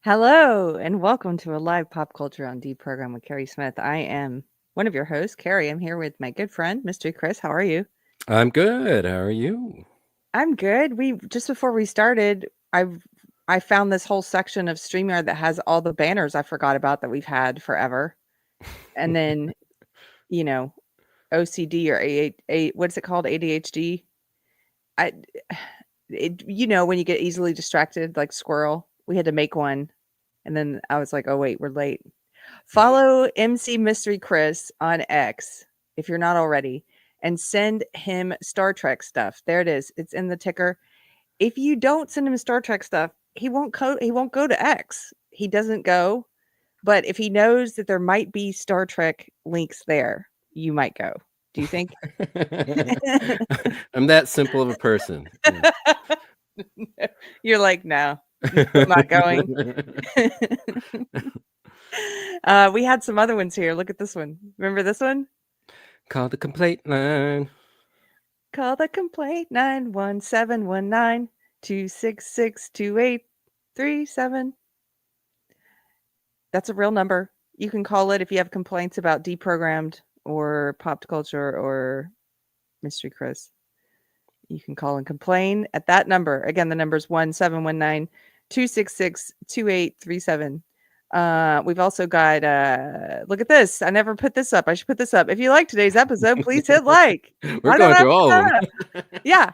Hello, and welcome to a live pop culture on Deprogrammed with Keri Smith. I am one of your hosts, Keri. I'm here with my good friend, Mystery Chris. How are you? I'm good. How are you? I'm good. We just before we started, I found this whole section of StreamYard that has all the banners I forgot about that we've had forever. And then, you know, OCD or what's it called? ADHD. I when you get easily distracted like squirrel, we had to make one. And then I was like, "Oh wait, we're late." Follow MC Mystery Chris on X if you're not already, and send him Star Trek stuff. There it is. It's in the ticker. If you don't send him Star Trek stuff, he won't go to X. He doesn't go. But if he knows that there might be Star Trek links there, you might go. Do you think? I'm that simple of a person. You're like, no, I'm not going. We had some other ones here. Look at this one. Remember this one? Call the complaint line. Call the complaint 91719-266-2837. That's a real number. You can call it if you have complaints about Deprogrammed or pop culture or Mystery Chris. You can call and complain at that number. Again, the number is 1719-266-2837. We've also got look at this. I never put this up. I should put this up. If you like today's episode, please hit like. We're going through all of them. Yeah.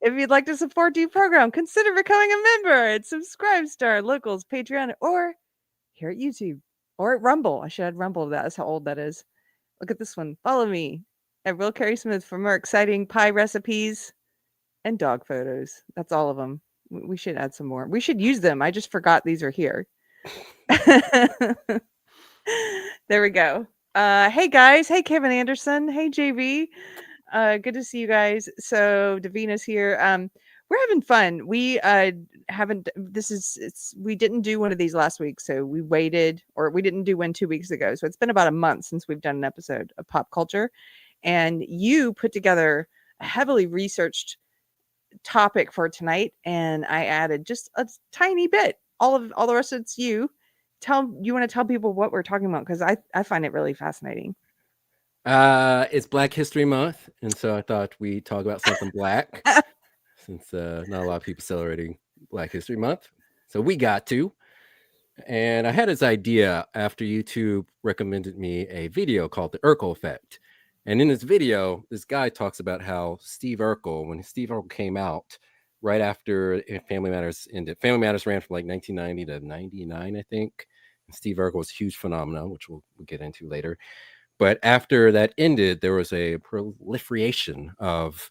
If you'd like to support Deprogrammed, consider becoming a member at Subscribestar, Locals, Patreon, or here at YouTube or at Rumble. I should add Rumble to that. That's how old that is. Look at this one. Follow me at Real Keri Smith for more exciting pie recipes and dog photos. That's all of them. We should add some more. We should use them. I just forgot these are here. There we go. Hey guys. Hey Kevin Anderson. Hey JV. Good to see you guys. So Davina's here. We're having fun. We haven't. We didn't do one of these last week, so we waited, or we didn't do one 2 weeks ago. So it's been about a month since we've done an episode of pop culture, and you put together a heavily researched topic for tonight, and I added just a tiny bit. All the rest of it's you. You want to tell people what we're talking about, because I find it really fascinating. It's Black History Month, and so I thought we'd talk about something black, since not a lot of people celebrating Black History Month. So we got to. And I had this idea after YouTube recommended me a video called The Urkel Effect. And in this video, this guy talks about how Steve Urkel, when Steve Urkel came out right after Family Matters ended, Family Matters ran from like 1990 to 99, I think. And Steve Urkel was a huge phenomenon, which we'll get into later. But after that ended, there was a proliferation of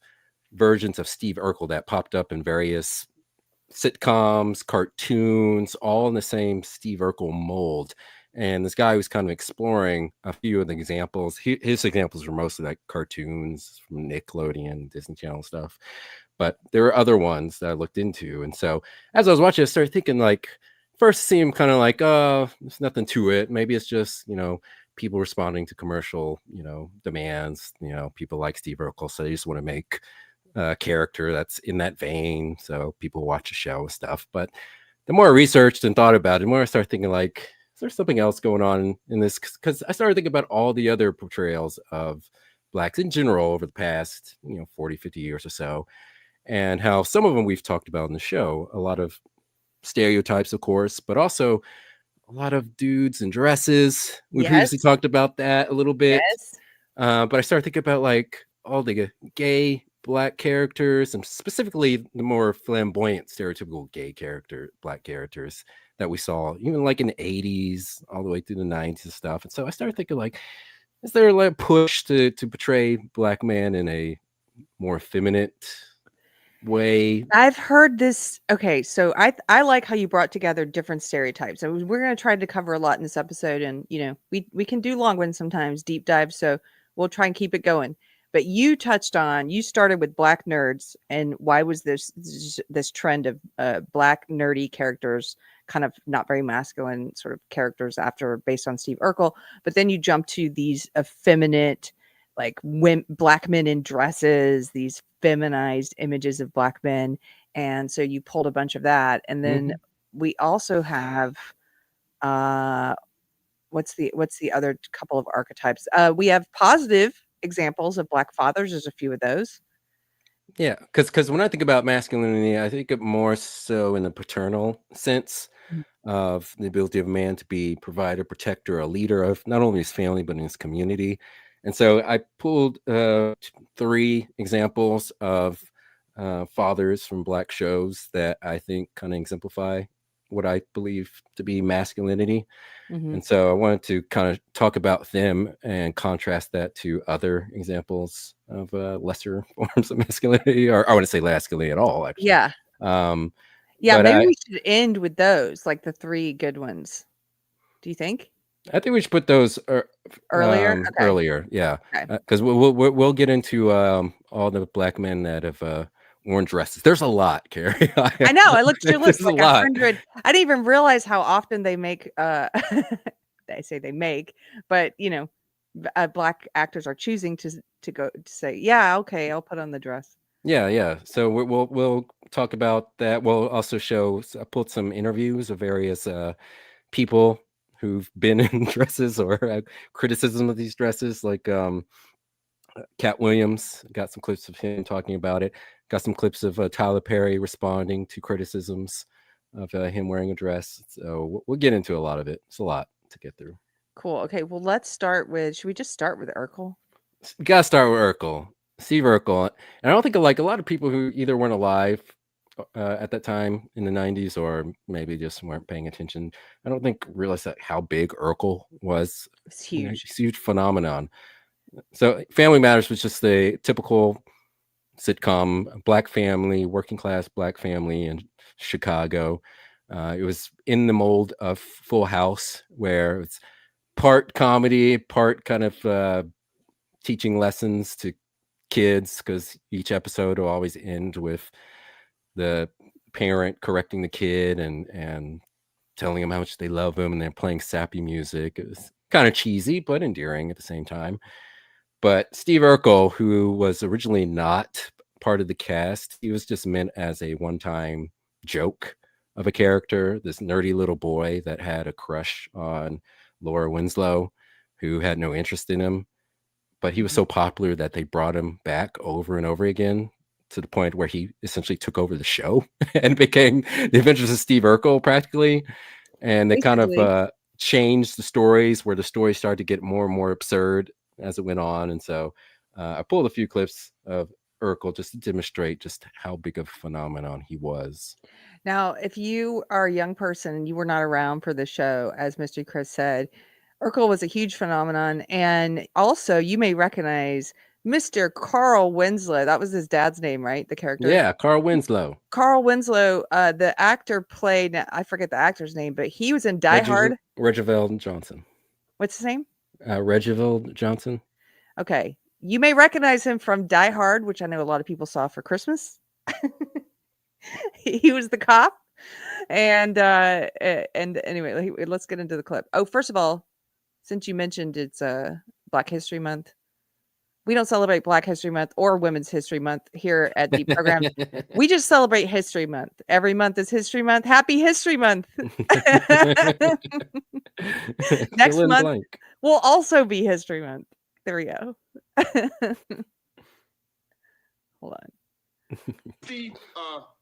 versions of Steve Urkel that popped up in various sitcoms, cartoons, all in the same Steve Urkel mold. And this guy was kind of exploring a few of the examples. His examples were mostly like cartoons from Nickelodeon, Disney Channel stuff. But there were other ones that I looked into. And so as I was watching, I started thinking, like, first seemed kind of like, oh, there's nothing to it. Maybe it's just, people responding to commercial, demands. People like Steve Urkel, so they just want to make character that's in that vein, so people watch the show and stuff. But the more I researched and thought about it, the more I started thinking, like, is there something else going on in this? Because I started thinking about all the other portrayals of blacks in general over the past 40, 50 years or so, and how some of them we've talked about in the show. A lot of stereotypes, of course, but also a lot of dudes in dresses. We previously talked about that a little bit. But I started thinking about like all the gay black characters, and specifically the more flamboyant, stereotypical gay black characters that we saw, even like in the 80s, all the way through the 90s and stuff. And so I started thinking, like, is there a push to portray black man in a more effeminate way? I've heard this. Okay, so I like how you brought together different stereotypes. And we're going to try to cover a lot in this episode, and we can do long ones sometimes, deep dives. So we'll try and keep it going. But you started with black nerds, and why was this trend of black nerdy characters, kind of not very masculine sort of characters based on Steve Urkel, but then you jump to these effeminate, like black men in dresses, these feminized images of black men. And so you pulled a bunch of that. And then we also have what's the other couple of archetypes? We have positive examples of Black fathers. There's a few of those. Yeah, because when I think about masculinity, I think it more so in the paternal sense of the ability of a man to be provider, protector, a leader of not only his family but in his community. And so I pulled 3 examples of fathers from Black shows that I think kind of exemplify what I believe to be masculinity. And so I wanted to kind of talk about them and contrast that to other examples of lesser forms of masculinity, or I wouldn't say masculinity at all, actually. Yeah. Yeah, But maybe we should end with those, like the 3 good ones. Do you think? I think we should put those Earlier? Okay. earlier, yeah, Okay. because we'll get into all the Black men that have worn dresses. There's a lot, Keri. I know. I looked at your list There's a like lot. 100. I didn't even realize how often they make. I say they make, but Black actors are choosing to go to say, yeah, okay, I'll put on the dress. Yeah. So we'll talk about that. We'll also show. I pulled some interviews of various people who've been in dresses or criticism of these dresses, like Cat Williams. Got some clips of him talking about it. Got some clips of Tyler Perry responding to criticisms of him wearing a dress. So we'll get into a lot of it. It's a lot to get through. Cool. Okay. Well, let's start with. Should we just start with Urkel? You gotta start with Urkel, Steve Urkel, and I don't think like a lot of people who either weren't alive at that time in the '90s or maybe just weren't paying attention. I don't think realized that how big Urkel was. It's huge. It's a huge phenomenon. So Family Matters was just the typical sitcom, Black family, working class Black family in Chicago. It was in the mold of Full House, where it's part comedy, part kind of teaching lessons to kids, because each episode will always end with the parent correcting the kid and telling him how much they love him, and they're playing sappy music. It was kind of cheesy but endearing at the same time. But Steve Urkel, who was originally not part of the cast, he was just meant as a one-time joke of a character, this nerdy little boy that had a crush on Laura Winslow, who had no interest in him. But he was so popular that they brought him back over and over again, to the point where he essentially took over the show and became the Adventures of Steve Urkel practically. And they kind of changed the stories, where the stories started to get more and more absurd as it went on. And so I pulled a few clips of Urkel just to demonstrate just how big of a phenomenon he was. Now, if you are a young person and you were not around for the show, as Mr. Chris said, Urkel was a huge phenomenon. And also, you may recognize Mr. Carl Winslow. That was his dad's name, right? The character? Yeah, Carl Winslow. Carl Winslow, the actor played, I forget the actor's name, but he was in Die Hard. Reginald Johnson. What's his name? Reginald Johnson. Okay. You may recognize him from Die Hard, which I know a lot of people saw for Christmas. He was the cop. And anyway, let's get into the clip. Oh, first of all, since you mentioned it's Black History Month, we don't celebrate Black History Month or Women's History Month here at Deprogrammed. We just celebrate History Month. Every month is History Month. Happy History Month. Next month will also be History Month. There we go. Hold on. See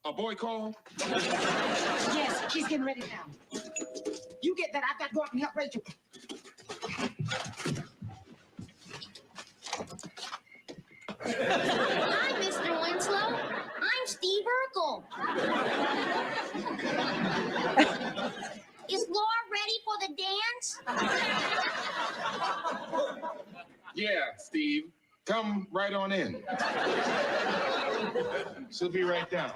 a boy call? Yes, she's getting ready now. You get that. I've got to go up and help Rachel. Hi, Mr. Winslow. I'm Steve Urkel. Is Laura ready for the dance? Yeah, Steve. Come right on in. She'll be right down.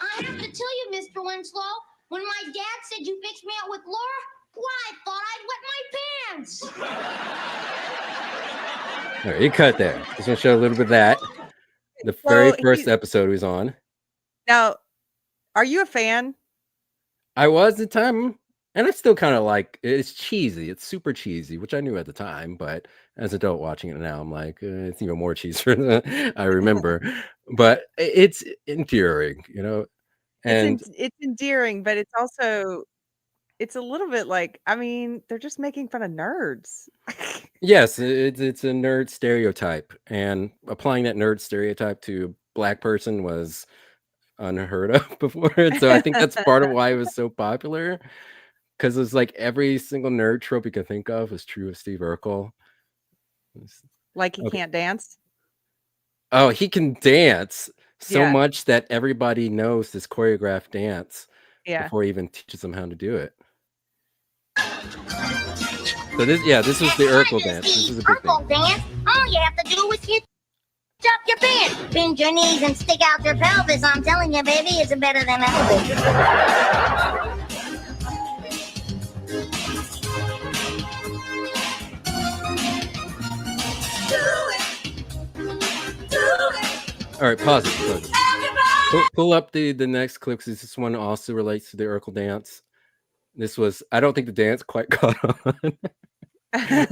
I have to tell you, Mr. Winslow, when my dad said you fixed me out with Laura, why, I thought I'd wet my pants. All right, you cut there. Just want to show a little bit of that. The very first episode he was on. Now, are you a fan? I was at the time, and I still kind of like it's cheesy. It's super cheesy, which I knew at the time, but as an adult watching it now, I'm like, it's even more cheesier than I remember. But it's endearing, And it's endearing, but it's also it's a little bit like, I mean, they're just making fun of nerds. yes, it's a nerd stereotype, and applying that nerd stereotype to a black person was unheard of before. And so I think that's part of why it was so popular, because it's like every single nerd trope you can think of is true of Steve Urkel. Like he Okay. can't dance. Oh, he can dance so Yeah. much that everybody knows this choreographed dance Yeah. before he even teaches them how to do it. So this was the Urkel dance. This is a big Urkel thing. dance. All you have to do is hit up your pants, bend your knees, and stick out your pelvis. I'm telling you, baby, it's better than Elvis. All right, pause it. Pull up the next clip, because this one also relates to the Urkel dance. This was, I don't think the dance quite caught on. I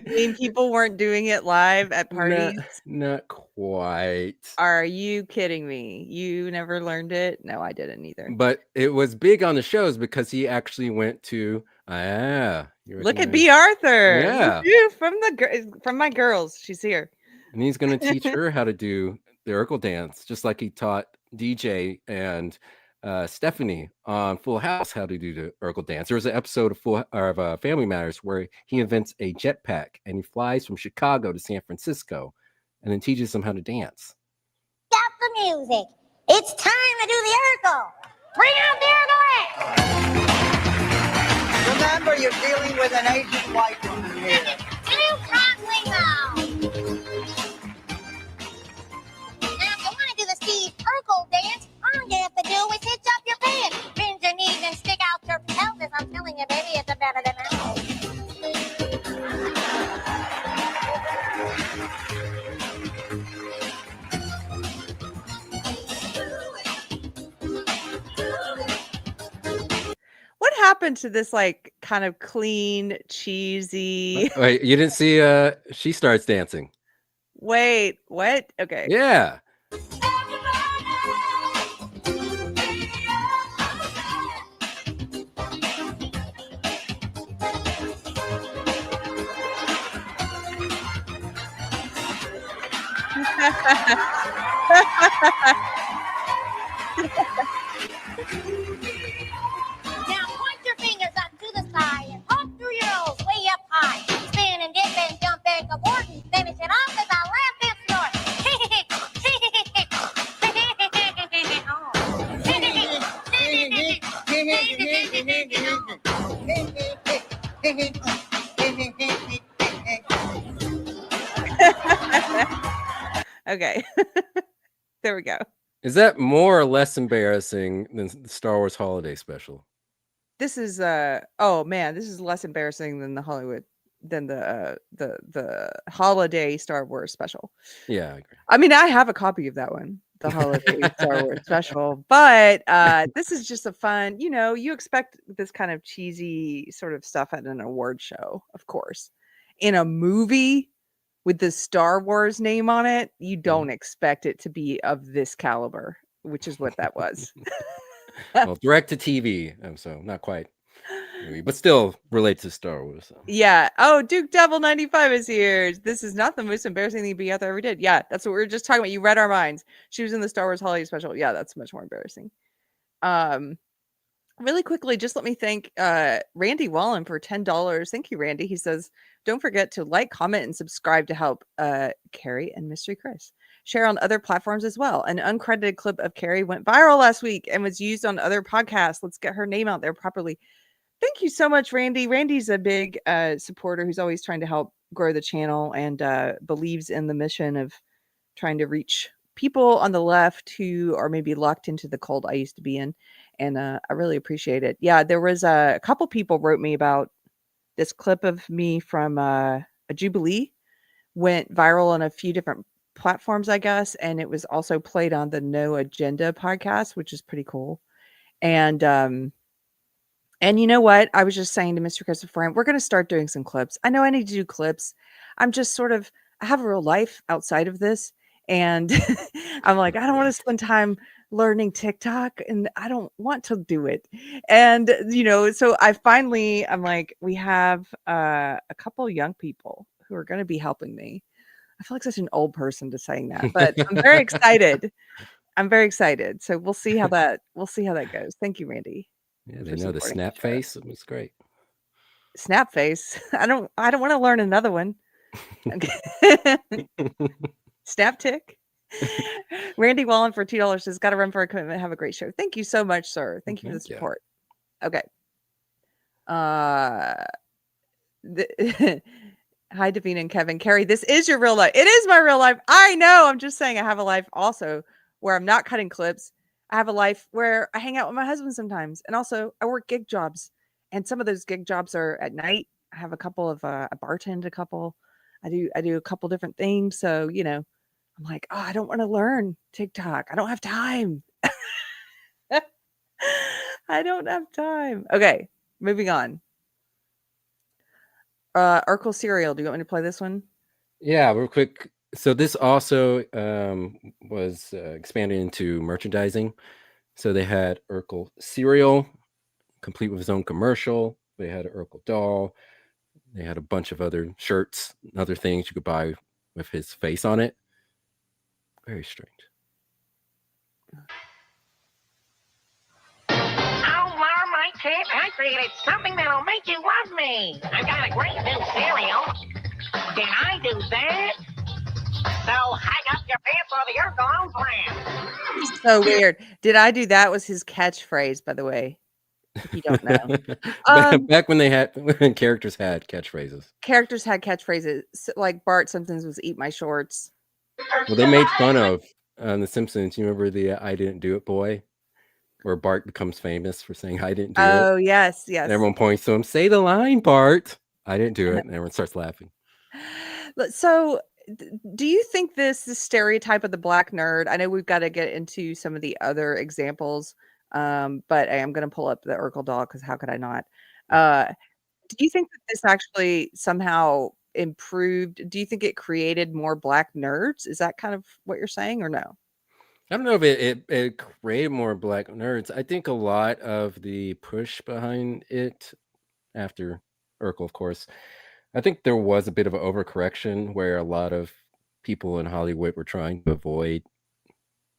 mean, people weren't doing it live at parties. Not quite. Are you kidding me? You never learned it? No, I didn't either. But it was big on the shows because he actually went to Look at B. Arthur. Yeah. From my girls. She's here. And he's going to teach her how to do the Urkel dance, just like he taught DJ and Stephanie on Full House how to do the Urkel dance. There was an episode of Family Matters where he invents a jetpack and he flies from Chicago to San Francisco and then teaches them how to dance. Stop the music. It's time to do the Urkel. Bring out the Urkel. Remember, you're dealing with an Asian white woman here. Too hotly now. Now, if you want to do the Steve Urkel dance, all you have to do is hitch up your pants, bend your knees, and stick out your pelvis. I'm telling you, baby, it's better than Elvis. What happened to this like kind of clean, cheesy? Wait, you didn't see she starts dancing. Wait, what? Okay. Yeah. Now point your fingers up to the sky and pop through your nose way up high. Spin and dip and jump back a board and finish it off as I laugh and snort. Okay. There we go. Is that more or less embarrassing than the Star Wars Holiday Special? This is oh man, this is less embarrassing than the holiday Star Wars special. Yeah, I agree. I mean, I have a copy of that one, the holiday Star Wars special, but this is just a fun, you expect this kind of cheesy sort of stuff at an award show, of course. In a movie with the Star Wars name on it, you don't expect it to be of this caliber, which is what that was. Well, direct to TV, so not quite, but still relates to Star Wars. So. Yeah. Oh, Duke Devil 95 is here. This is not the most embarrassing thing B. Arthur ever did. Yeah, that's what we were just talking about. You read our minds. She was in the Star Wars Holiday Special. Yeah, that's much more embarrassing. Really quickly, just let me thank Randy Wallen for $10. Thank you, Randy. He says, don't forget to like, comment, and subscribe to help Keri and Mystery Chris. Share on other platforms as well. An uncredited clip of Keri went viral last week and was used on other podcasts. Let's get her name out there properly. Thank you so much, Randy. Randy's a big supporter who's always trying to help grow the channel and believes in the mission of trying to reach people on the left who are maybe locked into the cult I used to be in. And I really appreciate it. Yeah, there was a couple people wrote me about this clip of me from a Jubilee. Went viral on a few different platforms, I guess. And it was also played on the No Agenda podcast, which is pretty cool. And you know what? I was just saying to Mr. Christopher, we're going to start doing some clips. I know I need to do clips. I'm just I have a real life outside of this. And I'm like, I don't want to spend time learning TikTok and I don't want to do it. And, so I'm like, we have a couple young people who are going to be helping me. I feel like such an old person to saying that, but I'm very excited. I'm very excited. So we'll see how that goes. Thank you, Randy. Yeah, they for know the supporting snap the show. face. It was great. Snap face. I don't want to learn another one. Snap tick. Randy Wallen for $2 says, "Got to run for a commitment. Have a great show." Thank you so much, sir. Thank you for the Thank you. support. Okay. Hi, Davina and Kevin. Keri, this is your real life. It is my real life. I know. I'm just saying I have a life also where I'm not cutting clips. I have a life where I hang out with my husband sometimes. And also I work gig jobs. And some of those gig jobs are at night. I have a couple of I bartend a couple. I do a couple different things. So, I'm like, oh, I don't want to learn TikTok. I don't have time. I don't have time. Okay, moving on. Urkel cereal. Do you want me to play this one? Yeah, real quick. So this also was expanded into merchandising. So they had Urkel cereal, complete with his own commercial. They had an Urkel doll. They had a bunch of other shirts and other things you could buy with his face on it. Very strange. Oh, Mom, I can't. I created something that'll make you love me. I got a great new cereal. Can I do that? So hang up your pants for the Urkel plan. So weird. Did I do that? Was his catchphrase, by the way. If you don't know. Back when when characters had catchphrases. Characters had catchphrases. Like Bart Simpson's was "Eat my shorts." Well, they made fun of The Simpsons. You remember the "I didn't do it" boy, where Bart becomes famous for saying "I didn't do it." Oh yes. And everyone points to him. Say the line, Bart. I didn't do it, and everyone starts laughing. So, do you think this stereotype of the black nerd? I know we've got to get into some of the other examples, but I am going to pull up the Urkel doll because how could I not? Do you think that this actually somehow improved? Do you think it created more black nerds? Is that kind of what you're saying, or no? I don't know if it created more black nerds. I think a lot of the push behind it after Urkel, of course, I think there was a bit of an overcorrection where a lot of people in Hollywood were trying to avoid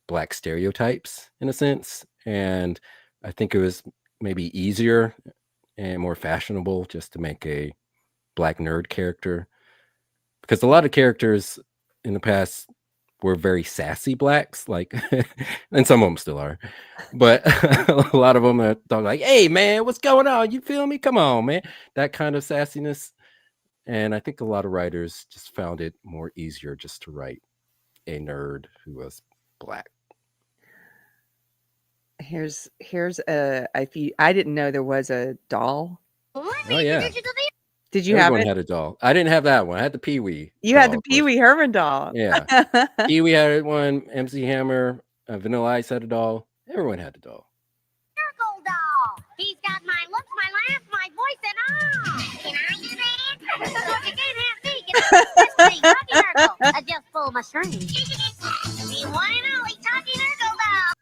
black stereotypes in a sense. And I think it was maybe easier and more fashionable just to make a black nerd character. Because a lot of characters in the past were very sassy blacks, like, and some of them still are, but a lot of them are like, "Hey man, what's going on? You feel me? Come on, man." That kind of sassiness. And I think a lot of writers just found it more easier just to write a nerd who was black. Here's a I didn't know there was a doll. Oh yeah. Did you have Everyone it? had a doll. I didn't have that one. I had the Pee-wee. You had the Pee Wee Herman doll. Yeah. Pee-wee had one. MC Hammer, Vanilla Ice had a doll. Everyone had a doll. Urkel doll. He's got my looks, my laugh, my voice, and all. Can I do that? So you can't have me. Get talking Urkel. I just pulled my string. You want to know? He's talking Urkel doll.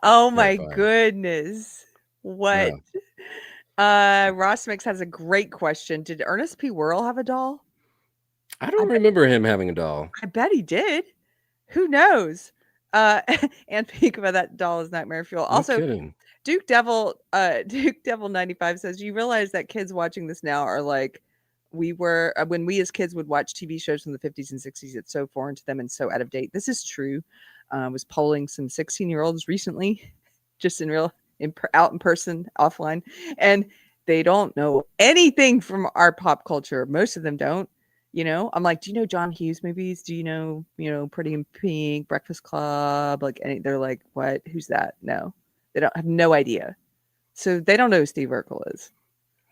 Oh my goodness. What? Ross Mix has a great question. Did Ernest P. Worrell have a doll? I don't remember him having a doll. I bet he did. Who knows? And speak about that doll is nightmare fuel. Also, kidding. Duke Devil 95 says, you realize that kids watching this now are like we were when we as kids would watch TV shows from the 50s and 60s. It's so foreign to them and so out of date. This is true. I was polling some 16-year-olds recently, just out in person, offline, and they don't know anything from our pop culture. Most of them don't. I'm like, do you know John Hughes movies? Do you know, Pretty in Pink, Breakfast Club? Like, they're like, what? Who's that? No, they don't have no idea. So they don't know who Steve Urkel is.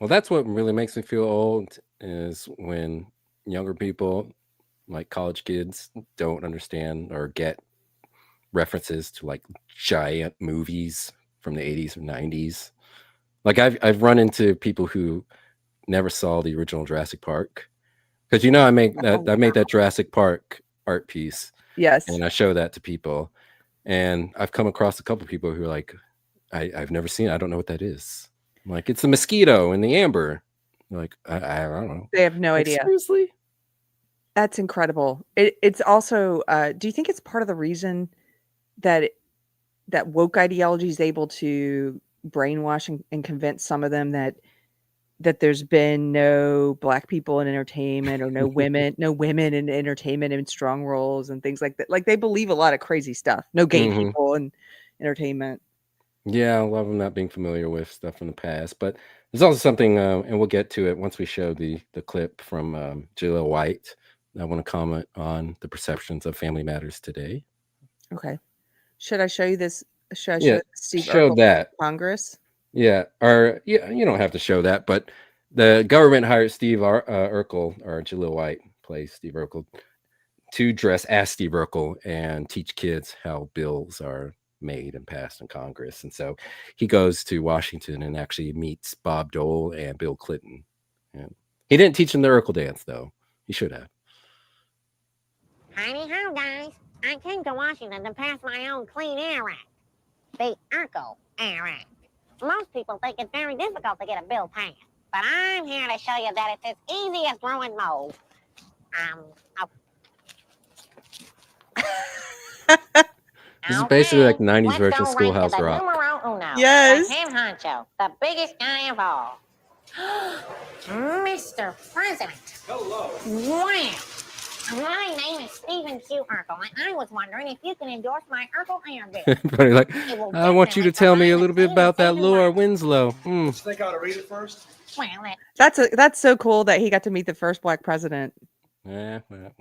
Well, that's what really makes me feel old is when younger people, like college kids, don't understand or get references to like giant movies from the 80s or 90s. Like I've run into people who never saw the original Jurassic Park. Because I made that Jurassic Park art piece. Yes. And I show that to people. And I've come across a couple of people who are like, I've never seen it. I don't know what that is. I'm like, it's the mosquito and the amber. They're like, I don't know. They have no Like, idea. seriously? That's incredible. It's also, do you think it's part of the reason that woke ideology is able to brainwash and convince some of them that there's been no black people in entertainment or no women in entertainment in strong roles and things like that? Like, they believe a lot of crazy stuff. No gay Mhm. people in entertainment. Yeah, a lot of them not being familiar with stuff from the past. But there's also something, and we'll get to it once we show the clip from Jaleel White. I want to comment on the perceptions of Family Matters today. Okay. Should I show you this? Should I show Yeah, Steve show Urkel that. Congress? Yeah, or yeah, you don't have to show that, but the government hired Steve Urkel, or Jaleel White plays Steve Urkel, to dress as Steve Urkel and teach kids how bills are made and passed in Congress. And so he goes to Washington and actually meets Bob Dole and Bill Clinton. Yeah. He didn't teach him the Urkel dance, though. He should have. Howdy ho, guys. I came to Washington to pass my own Clean Air Act, the Urkel Air Act. Most people think it's very difficult to get a bill passed, but I'm here to show you that it's as easy as growing mold. This is basically like 90s let's version go of Schoolhouse right to the Rock. numero uno, Yes. the head honcho, the biggest guy of all. Mr. President. Hello. Wow. My name is Stephen Q. Urkel, and I was wondering if you can endorse my Urkel Air bill. Everybody like, It will I want you to definitely tell me a provide little bit clean about that and Laura safe Winslow. You think I ought to read it first? environment. That's so cool that he got to meet the first black president. Yeah, well.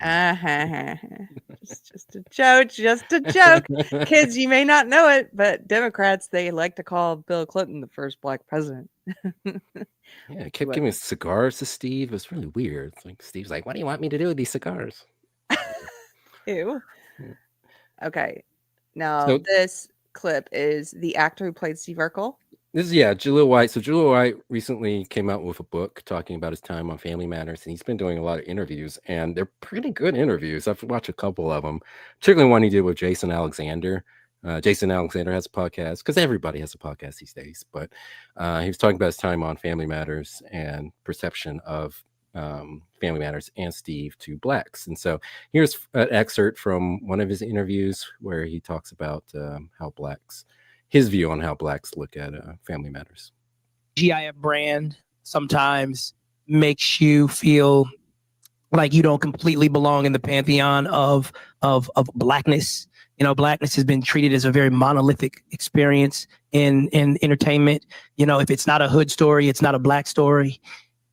Just a joke, just a joke. Kids, you may not know it, but Democrats, they like to call Bill Clinton the first black president. Yeah, I kept giving cigars to Steve. It was really weird. It's like Steve's like, what do you want me to do with these cigars? Ew. Yeah. Okay. Now, So- this clip is the actor who played Steve Urkel. This is, Jaleel White. So Jaleel White recently came out with a book talking about his time on Family Matters, and he's been doing a lot of interviews, and they're pretty good interviews. I've watched a couple of them, particularly one he did with Jason Alexander. Jason Alexander has a podcast, because everybody has a podcast these days, but he was talking about his time on Family Matters and perception of Family Matters and Steve to blacks. And so here's an excerpt from one of his interviews where he talks about his view on how blacks look at Family Matters. GIF brand sometimes makes you feel like you don't completely belong in the pantheon of blackness. You know, blackness has been treated as a very monolithic experience in entertainment. You know, if it's not a hood story, it's not a black story.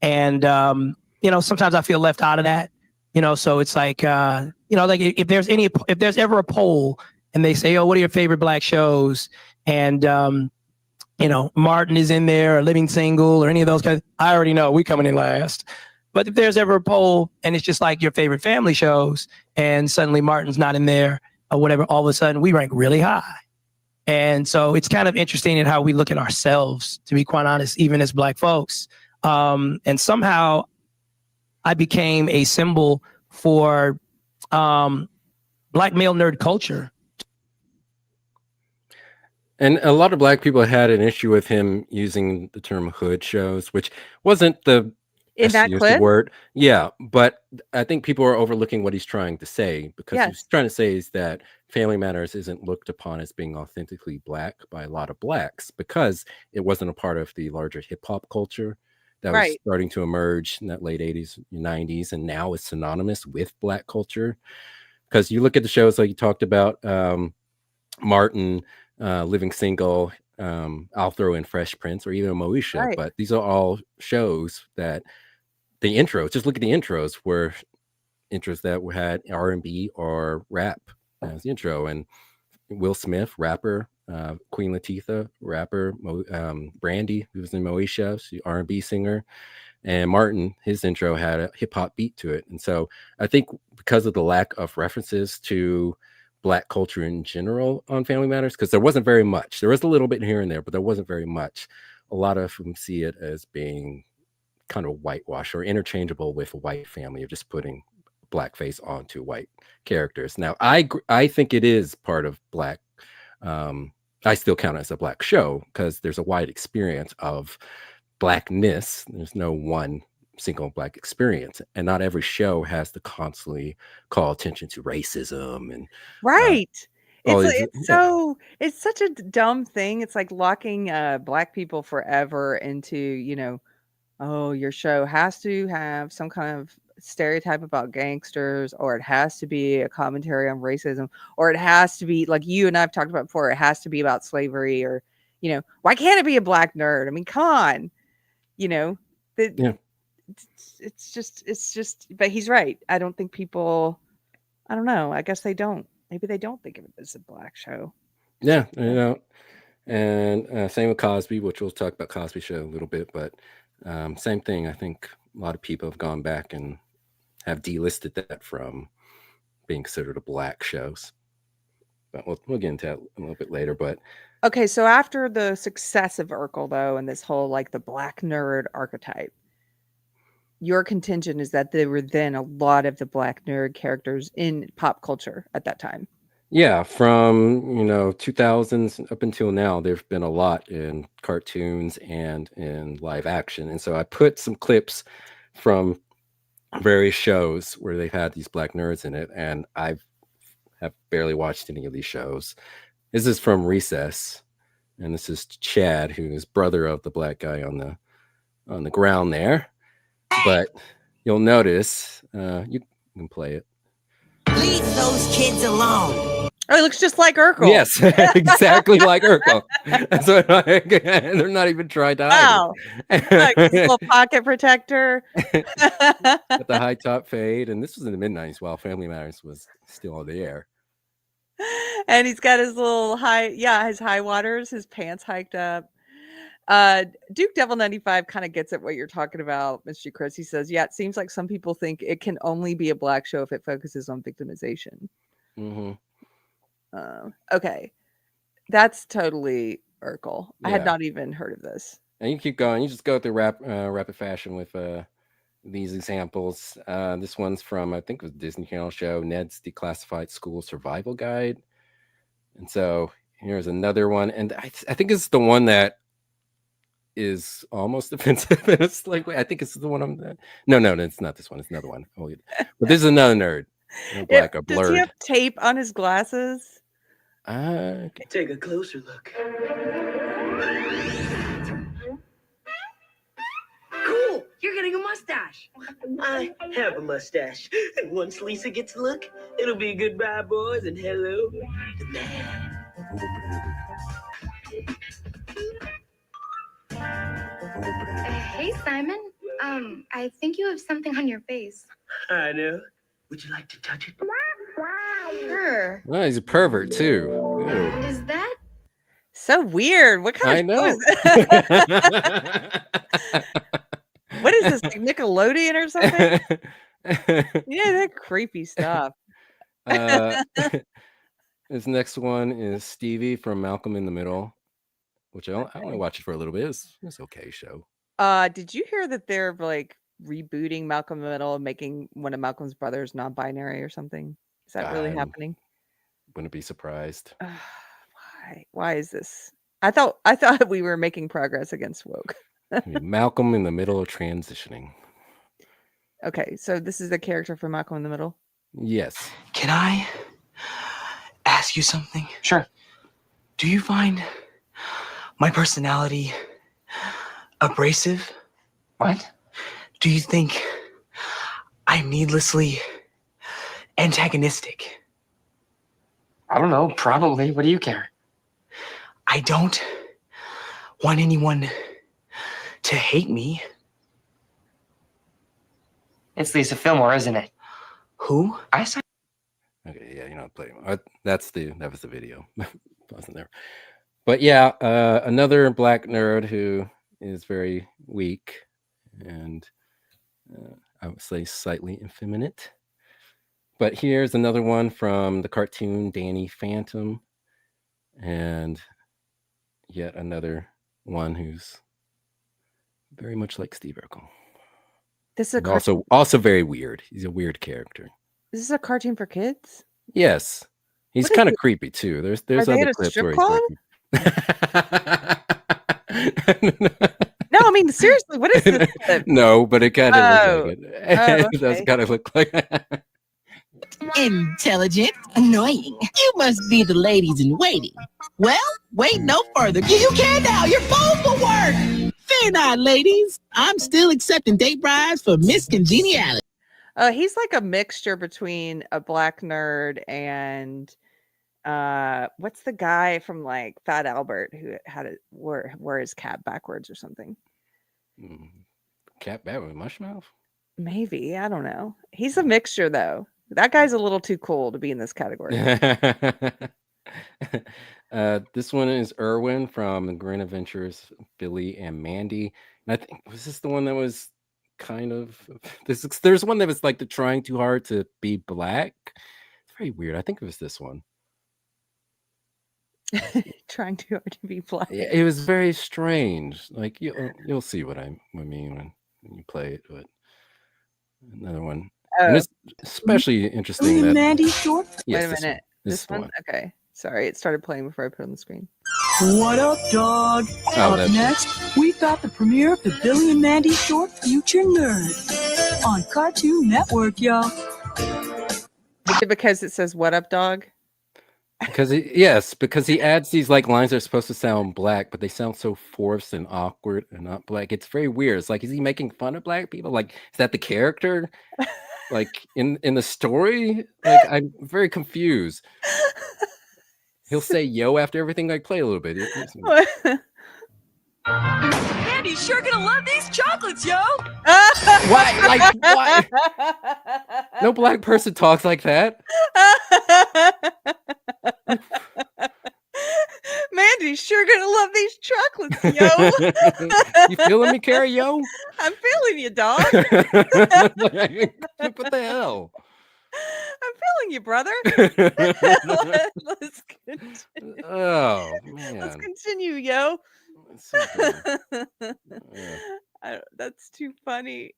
And you know, sometimes I feel left out of that. You know, so it's like you know, like if there's ever a poll and they say, oh, what are your favorite black shows? And you know, Martin is in there, or Living Single, or any of those guys, I already know we coming in last. But if there's ever a poll and it's just like your favorite family shows, and suddenly Martin's not in there or whatever, all of a sudden we rank really high. And so it's kind of interesting in how we look at ourselves, to be quite honest, even as black folks. And somehow I became a symbol for black male nerd culture. And a lot of black people had an issue with him using the term hood shows, which wasn't the In that used clip? word. Yeah, but I think people are overlooking what he's trying to say, because Yes. he's trying to say is that Family Matters isn't looked upon as being authentically black by a lot of blacks, because it wasn't a part of the larger hip hop culture that was Right. starting to emerge in that late 80s, 90s, and now is synonymous with black culture. Because you look at the shows like you talked about, Martin, Living Single, I'll throw in Fresh Prince, or even Moesha, Right. but these are all shows that the intros, just look at the intros, were intros that had R&B or rap as the intro. And Will Smith, rapper, Queen Latifah, rapper, Brandy, who was in Moesha, she R&B singer, and Martin, his intro had a hip-hop beat to it. And so I think because of the lack of references to black culture in general on Family Matters, because there wasn't very much. There was a little bit here and there, but there wasn't very much. A lot of them see it as being kind of whitewash or interchangeable with a white family, of just putting blackface onto white characters. Now, I think it is part of black I still count it as a Black show because there's a wide experience of Blackness. There's no one single Black experience, and not every show has to constantly call attention to racism and Right. all It's these. it's Yeah, so it's such a dumb thing. It's like locking Black people forever into, oh, your show has to have some kind of stereotype about gangsters, or it has to be a commentary on racism, or it has to be like you and I've talked about before, it has to be about slavery, or why can't it be a Black nerd? I mean, come on. That yeah, it's just but he's right. I don't think people, I don't know. I guess they don't. Maybe they don't think of it as a Black show. yeah. And same with Cosby, which we'll talk about Cosby Show a little bit, but same thing. I think a lot of people have gone back and have delisted that from being considered a Black shows. But we'll get into that a little bit later. But Okay, so after the success of Urkel, though, and this whole like the Black nerd archetype, your contention is that there were then a lot of the Black nerd characters in pop culture at that time. yeah, from 2000s up until now, there've been a lot in cartoons and in live action. And so I put some clips from various shows where they've had these Black nerds in it, and I have barely watched any of these shows. This is from Recess, and this is Chad, who is brother of the Black guy on the ground there. But you'll notice, you can play it. Leave those kids alone. Oh, it looks just like Urkel. Yes, exactly like Urkel. That's what they're not even trying to hide Wow. Look, his little pocket protector. With the high top fade. And this was in the mid-90s while Family Matters was still on the air. And he's got his little his high waters, his pants hiked up. Duke Devil 95 kind of gets at what you're talking about, Mr. Chris. He says, yeah, it seems like some people think it can only be a Black show if it focuses on victimization. Mm-hmm. Okay. That's totally Urkel. I had Yeah. not even heard of this. And you keep going. You just go through rapid fashion with these examples. This one's from, I think it was a Disney Channel show, Ned's Declassified School Survival Guide. And so here's another one. And I think it's the one that is almost offensive. And it's like, wait, I think it's the one No, it's not this one. It's another one. Oh, but this is another nerd. Black, a Does blurred. he have tape on his glasses? Take a closer look. Cool, you're getting a mustache. I have a mustache. And once Lisa gets a look, it'll be goodbye, boys, and hello, the man. Hey, Simon. I think you have something on your face. I know. Would you like to touch it? Sure. Oh, he's a pervert too. Ew. Is that? So weird. What kind of I show know. is that? What is this, like Nickelodeon or something? Yeah, that creepy stuff. This next one is Stevie from Malcolm in the Middle, which I only watched it for a little bit. It's okay show. Did you hear that they're like rebooting Malcolm in the Middle and making one of Malcolm's brothers non-binary or something? Is that really happening? Wouldn't be surprised. Why is this? I thought we were making progress against woke. Malcolm in the Middle of transitioning. Okay, so this is the character from Malcolm in the Middle. Yes. Can I ask you something? Sure. Do you find my personality abrasive? What? Do you think I'm needlessly antagonistic? I don't know. Probably. What do you care? I don't want anyone to hate me. It's Lisa Fillmore, isn't it? Who? I saw. Okay, yeah, you're not playing. That was the video. Wasn't there? But yeah, another Black nerd who is very weak and I would say slightly effeminate. But here's another one from the cartoon Danny Phantom, and yet another one who's very much like Steve Urkel. This is also very weird. He's a weird character. Is this a cartoon for kids? Yes. He's What is kind of it? creepy too. There's Are they other at a clips strip where club? he's very No, I mean seriously, what is this clip? No, but it kind of looks like Oh. it. Oh, It does okay. kind of look like that. Intelligent, annoying. You must be the ladies in waiting. Well, wait no further. You can now. Your phone will work. Fear not, ladies. I'm still accepting date brides for Miss Congeniality. He's like a mixture between a black nerd and what's the guy from like Fat Albert who had it wore his cap backwards or something? Cat bat with mush mouth? Maybe, I don't know. He's a mixture though. That guy's a little too cool to be in this category. This one is Irwin from The Grand Adventures of Billy and Mandy. And I think, was this the one that was kind of there's one that was like trying too hard to be black? It's very weird. I think it was this one. Trying too hard to be black. Yeah, it was very strange. Like you'll see what I mean when you play it. But another one, and it's especially interesting. That, Mandy short? yes, Wait a minute. This one? one. Okay. Sorry, it started playing before I put it on the screen. What up, dog? Oh, Up that's next, we got the premiere of the Billy and Mandy short Future Nerd on Cartoon Network, y'all. Is it because it says "What up, dog"? Because he adds these like lines that are supposed to sound black, but they sound so forced and awkward and not black. It's very weird. It's like, is he making fun of black people? Like, is that the character? Like in the story? Like, I'm very confused. He'll say yo after everything. Like, play a little bit. Mandy's sure gonna love these chocolates, yo. Why? Like, why? No black person talks like that. Mandy's sure gonna love these chocolates, yo. You feeling me, Keri, yo? I'm feeling you, dog. What the hell? I'm feeling you, brother. Let's continue. Oh man, Let's continue, yo. So that's too funny.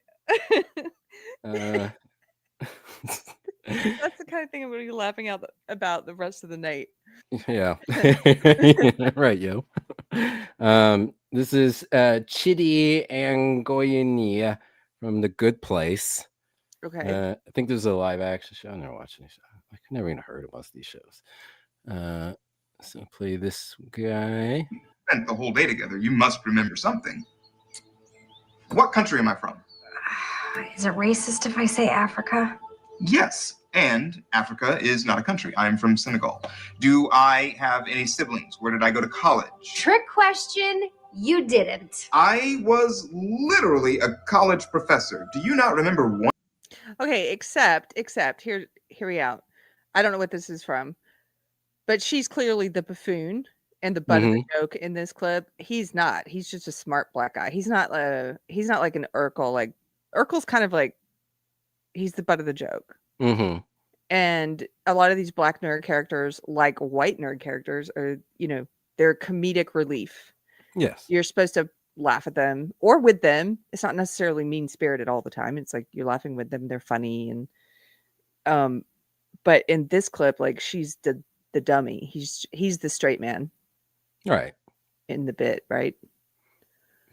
uh, That's the kind of thing I'm going to be laughing out about the rest of the night. Yeah. Right, yo. This is Chidi Angoyenia from The Good Place. Okay. I think this is a live action show. I never watched any show. I've never even heard of most of these shows. So play this guy. Spent the whole day together. You must remember something. What country am I from? Is it racist if I say Africa? Yes, and Africa is not a country. I'm from Senegal. Do I have any siblings? Where did I go to college? Trick question. You didn't. I was literally a college professor. Do you not remember one? Okay, except hear me out. I don't know what this is from, but she's clearly the buffoon and the butt of the joke in this clip. He's not. He's just a smart black guy. He's not like an Urkel. Like Urkel's kind of like he's the butt of the joke. Mm-hmm. And a lot of these black nerd characters, like white nerd characters, are, they're comedic relief. Yes. You're supposed to laugh at them or with them. It's not necessarily mean-spirited all the time. It's like you're laughing with them. They're funny. And but in this clip, like she's the dummy. He's the straight man. Right. In the bit, right?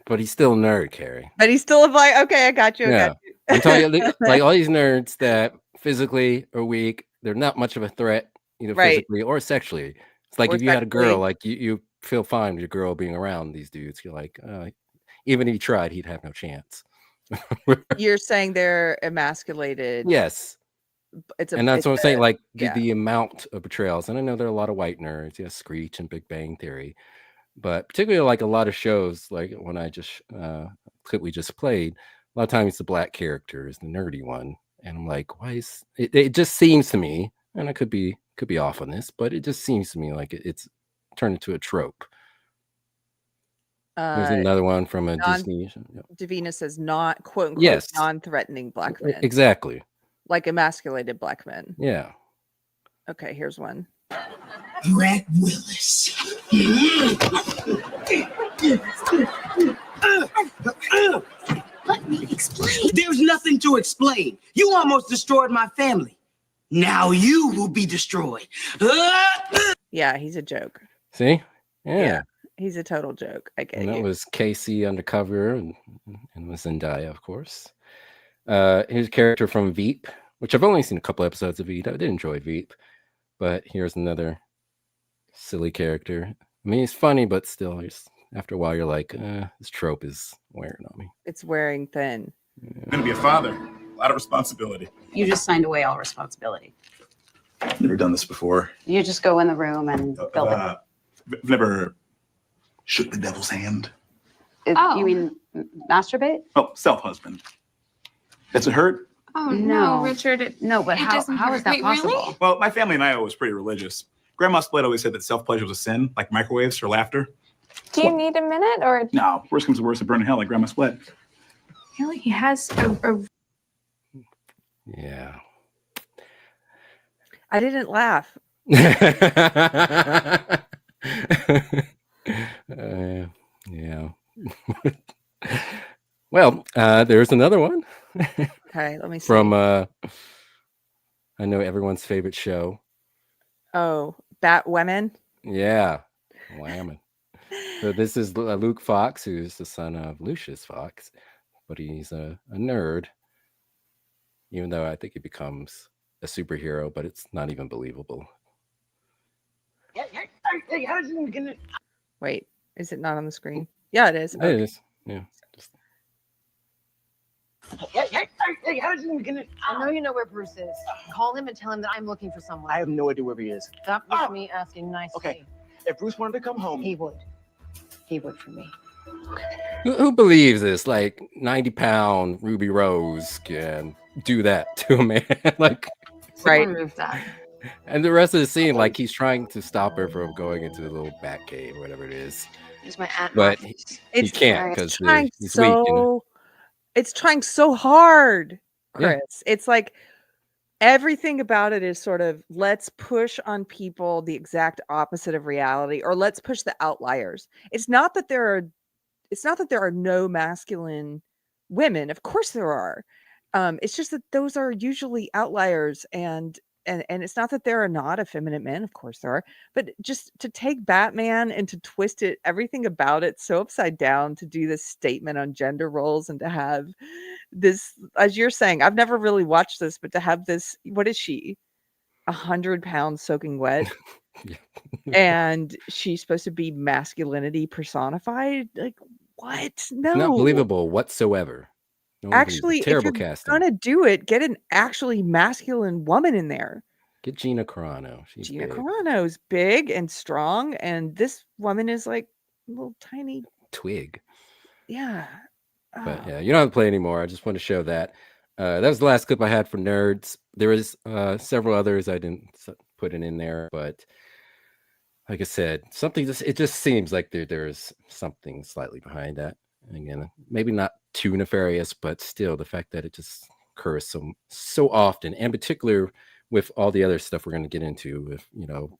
But he's still a nerd, Keri. But he's still like, okay, I got you. Yeah. I'm telling you, like all these nerds that physically are weak, they're not much of a threat, physically or sexually. It's like if you had a girl, like you feel fine with your girl being around these dudes. You're like, even if he tried, he'd have no chance. You're saying they're emasculated. Yes. And that's what I'm saying, like the amount of portrayals. And I know there are a lot of white nerds, Screech and Big Bang Theory. But particularly like a lot of shows, like when I just clip we just played, a lot of times the black character is the nerdy one. And I'm like, why is it? It just seems to me, and I could be off on this, but it just seems to me like it's turned into a trope. There's another one from a Disney show. Davina says not quote unquote non-threatening black men. Exactly. Like emasculated black men. Yeah. Okay, here's one. Brad Willis. Let me explain. There's nothing to explain. You almost destroyed my family. Now you will be destroyed. Yeah, he's a joke. See? Yeah. He's a total joke. I get And that you. was Casey Undercover and Zendaya, of course. His character from Veep, which I've only seen a couple episodes of Veep. I did enjoy Veep, but here's another silly character. I mean, he's funny, but still, after a while, you're like, this trope is wearing on me. It's wearing thin. I'm gonna be a father. A lot of responsibility. You just signed away all responsibility. I've never done this before. You just go in the room and build it. I've never shook the devil's hand. You mean masturbate? Oh, self-husband. Does it hurt? Oh No. no, Richard. No, but how is that Wait, possible? really? Well, my family and I are always pretty religious. Grandma Split always said that self-pleasure was a sin, like microwaves for laughter. Do you need a minute or? No, worst comes to worst, I burn in hell like Grandma Split. Really, he has a Yeah. I didn't laugh. Yeah. Well, there's another one. Okay, let me see. From I know everyone's favorite show. Oh, Bat Women. Yeah. Whammon. So this is Luke Fox, who's the son of Lucius Fox, but he's a nerd. Even though I think he becomes a superhero, but it's not even believable. Wait, is it not on the screen? Yeah, it is. It is. Yeah. I know you know where Bruce is. Call him and tell him that I'm looking for someone. I have no idea where he is. Stop with me asking nicely. Okay. If Bruce wanted to come home, He would. He would for me. Who believes this? Like 90-pound Ruby Rose can do that to a man? Like, Right. Remove that. and the rest of the scene, like he's trying to stop her from going into the little bat cave, whatever it is. Use my aunt. But he It's can't because trying he's weak. And, it's trying so hard, Yeah. Chris. It's like everything about it is sort of let's push on people the exact opposite of reality, or let's push the outliers. It's not that there are no masculine women. Of course there are. It's just that those are usually outliers, and it's not that there are not effeminate men. Of course there are, but just to take Batman and to twist it, everything about it so upside down, to do this statement on gender roles, and to have this, as you're saying, I've never really watched this, but to have this, what is she, 100 pounds soaking wet, Yeah. and she's supposed to be masculinity personified? Like, what? No, Not believable whatsoever. No one believes it. Actually, if terrible you're casting. gonna do it, get an actually masculine woman in there. Get Gina Carano. She's Gina big. Carano's big and strong, and this woman is like a little tiny. Twig. Yeah. But Oh, yeah, you don't have to play anymore. I just want to show that. That was the last clip I had for nerds. There was several others I didn't put in there, but like I said, it just seems like there's something slightly behind that. And again, maybe not too nefarious, but still the fact that it just occurs so often, and particular with all the other stuff we're going to get into, with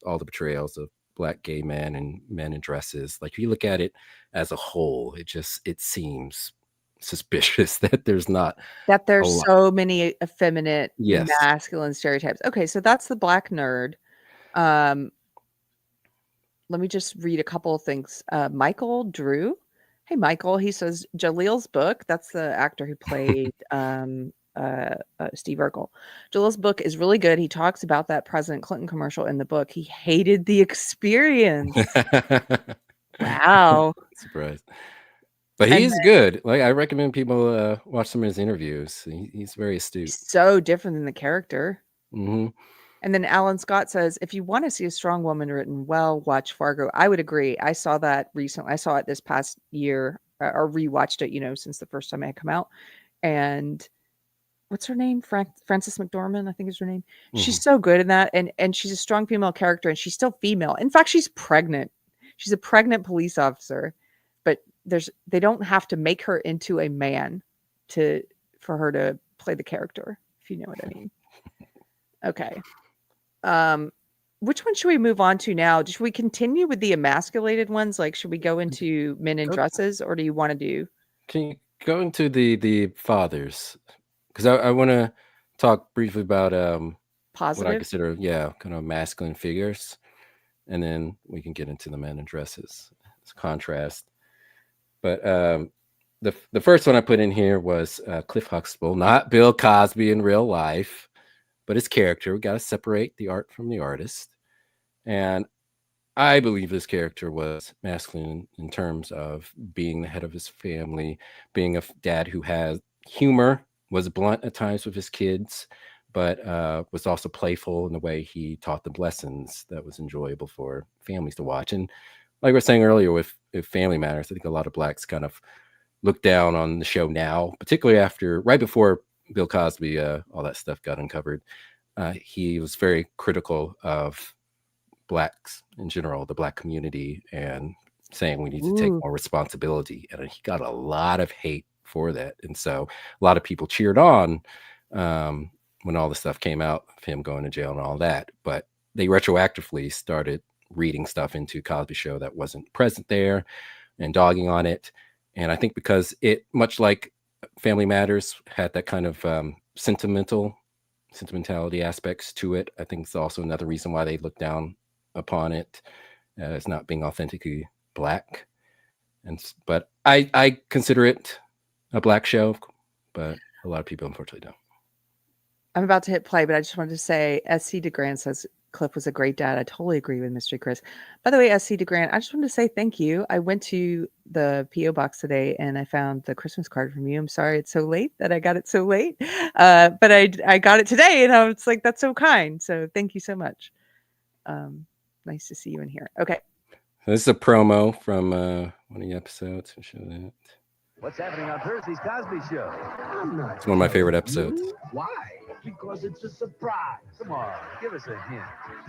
all the portrayals of Black gay men and men in dresses. Like if you look at it as a whole, it seems suspicious that there's not that there's a lot. so many effeminate Yes. masculine stereotypes. Okay, so that's the Black nerd. Let me just read a couple of things. Michael Drew. Hey, Michael. He says Jalil's book. That's the actor who played Steve Urkel. Jalil's book is really good. He talks about that President Clinton commercial in the book. He hated the experience. Wow. Surprised. But And he's then- good. Like I recommend people watch some of his interviews. He's very astute. So different than the character. Hmm. And then Alan Scott says, if you want to see a strong woman written well, watch Fargo. I would agree. I saw that recently. I saw it this past year, or rewatched it, since the first time it had come out. And what's her name? Frances McDormand, I think is her name. She's so good in that. And she's a strong female character, and she's still female. In fact, she's pregnant. She's a pregnant police officer, but they don't have to make her into a man for her to play the character, if you know what I mean. Okay. Which one should we move on to now? Should we continue with the emasculated ones? Like, should we go into men in dresses, or do you want to do? Can you go into the fathers? Because I want to talk briefly about positive. what I consider, kind of masculine figures. And then we can get into the men in dresses. It's contrast. But the first one I put in here was Cliff Huxtable, not Bill Cosby in real life, but his character. We got to separate the art from the artist. And I believe this character was masculine in terms of being the head of his family, being a dad who has humor, was blunt at times with his kids, but was also playful in the way he taught them lessons that was enjoyable for families to watch. And like we were saying earlier with Family Matters, I think a lot of Blacks kind of look down on the show now, particularly right before Bill Cosby, all that stuff got uncovered. He was very critical of Blacks in general, the Black community, and saying we need to take more responsibility. And he got a lot of hate for that. And so a lot of people cheered on when all the stuff came out of him going to jail and all that. But they retroactively started reading stuff into Cosby Show that wasn't present there and dogging on it. And I think because it, much like Family Matters, had that kind of sentimentality aspects to it, I think it's also another reason why they look down upon it as not being authentically Black. But I consider it a Black show, but a lot of people unfortunately don't. I'm about to hit play, but I just wanted to say SC DeGrant says Cliff was a great dad. I totally agree with Mystery Chris. By the way, SC DeGrant, I just wanted to say thank you. I went to the P.O. box today and I found the Christmas card from you. I'm sorry it's so late that I got it so late, but I got it today and I was like, that's so kind. So thank you so much. Nice to see you in here. Okay. This is a promo from one of the episodes. I'll show that. What's happening on Thursday's Cosby Show? It's one of my favorite episodes. Why? Because it's a surprise. Come on, give us a hint.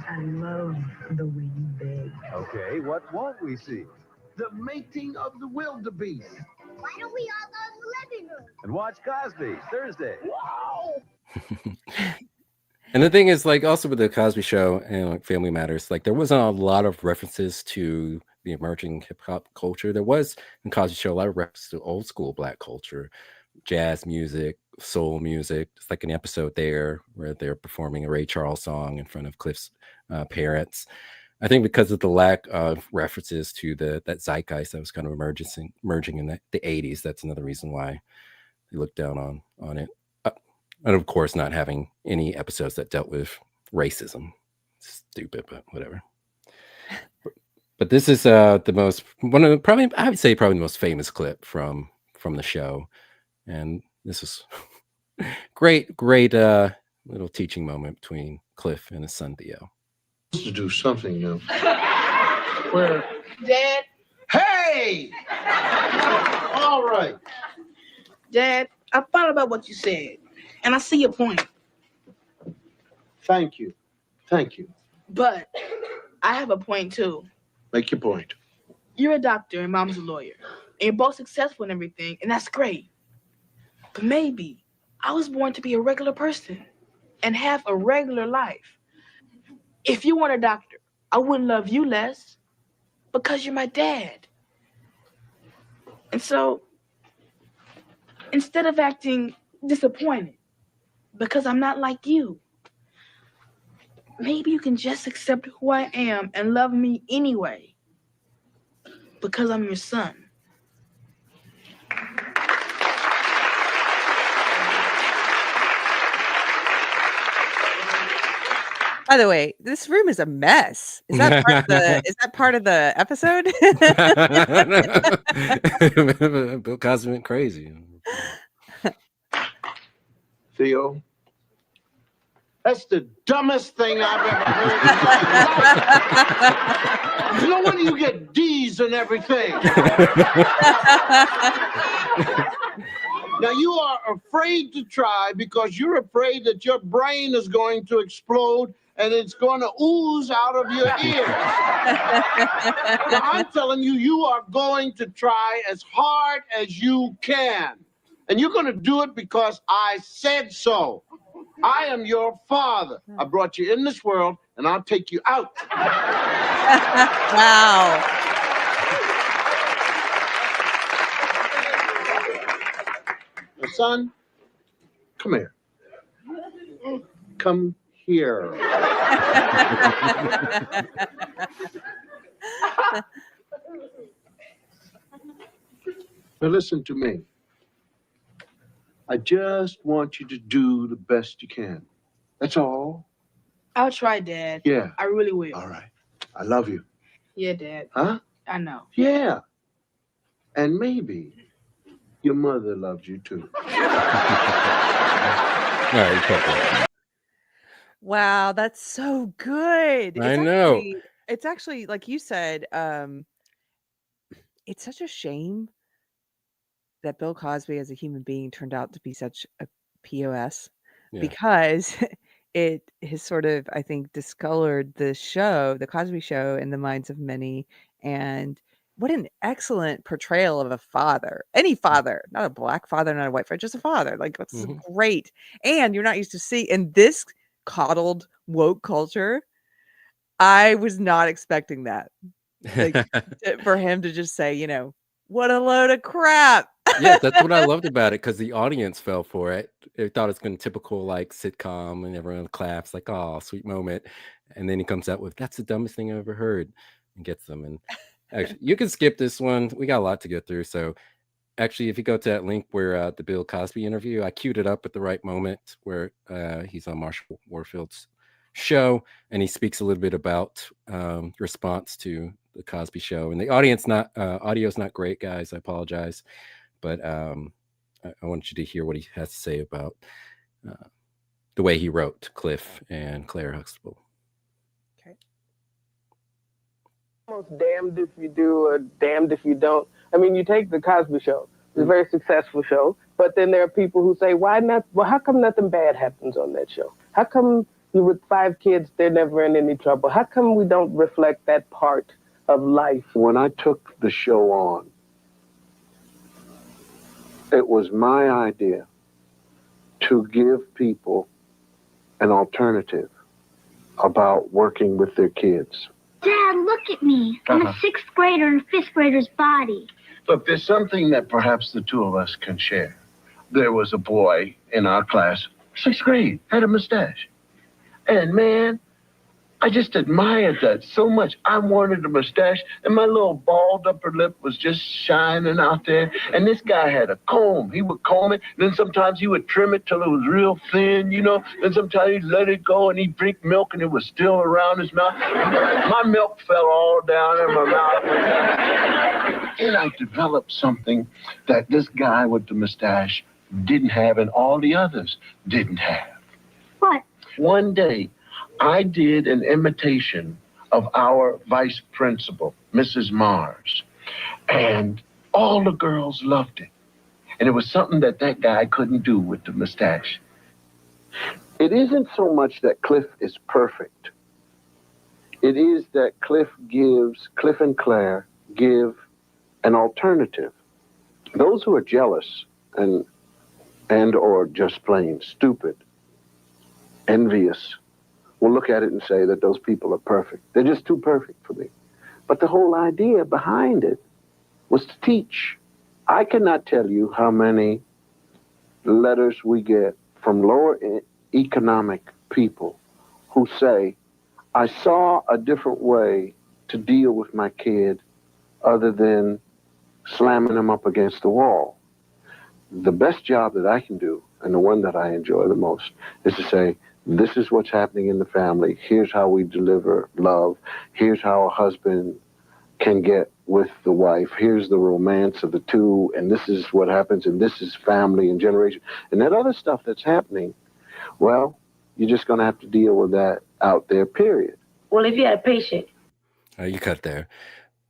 I love the way you beg. Okay, what won't we see? The mating of the wildebeest. Why don't we all go to the living room? And watch Cosby Thursday. Wow. And the thing is, like, also with the Cosby Show and like Family Matters, like there wasn't a lot of references to the emerging hip hop culture. There was in Cosby Show a lot of references to old school Black culture, jazz music, soul music. It's like an episode there where they're performing a Ray Charles song in front of Cliff's parents. I think because of the lack of references to that zeitgeist that was kind of emerging in the 80s, that's another reason why they look down on it. And of course, not having any episodes that dealt with racism. Stupid, but whatever. But this is I would say probably the most famous clip from the show. And this is great little teaching moment between Cliff and his son Theo. To do something, Where? Dad. Hey! All right. Dad, I thought about what you said, and I see your point. Thank you. But I have a point too. Make your point. You're a doctor and Mom's a lawyer, and you're both successful and everything, and that's great. But maybe I was born to be a regular person and have a regular life. If you weren't a doctor, I wouldn't love you less because you're my dad. And so, instead of acting disappointed because I'm not like you, maybe you can just accept who I am and love me anyway because I'm your son. By the way, this room is a mess. Is that part of the episode? Bill Cosby went crazy. Theo, that's the dumbest thing I've ever heard. No wonder you get D's and everything. Now you are afraid to try because you're afraid that your brain is going to explode and it's going to ooze out of your ears. Now, I'm telling you, you are going to try as hard as you can. And you're going to do it because I said so. I am your father. I brought you in this world, and I'll take you out. Wow. Now, son, come here. Come here. Now listen to me. I just want you to do the best you can. That's all. I'll try, Dad. Yeah. I really will. All right. I love you. Yeah, Dad. Huh? I know. Yeah. And maybe your mother loves you too. All right, cut that. Wow, that's so good. I know. It's actually like you said, it's such a shame that Bill Cosby as a human being turned out to be such a POS Yeah. because it has sort of, I think, discolored the show, the Cosby Show, in the minds of many. And what an excellent portrayal of a father, any father, not a black father, not a white father, just a father. Like, that's great. And you're not used to see in this coddled woke culture. I was not expecting that. Like, for him to just say, you know, what a load of crap. Yeah, that's what I loved about it, because the audience fell for it. They thought it's going to typical like sitcom, and everyone claps like, "Oh, sweet moment," and then he comes out with, "That's the dumbest thing I've ever heard," and gets them. And actually, you can skip this one. We got a lot to go through. So actually, if you go to that link where the Bill Cosby interview, I queued it up at the right moment where he's on Marshall Warfield's show, and he speaks a little bit about response to the Cosby Show. And the audience audio's not great, guys. I apologize. But I want you to hear what he has to say about the way he wrote Cliff and Claire Huxtable. Okay. Almost damned if you do or damned if you don't. I mean, you take the Cosby Show. It's a very successful show. But then there are people who say, why not? Well, how come nothing bad happens on that show? How come you with 5 kids, they're never in any trouble? How come we don't reflect that part of life? When I took the show on, it was my idea to give people an alternative about working with their kids. Dad, look at me. I'm a 6th grader in a 5th grader's body. Look, there's something that perhaps the two of us can share. There was a boy in our class, 6th grade, had a mustache. And man, I just admired that so much. I wanted a mustache, and my little bald upper lip was just shining out there. And this guy had a comb. He would comb it, and then sometimes he would trim it till it was real thin, you know. Then sometimes he'd let it go, and he'd drink milk, and it was still around his mouth. My milk fell all down in my mouth. And I developed something that this guy with the mustache didn't have, and all the others didn't have. What? One day, I did an imitation of our vice principal, Mrs. Mars, and all the girls loved it. And it was something that guy couldn't do with the mustache. It isn't so much that Cliff is perfect. It is that Cliff and Claire give an alternative. Those who are jealous and or just plain stupid, envious, will look at it and say that those people are perfect. They're just too perfect for me. But the whole idea behind it was to teach. I cannot tell you how many letters we get from lower economic people who say, I saw a different way to deal with my kid other than slamming them up against the wall. The best job that I can do, and the one that I enjoy the most, is to say, this is what's happening in the family. Here's how we deliver love. Here's how a husband can get with the wife. Here's the romance of the two, and this is what happens, and this is family and generation. And that other stuff that's happening, well, you're just going to have to deal with that out there, period. Well, if you had patience. You cut there.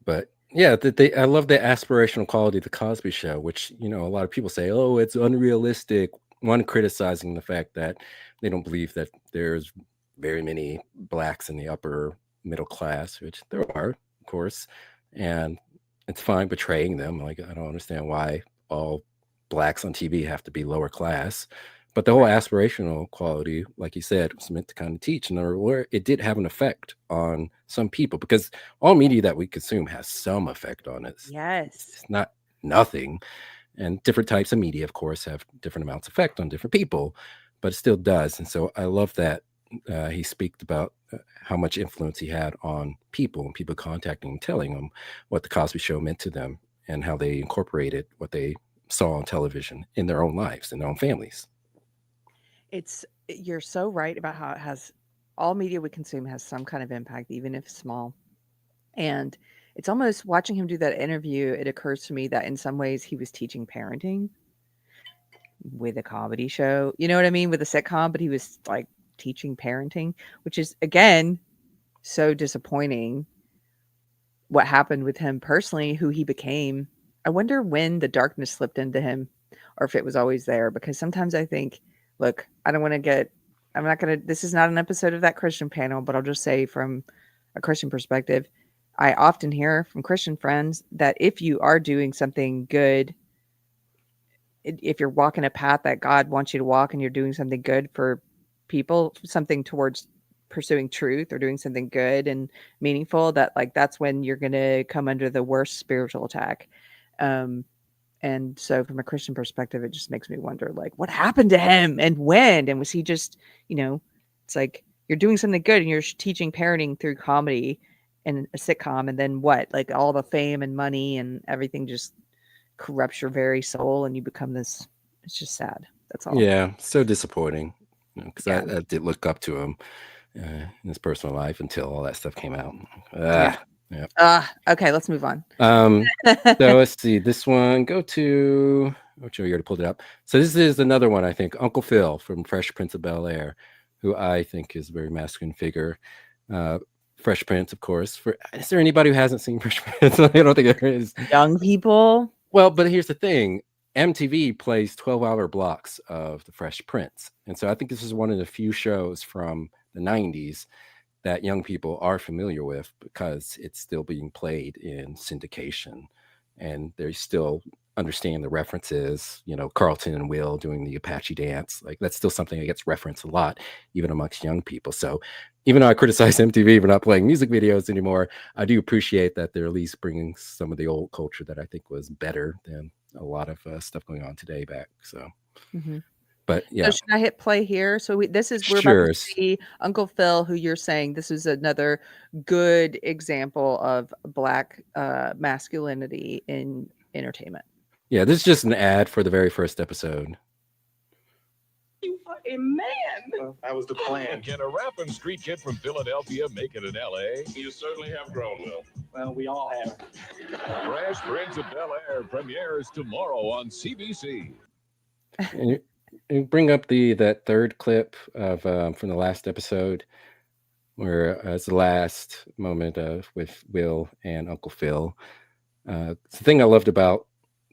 But yeah, I love the aspirational quality of the Cosby Show, which, you know, a lot of people say, oh, it's unrealistic. One, criticizing the fact that they don't believe that there's very many blacks in the upper middle class, which there are, of course, and it's fine portraying them. Like, I don't understand why all blacks on TV have to be lower class, but the whole aspirational quality, like you said, was meant to kind of teach, and where it did have an effect on some people, because all media that we consume has some effect on us. Yes, it's not nothing. And different types of media, of course, have different amounts of effect on different people, but it still does. And so I love that he speaks about how much influence he had on people and people contacting him, telling him what the Cosby Show meant to them and how they incorporated what they saw on television in their own lives and their own families. You're so right about how it has all media we consume has some kind of impact, even if small. And it's almost watching him do that interview. It occurs to me that in some ways he was teaching parenting with a comedy show. You know what I mean? With a sitcom, but he was like teaching parenting, which is again so disappointing. What happened with him personally, who he became. I wonder when the darkness slipped into him or if it was always there, because sometimes I think, look, I'm not going to, this is not an episode of That Christian Panel, but I'll just say from a Christian perspective, I often hear from Christian friends that if you are doing something good, if you're walking a path that God wants you to walk and you're doing something good for people, something towards pursuing truth or doing something good and meaningful, that like that's when you're going to come under the worst spiritual attack. And so from a Christian perspective, it just makes me wonder, like, what happened to him and when? And was he just, it's like you're doing something good and you're teaching parenting through comedy and a sitcom, and then what? Like all the fame and money and everything just corrupts your very soul and you become this. It's just sad. That's all. Yeah, so disappointing, because I did look up to him in his personal life until all that stuff came out. Yeah. Okay, let's move on. So let's see. This one, go to, you already pulled it up. So this is another one, I think, Uncle Phil from Fresh Prince of Bel-Air, who I think is a very masculine figure. Fresh Prince, of course. Is there anybody who hasn't seen Fresh Prince? I don't think there is. Young people. Well, but here's the thing. MTV plays 12-hour blocks of the Fresh Prince. And so I think this is one of the few shows from the 90s that young people are familiar with because it's still being played in syndication and they still understand the references, Carlton and Will doing the Apache dance. Like that's still something that gets referenced a lot, even amongst young people. So even though I criticize MTV for not playing music videos anymore, I do appreciate that they're at least bringing some of the old culture that I think was better than a lot of stuff going on today back. So, but yeah. So should I hit play here? So we're about to see Uncle Phil, who you're saying this is another good example of Black masculinity in entertainment. Yeah, this is just an ad for the very first episode. You are a man. That was the plan. Can a rapping street kid from Philadelphia make it in LA? You certainly have grown, Will. Well, we all have. Fresh Prince of Bel-Air premieres tomorrow on CBC. And you bring up that third clip of from the last episode, where it's the last moment with Will and Uncle Phil. The thing I loved about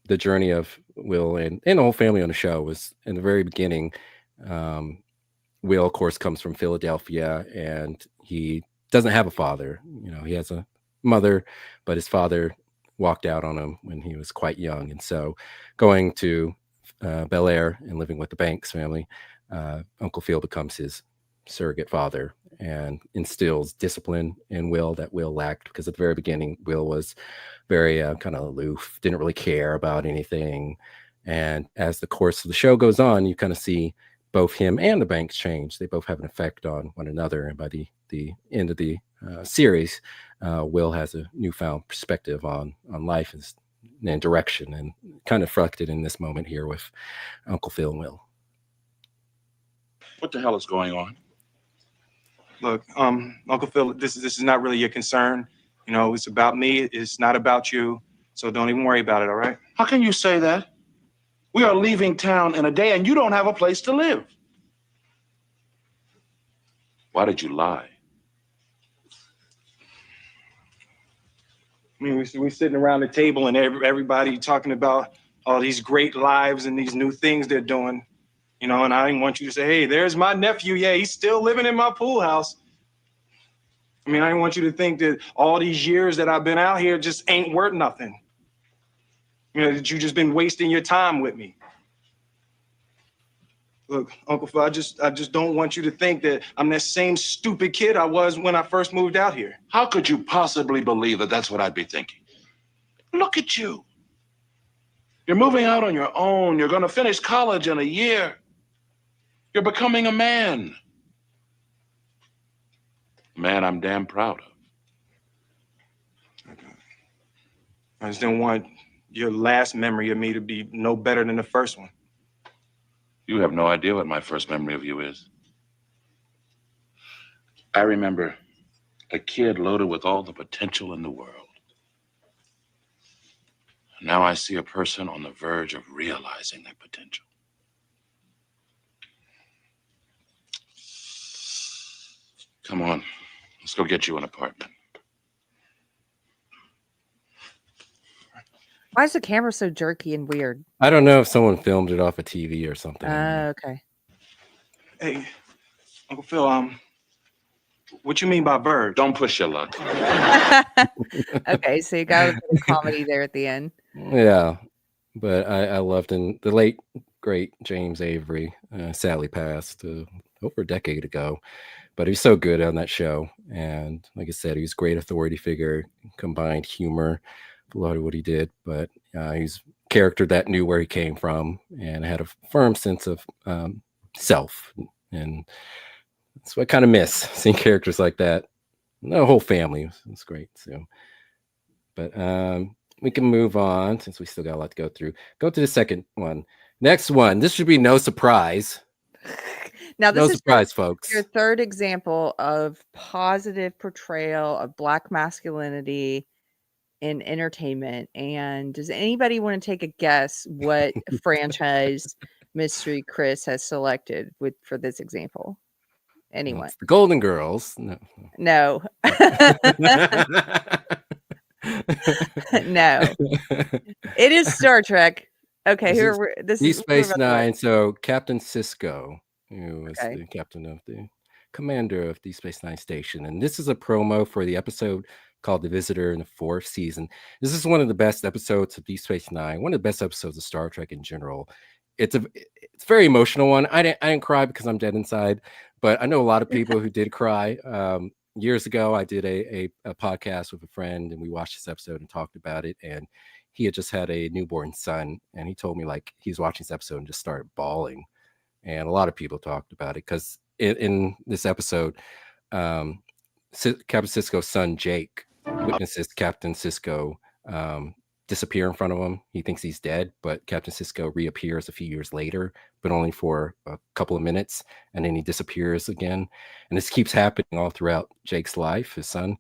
the journey of Will and the whole family on the show was in the very beginning. Will, of course, comes from Philadelphia and he doesn't have a father. He has a mother, but his father walked out on him when he was quite young. And so going to Bel-Air and living with the Banks family, Uncle Phil becomes his surrogate father and instills discipline in Will that Will lacked, because at the very beginning, Will was very kind of aloof, didn't really care about anything. And as the course of the show goes on, you kind of see both him and the Banks change. They both have an effect on one another. And by the end of the series, Will has a newfound perspective on life and direction, and kind of reflected in this moment here with Uncle Phil and Will. What the hell is going on? Look, Uncle Phil, this is not really your concern. It's about me. It's not about you. So don't even worry about it, all right? How can you say that? We are leaving town in a day and you don't have a place to live. Why did you lie? I mean, we're sitting around the table and everybody talking about all these great lives and these new things they're doing, and I didn't want you to say, hey, there's my nephew. Yeah, he's still living in my pool house. I mean, I didn't want you to think that all these years that I've been out here just ain't worth nothing. That you just been wasting your time with me. Look, Uncle Phil, I just don't want you to think that I'm that same stupid kid I was when I first moved out here. How could you possibly believe that that's what I'd be thinking? Look at you. You're moving out on your own. You're going to finish college in a year. You're becoming a man. A man I'm damn proud of. I just didn't want your last memory of me to be no better than the first one. You have no idea what my first memory of you is. I remember a kid loaded with all the potential in the world. Now I see a person on the verge of realizing that potential. Come on, let's go get you an apartment. Why is the camera so jerky and weird? I don't know if someone filmed it off a TV or something. Okay. Hey, Uncle Phil, what you mean by verge? Don't push your luck. Okay, so you got a bit of comedy there at the end. Yeah, but I loved him. The late, great James Avery sadly passed over a decade ago, but he was so good on that show. And like I said, he was a great authority figure, combined humor, a lot of what he did, but he's a character that knew where he came from and had a firm sense of self. And that's what I kind of miss, seeing characters like that. The whole family was great. So, but we can move on since we still got a lot to go through. Go to the second one. Next one. This should be no surprise. Now, this no is surprise, folks. Your third example of positive portrayal of Black masculinity in entertainment. And does anybody want to take a guess what franchise Mystery Chris has selected for this example? Anyone? It's the Golden Girls. No. No. No. It is Star Trek. Okay, this Deep is Space Nine. So Captain Sisko, who was the captain of the commander of Deep Space Nine station, and this is a promo for the episode called The Visitor in the 4th season. This is one of the best episodes of Deep Space Nine, one of the best episodes of Star Trek in general. It's a very emotional one. I didn't cry because I'm dead inside, but I know a lot of people who did cry. Years ago, I did a podcast with a friend, and we watched this episode and talked about it. And he had just had a newborn son, and he told me like he was watching this episode and just started bawling. And a lot of people talked about it because in this episode, Captain Sisko's son Jake witnesses Captain Sisko disappear in front of him. He thinks he's dead, but Captain Sisko reappears a few years later, but only for a couple of minutes, and then he disappears again. And this keeps happening all throughout Jake's life, his son,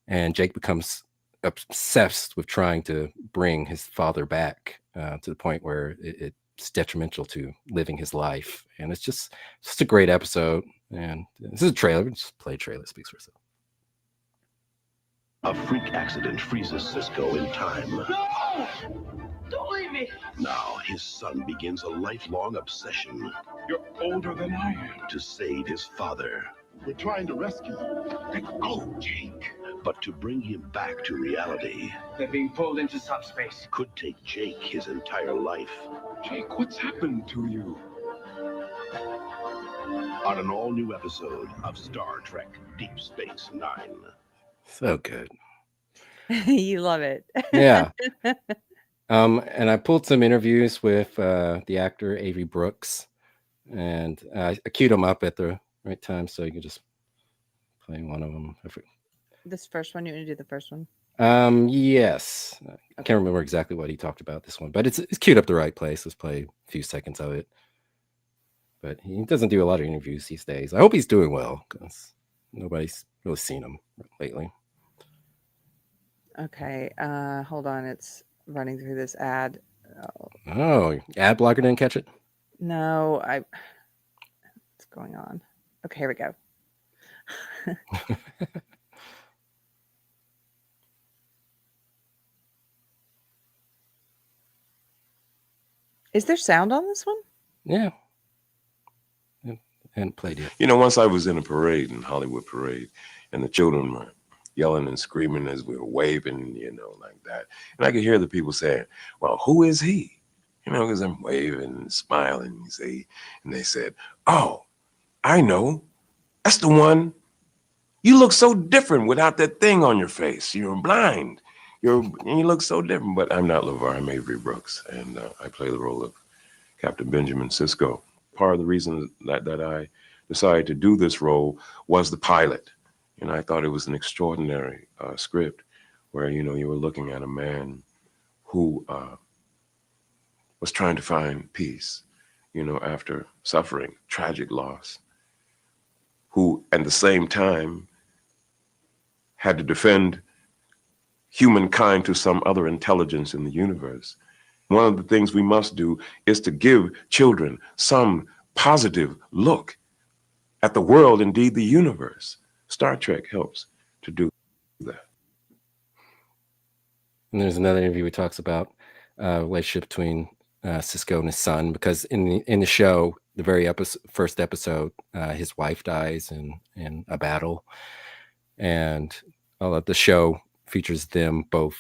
and Jake becomes obsessed with trying to bring his father back to the point where it's detrimental to living his life. And it's just a great episode. And this is a trailer. Just play a trailer. It speaks for itself. A freak accident freezes Sisko in time. No! Don't leave me! Now his son begins a lifelong obsession. You're older than I am. To save his father. We're trying to rescue him. Let go, Jake. But to bring him back to reality. They're being pulled into subspace. Could take Jake his entire life. Jake, what's happened to you? On an all-new episode of Star Trek Deep Space Nine. So good. You love it. Yeah. And I pulled some interviews with the actor Avery Brooks, and I queued him up at the right time so you can just play one of them. This first one, you want to do the first one? Yes. I can't remember exactly what he talked about this one, but it's queued up the right place. Let's play a few seconds of it. But he doesn't do a lot of interviews these days. I hope he's doing well because nobody's really seen him lately. Okay, hold on. It's running through this ad. Oh, ad blocker didn't catch it? No, what's going on? Okay, here we go. Is there sound on this one? Yeah. And played it. You know, once I was in a parade, in Hollywood Parade, and the children were yelling and screaming as we were waving, you know, like that. And I could hear the people saying, well, who is he? You know, because I'm waving and smiling, you see. And they said, oh, I know. That's the one. You look so different without that thing on your face. You're blind. You look so different. But I'm not LeVar. I'm Avery Brooks. And I play the role of Captain Benjamin Sisko. Part of the reason that I decided to do this role was the pilot. And I thought it was an extraordinary script where, you know, you were looking at a man who was trying to find peace, you know, after suffering tragic loss, who at the same time had to defend humankind to some other intelligence in the universe. One of the things we must do is to give children some positive look at the world, indeed the universe. Star Trek helps to do that. And there's another interview he talks about relationship between Sisko and his son, because in the show, the very first episode, his wife dies in a battle, and the show features them both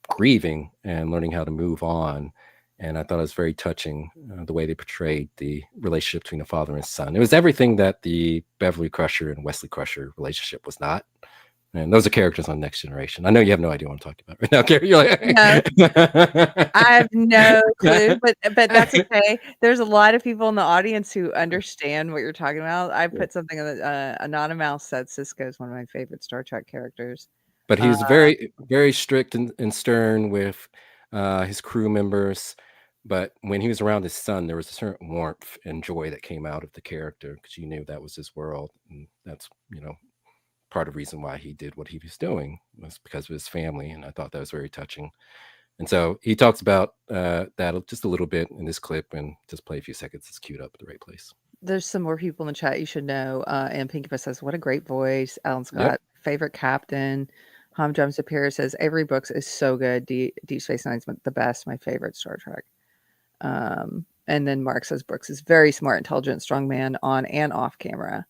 grieving and learning how to move on. And I thought it was very touching the way they portrayed the relationship between a father and son. It was everything that the Beverly Crusher and Wesley Crusher relationship was not. And those are characters on Next Generation. I know you have no idea what I'm talking about right now, Keri. You're like, No, I have no clue, but that's okay. There's a lot of people in the audience who understand what you're talking about. I put something in the Anonymous said Sisko is one of my favorite Star Trek characters. But he was very, very strict and stern with his crew members. But when he was around his son, there was a certain warmth and joy that came out of the character, because you knew that was his world. And that's, you know, part of the reason why he did what he was doing was because of his family. And I thought that was very touching. And so he talks about that just a little bit in this clip, and just play a few seconds. It's queued up at the right place. There's some more people in the chat you should know. And Pinkipa says, what a great voice. Alan Scott, favorite captain. Hamjam Sapir says, Avery Brooks is so good. Deep Space Nine's the best, my favorite Star Trek. And then Mark says, Brooks is very smart, intelligent, strong man on and off camera.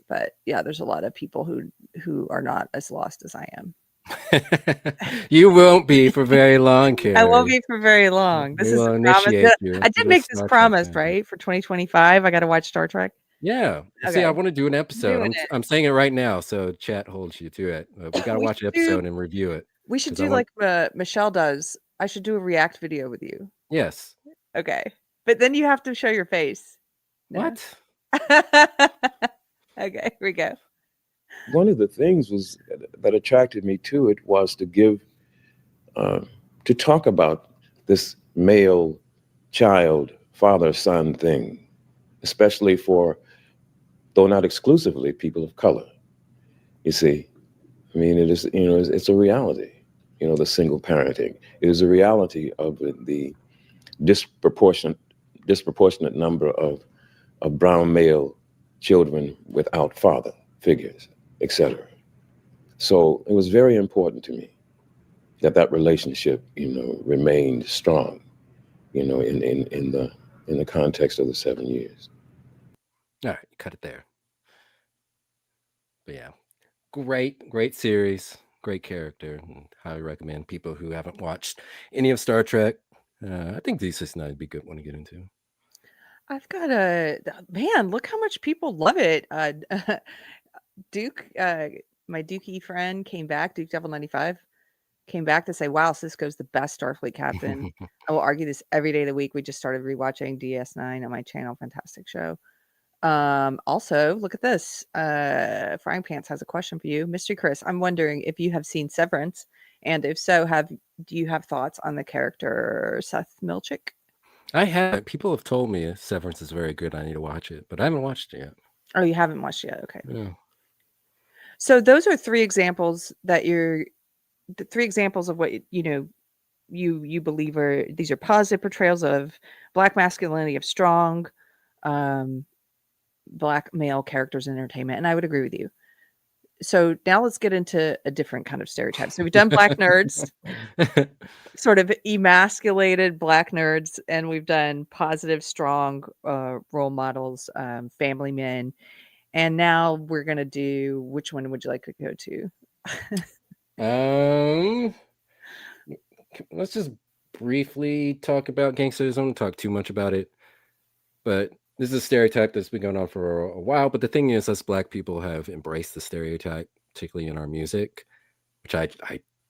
But yeah, there's a lot of people who are not as lost as I am. You won't be for very long, Keri. I won't be for very long. This is a promise. I did make this promise, right? For 2025, I got to watch Star Trek. Yeah. Okay. See, I want to do an episode. Doing I'm saying it right now, so chat holds you to it. We got to watch an episode and review it. We should do like Michelle does. I should do a react video with you. Yes. Okay. But then you have to show your face. No? What? Okay, here we go. One of the things that attracted me to it was to give, to talk about this male child, father-son thing, especially for, though not exclusively, people of color. You see, I mean, it is, you know, it's a reality, you know, the single parenting. It is a reality of the disproportionate number of brown male children without father figures, etc. So it was very important to me that relationship, you know, remained strong, you know, in the context of the 7 years. All right, cut it there. But yeah, great series, great character, and highly recommend people who haven't watched any of Star Trek. I think Deep Space Nine would be a good one to get into. I've got man, look how much people love it. Duke, my Dookie friend came back, Duke Devil 95, came back to say, wow, Sisko's the best Starfleet captain. I will argue this every day of the week. We just started rewatching DS9 on my channel. Fantastic show. Also, look at this. Frying Pants has a question for you. Mystery Chris, I'm wondering if you have seen Severance, and if so, do you have thoughts on the character Seth Milchick? I have. People have told me Severance is very good. I need to watch it, but I haven't watched it yet. Oh, you haven't watched it yet? Okay. Yeah. So those are three examples of what you believe these are positive portrayals of Black masculinity, of strong Black male characters in entertainment, and I would agree with you. So now let's get into a different kind of stereotype. So we've done Black nerds, sort of emasculated Black nerds, and we've done positive, strong role models, family men. And now we're going to do, which one would you like to go to? Let's just briefly talk about Gangsters. I don't talk too much about it, but this is a stereotype that's been going on for a while. But the thing is, us Black people have embraced the stereotype, particularly in our music, which I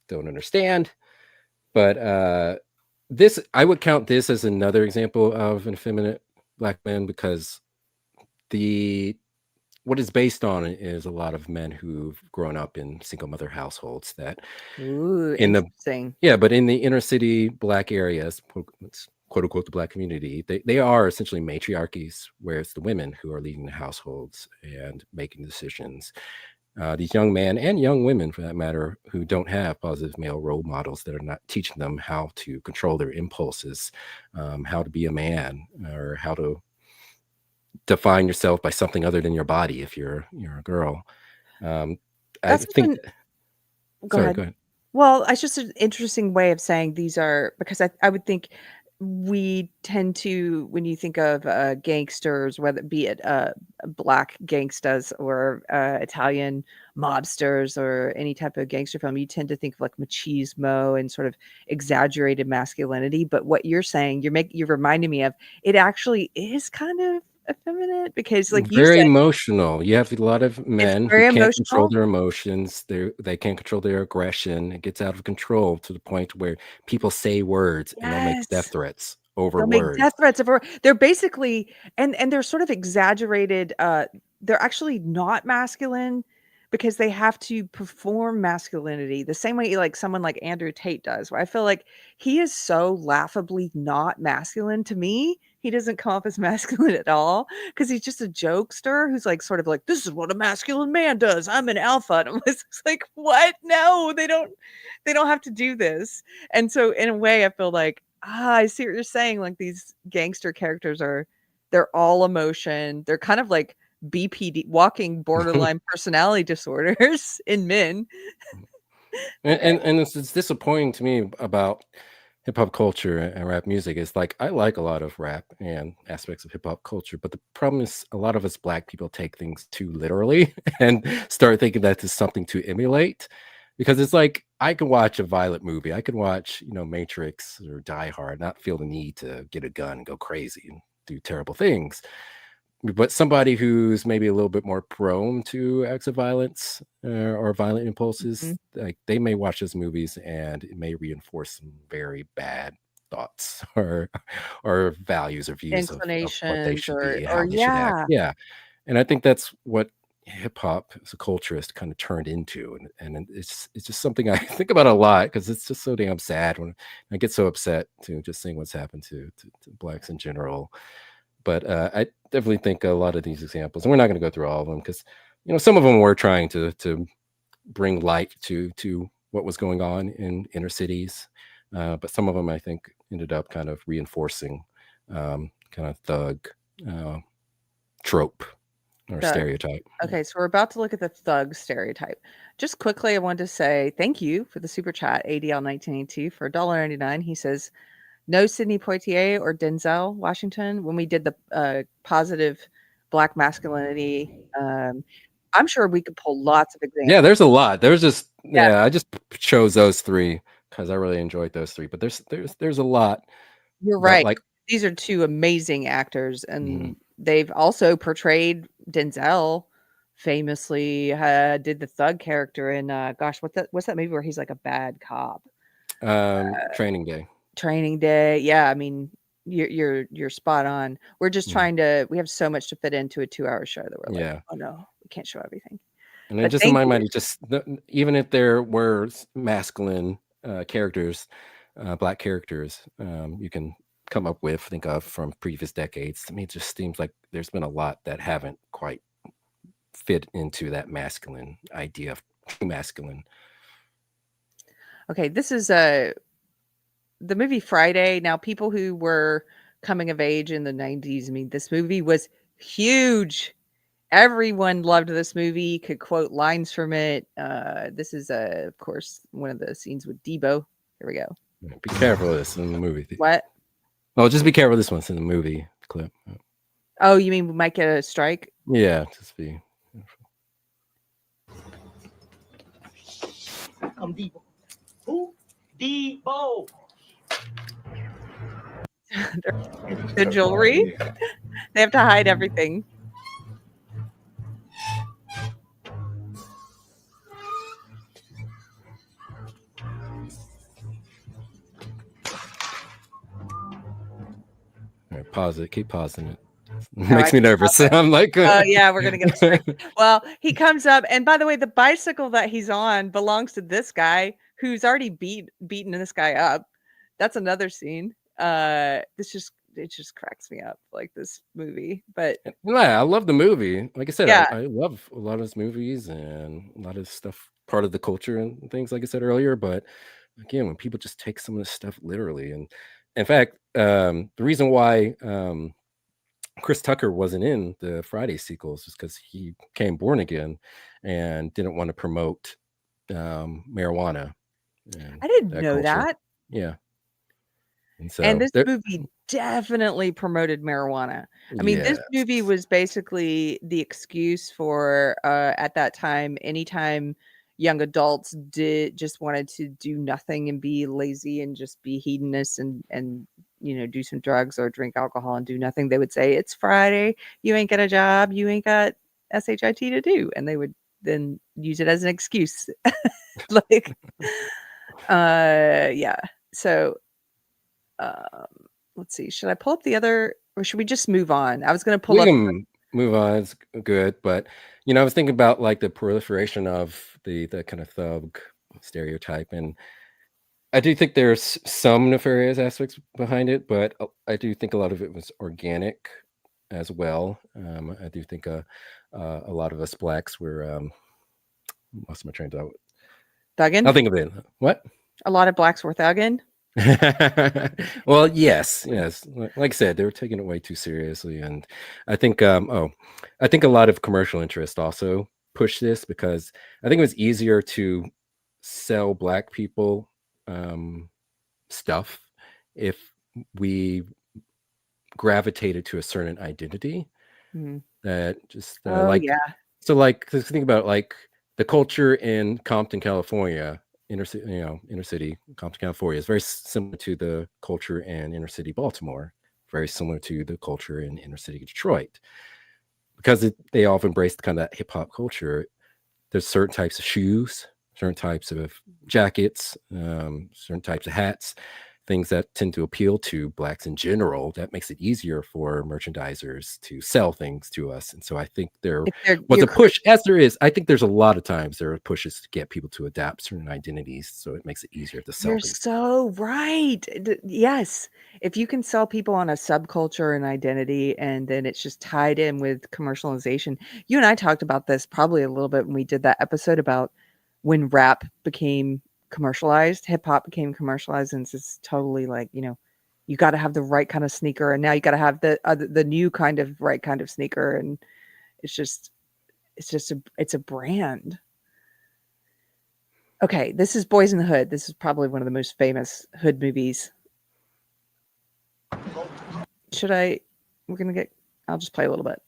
don't understand. But I would count this as another example of an effeminate Black man, because the what it's based on is a lot of men who've grown up in single mother households that Ooh, in the interesting. but in the inner city Black areas, quote unquote the Black community, they are essentially matriarchies, where it's the women who are leading the households and making decisions. These young men and young women, for that matter, who don't have positive male role models that are not teaching them how to control their impulses, how to be a man, or how to define yourself by something other than your body if you're a girl. I That's think. something. Go Sorry, ahead. go ahead. Well, it's just an interesting way of saying these are, because I would think we tend to, when you think of gangsters, whether it be it Black gangstas or Italian mobsters or any type of gangster film, you tend to think of like machismo and sort of exaggerated masculinity. But what you're saying, you're reminding me of, it actually is kind of effeminate, because like you Very said, emotional. You have a lot of it's men who very can't control emotional. their emotions. They can't control their aggression. It gets out of control to the point where people say words and they'll make death Yes. threats over They'll make words. death threats over, they're basically, and they're sort of exaggerated, they're actually not masculine because they have to perform masculinity the same way like someone like Andrew Tate does, where I feel like he is so laughably not masculine to me. He doesn't come off as masculine at all because he's just a jokester who's like sort of like, this is what a masculine man does. I'm an alpha. And I'm just like, what? No, they don't have to do this. And so in a way, I feel like, I see what you're saying. Like these gangster characters they're all emotion. They're kind of like BPD, walking borderline personality disorders in men. And it's disappointing to me about hip hop culture and rap music. Is like, I like a lot of rap and aspects of hip hop culture, but the problem is a lot of us Black people take things too literally and start thinking that it's something to emulate. Because it's like, I can watch a violent movie, I could watch, Matrix or Die Hard, not feel the need to get a gun and go crazy and do terrible things. But somebody who's maybe a little bit more prone to acts of violence or violent impulses, like they may watch those movies and it may reinforce some very bad thoughts or values or views of what they Inclinations should be, or how they should act. yeah. Yeah. And I think that's what hip hop as a culture has kind of turned into. And it's just something I think about a lot because it's just so damn sad when I get so upset to just seeing what's happened to Blacks in general. But I definitely think a lot of these examples, and we're not going to go through all of them because, some of them were trying to bring light to what was going on in inner cities. But some of them, I think, ended up kind of reinforcing kind of thug trope or Thug. stereotype. Okay, so we're about to look at the thug stereotype. Just quickly, I wanted to say thank you for the super chat, ADL1982 for $1.99. He says, no Sidney Poitier or Denzel Washington when we did the positive Black masculinity. I'm sure we could pull lots of examples. Yeah, there's a lot. There's just Yeah. I just chose those three because I really enjoyed those three. But there's a lot. You're But right. like, These are two amazing actors, and they've also portrayed Denzel famously did the thug character in gosh, what's that movie where he's like a bad cop? Training Day. Training Day. Yeah, I mean, you're spot on. We're just trying to. We have so much to fit into a 2-hour show that we're like, oh no, we can't show everything. And then But just in thank my you. mind, it just even if there were masculine characters, Black characters, you can come up with, think of from previous decades. To me, it just seems like there's been a lot that haven't quite fit into that masculine idea of true masculine. Okay, this is the movie Friday. Now, people who were coming of age in the 90s, I mean, this movie was huge. Everyone loved this movie, could quote lines from it. This is, of course, one of the scenes with Debo. Here we go. Be careful of this in the movie. What? Oh, just be careful of this one's in the movie clip. Oh, you mean we might get a strike? Yeah, just be Here come Debo. Who? Debo. The jewelry. They have to hide everything. All right, pause it. Keep pausing it. Makes me nervous. I'm like, oh yeah, we're gonna get straight. Well, he comes up, and by the way, the bicycle that he's on belongs to this guy who's already beaten this guy up. That's another scene. It just cracks me up, like this movie. But yeah, I love the movie. Like I said, yeah. I love a lot of his movies and a lot of stuff, part of the culture and things, like I said earlier. But again, when people just take some of this stuff literally, and in fact, the reason why Chris Tucker wasn't in the Friday sequels is because he came born again and didn't want to promote marijuana. I didn't know culture. that. Yeah. And so And this movie definitely promoted marijuana. I mean, this movie was basically the excuse for at that time, anytime young adults just wanted to do nothing and be lazy and just be hedonists and do some drugs or drink alcohol and do nothing, they would say, it's Friday, you ain't got a job, you ain't got SHIT to do, and they would then use it as an excuse. Like yeah. So let's see, should I pull up the other, or should we just move on? I was going to pull up. Move on. It's good, but I was thinking about like the proliferation of the kind of thug stereotype, and I do think there's some nefarious aspects behind it, but I do think a lot of it was organic as well. I do think a lot of us blacks were lost my train of thought. Thugging? I'll think of it. What? A lot of blacks were thugging. Well, yes. Like I said, they were taking it way too seriously, and I think I think a lot of commercial interest also pushed this, because I think it was easier to sell black people stuff if we gravitated to a certain identity. That just so like, cause think about like the culture in Compton, California. Inner city Compton, California is very similar to the culture in inner city Baltimore, very similar to the culture in inner city Detroit, because they all embraced kind of that hip hop culture. There's certain types of shoes, certain types of jackets, certain types of hats, things that tend to appeal to blacks in general. That makes it easier for merchandisers to sell things to us. And so I think there was a push, as there is. I think there's a lot of times there are pushes to get people to adapt certain identities, so it makes it easier to sell. You're so right. Yes. If you can sell people on a subculture and identity, and then it's just tied in with commercialization. You and I talked about this probably a little bit when we did that episode about when rap became commercialized, hip hop became commercialized, and it's totally like, you got to have the right kind of sneaker, and now you got to have the new kind of right kind of sneaker, and it's a brand. Okay, this is Boys in the Hood. This is probably one of the most famous hood movies. I'll just play a little bit.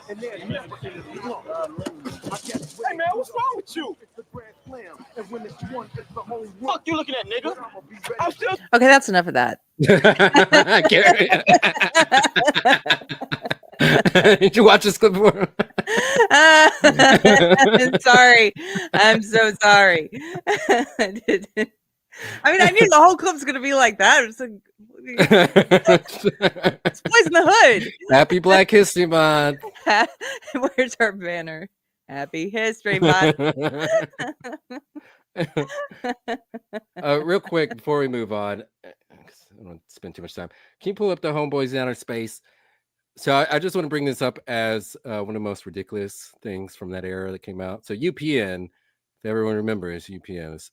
Hey man, what's wrong with you? Fuck you looking at, nigga? I'm still. Okay, that's enough of that. Did you watch this clip before? Sorry. I'm so sorry. I mean, I knew the whole clip's gonna be like that. It's like, it's Boys in the Hood. Happy Black History Month. Where's our banner? Happy History Month. Real quick before we move on, I don't want to spend too much time. Can you pull up the Homeboys in Outer Space? So I just want to bring this up as one of the most ridiculous things from that era that came out. So UPN, if everyone remembers, UPN is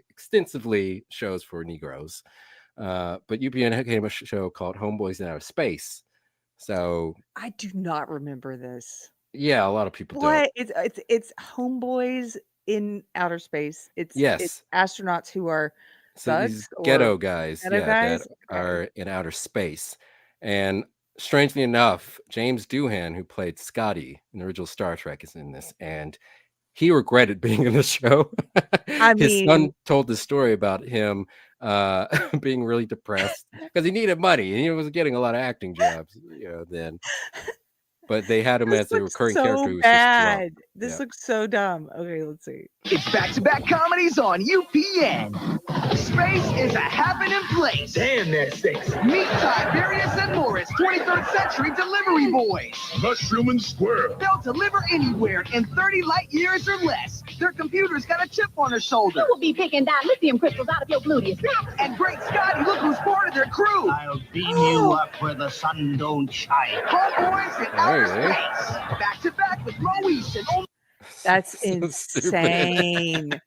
extensively shows for Negroes. But UPN came a show called Homeboys in Outer Space. So I do not remember this. Yeah, a lot of people don't. It's Homeboys in Outer Space. It's astronauts who are these ghetto guys, that are in outer space. And strangely enough, James Doohan, who played Scotty in the original Star Trek, is in this, and he regretted being in the show. His son told the story about him being really depressed because he needed money and he was getting a lot of acting jobs then. but they had him as This a looks recurring so character who was just drunk. bad. This Yeah. looks so dumb. Okay, let's see. It's back-to-back comedies on UPN. Space is a happening place. Damn, that's sexy. Meet Tiberius and Morris, 23rd century delivery boys. Mushroom and squirrel. They'll deliver anywhere in 30 light years or less. Their computer's got a chip on her shoulder. You will be picking dilithium crystals out of your gluteus. And great Scotty, look who's part of their crew. I'll beam you up where the sun don't shine. Homeboys in outer Hey. space. Back to back with Lois and That's So insane.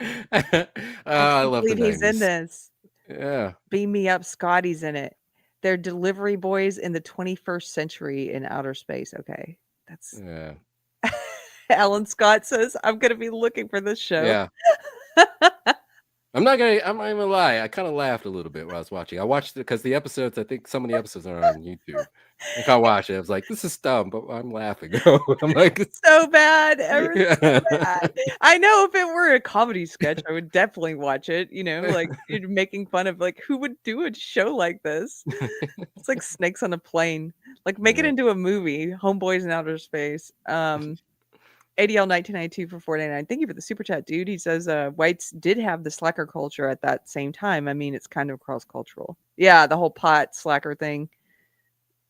I love the Believe he's in 90s. this. Yeah. Beam me up, Scotty's in it. They're delivery boys in the 21st century in outer space. Okay, that's Yeah. Alan Scott says I'm gonna be looking for this show. Yeah. I'm not gonna lie. I kind of laughed a little bit while I was watching. I watched it because the episodes, I think some of the episodes are on YouTube. Like I watched it. I was like, this is dumb, but I'm laughing. I'm like, It's so bad. yeah. So bad. I know if it were a comedy sketch, I would definitely watch it. You know, like you're making fun of like who would do a show like this? It's like Snakes on a Plane. Like make it Yeah. into a movie. Homeboys in Outer Space. ADL 1992 for 4.99. Thank you for the super chat, dude. He says whites did have the slacker culture at that same time. I mean, it's kind of cross cultural. Yeah, the whole pot slacker thing.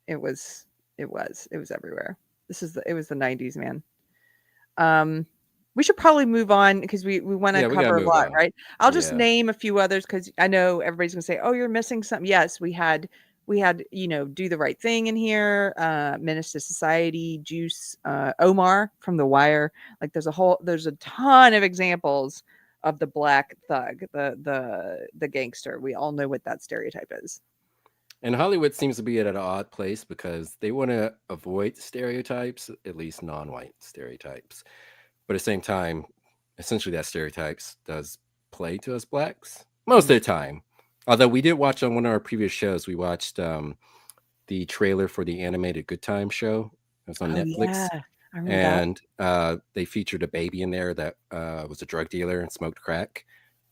It was everywhere. It was the 90s, man. We should probably move on because we want to Yeah, we gotta cover a move lot, on. right? I'll just Yeah. name a few others because I know everybody's gonna say, "Oh, you're missing something." Yes, we had Do the Right Thing in here, Menace to Society, Juice, Omar from The Wire. Like there's a ton of examples of the black thug, the gangster. We all know what that stereotype is. And Hollywood seems to be at an odd place because they want to avoid stereotypes, at least non-white stereotypes. But at the same time, essentially that stereotypes does play to us blacks most of the time. Although we did watch on one of our previous shows, we watched the trailer for the animated Good Time show. It was on Netflix. Yeah, I remember And they featured a baby in there that was a drug dealer and smoked crack.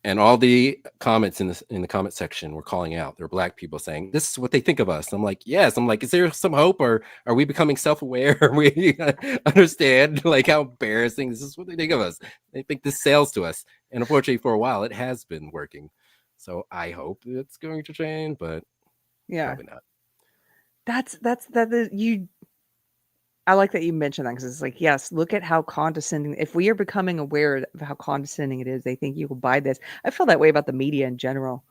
And all the comments in the comment section were calling out. There were black people saying, "This is what they think of us." I'm like, yes. I'm like, is there some hope, or are we becoming self-aware? Are we understand like how embarrassing this is? What they think of us. They think this sells to us. And unfortunately, for a while, it has been working. So I hope it's going to change, but Yeah. probably not. I like that you mentioned that because it's like, yes, look at how condescending. If we are becoming aware of how condescending it is, they think you will buy this. I feel that way about the media in general.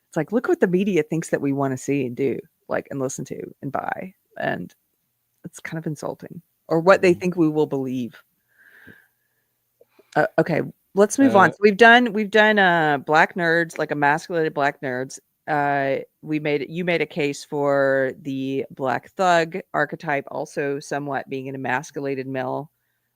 It's like, look what the media thinks that we want to see and do, like, and listen to and buy. And it's kind of insulting, or what they think we will believe. Okay, let's move on. So we've done black nerds, like emasculated black nerds. You made a case for the black thug archetype also somewhat being an emasculated male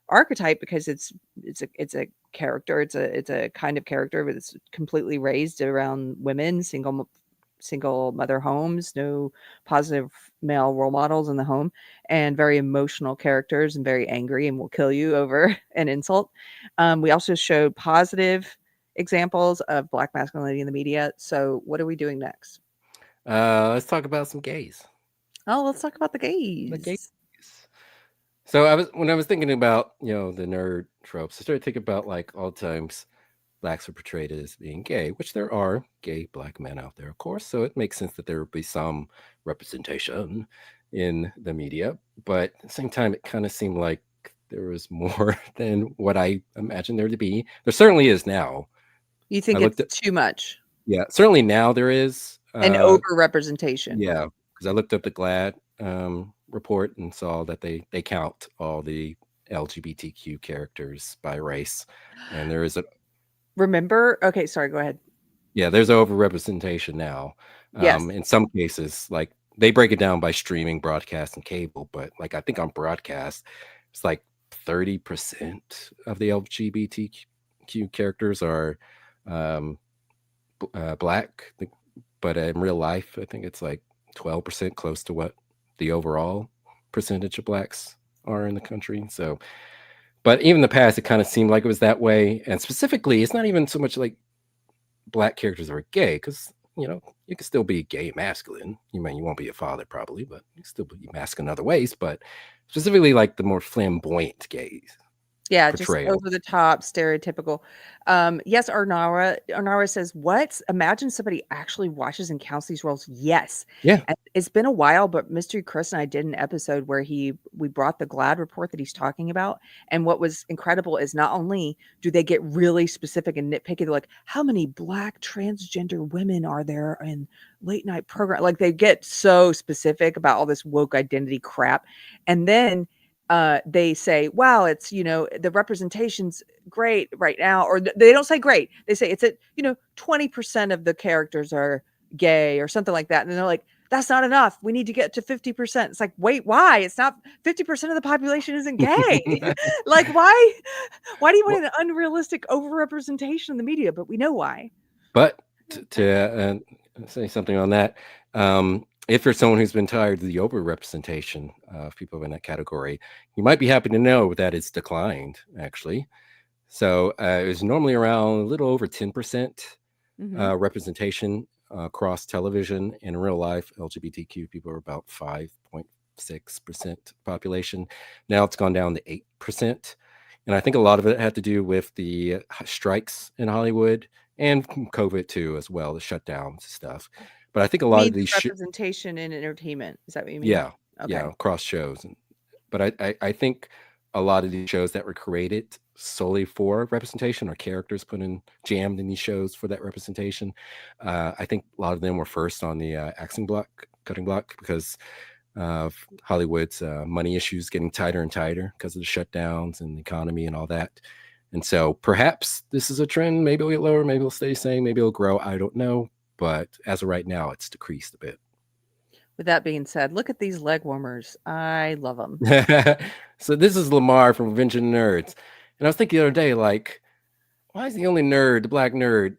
archetype because it's a character, it's a kind of character, but it's completely raised around women, single mother homes, no positive male role models in the home, and very emotional characters and very angry and will kill you over an insult. We also showed positive examples of black masculinity in the media. So what are we doing next? Let's talk about some gays. Oh, let's talk about the gays. So when I was thinking about, the nerd tropes, I started thinking about like all times blacks are portrayed as being gay, which there are gay black men out there, of course. So it makes sense that there would be some representation in the media. But at the same time, it kind of seemed like there was more than what I imagined there to be. There certainly is now. You think it's too much? Yeah, certainly now there is. An over-representation. Yeah, because I looked up the GLAAD report and saw that they count all the LGBTQ characters by race. And there is Remember? Okay, sorry, go ahead. Yeah, there's over-representation now. Yes. In some cases, like they break it down by streaming, broadcast, and cable. But like I think on broadcast, it's like 30% of the LGBTQ characters are black, but in real life, I think it's like 12%, close to what the overall percentage of blacks are in the country. So, but even in the past, it kind of seemed like it was that way. And specifically, it's not even so much like black characters are gay, because you know, you can still be gay masculine. You won't be a father probably, but you can still be masculine in other ways. But specifically, like the more flamboyant gays. Yeah, just Portrayal. over the top, stereotypical. Yes, Arnara says, what? Imagine somebody actually watches and counts these roles. Yes. Yeah. And it's been a while, but Mystery Chris and I did an episode where we brought the GLAAD report that he's talking about. And what was incredible is not only do they get really specific and nitpicky, they're like, how many Black transgender women are there in late night program? Like they get so specific about all this woke identity crap. And then they say, wow, it's, the representation's great right now, or they don't say great. They say it's at, 20% of the characters are gay or something like that. And they're like, that's not enough. We need to get to 50%. It's like, wait, why? It's not 50% of the population isn't gay. Like, why do you want an unrealistic overrepresentation in the media? But we know why. But to say something on that, if you're someone who's been tired of the overrepresentation of people in that category, you might be happy to know that it's declined, actually. So it was normally around a little over 10% representation across television. In real life, LGBTQ people are about 5.6% population. Now it's gone down to 8%. And I think a lot of it had to do with the strikes in Hollywood and COVID too, as well, the shutdowns and stuff. But I think a lot of these representation in entertainment. Is that what you mean? Yeah. Okay. Yeah. Across shows. But I think a lot of these shows that were created solely for representation or characters jammed in these shows for that representation. I think a lot of them were first on the cutting block because of Hollywood's money issues getting tighter and tighter because of the shutdowns and the economy and all that. And so perhaps this is a trend. Maybe it'll get lower. Maybe it'll stay the same. Maybe it'll grow. I don't know. But as of right now, it's decreased a bit. With that being said, look at these leg warmers. I love them. So this is Lamar from Revenge of the Nerds. And I was thinking the other day, like, why is the only nerd, the Black nerd,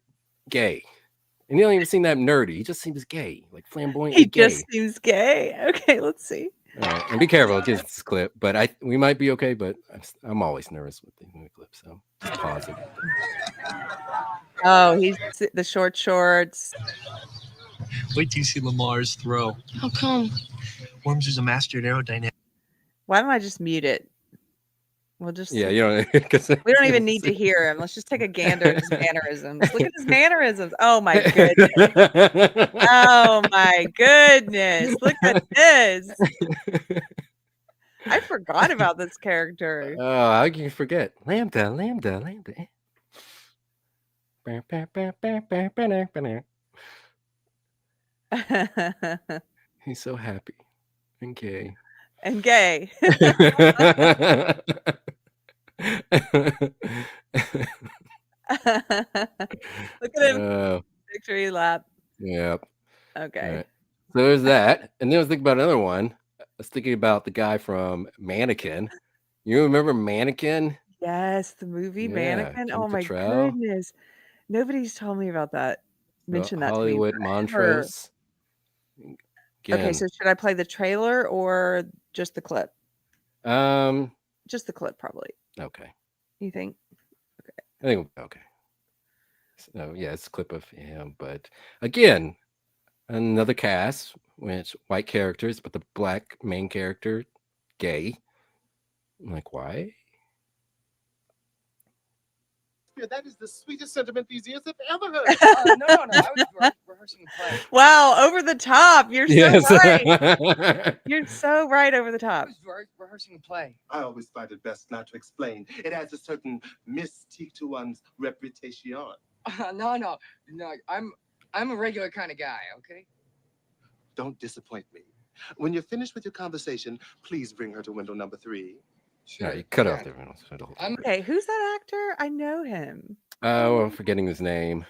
gay? And you don't even seem that nerdy. He just seems gay, like flamboyantly gay. He just seems gay. Okay, let's see. All right, and be careful against this clip. But we might be okay, but I'm always nervous with the clip, so just pause it. Oh, he's the short shorts. Wait till you see Lamar's throw. How come? Worms is a master at aerodynamics. Why don't I just mute it? We'll just we don't even need to hear him. Let's just take a gander at his mannerisms. Look at his mannerisms. Oh my goodness. Oh my goodness. Look at this. I forgot about this character. Oh, how can you forget? Lambda. He's so happy and gay. And gay. Look at him. Victory lap. Yep. Okay. Right. So there's that. And then I was thinking about another one. I was thinking about the guy from Mannequin. You remember Mannequin? Yes, the movie Mannequin. Kim Oh my Cattrall. goodness. Nobody's told me about that. Mention that Hollywood to me. Montrose. Okay, so should I play the trailer or just the clip? Just the clip, probably. Okay. You think? Okay. I think okay. So yeah, it's a clip of him, but again, another cast with white characters, but the Black main character gay. I'm like, why? That is the sweetest sentiment these ears have ever heard. No. I was rehearsing the play. Wow, over the top. You're Yes. so right. You're so right over the top. I was rehearsing the play. I always find it best not to explain. It adds a certain mystique to one's reputation. No. I'm a regular kind of guy, okay? Don't disappoint me. When you're finished with your conversation, please bring her to window number 3. Sure. You cut off the Okay, who's that actor? I know him. Oh, I'm forgetting his name.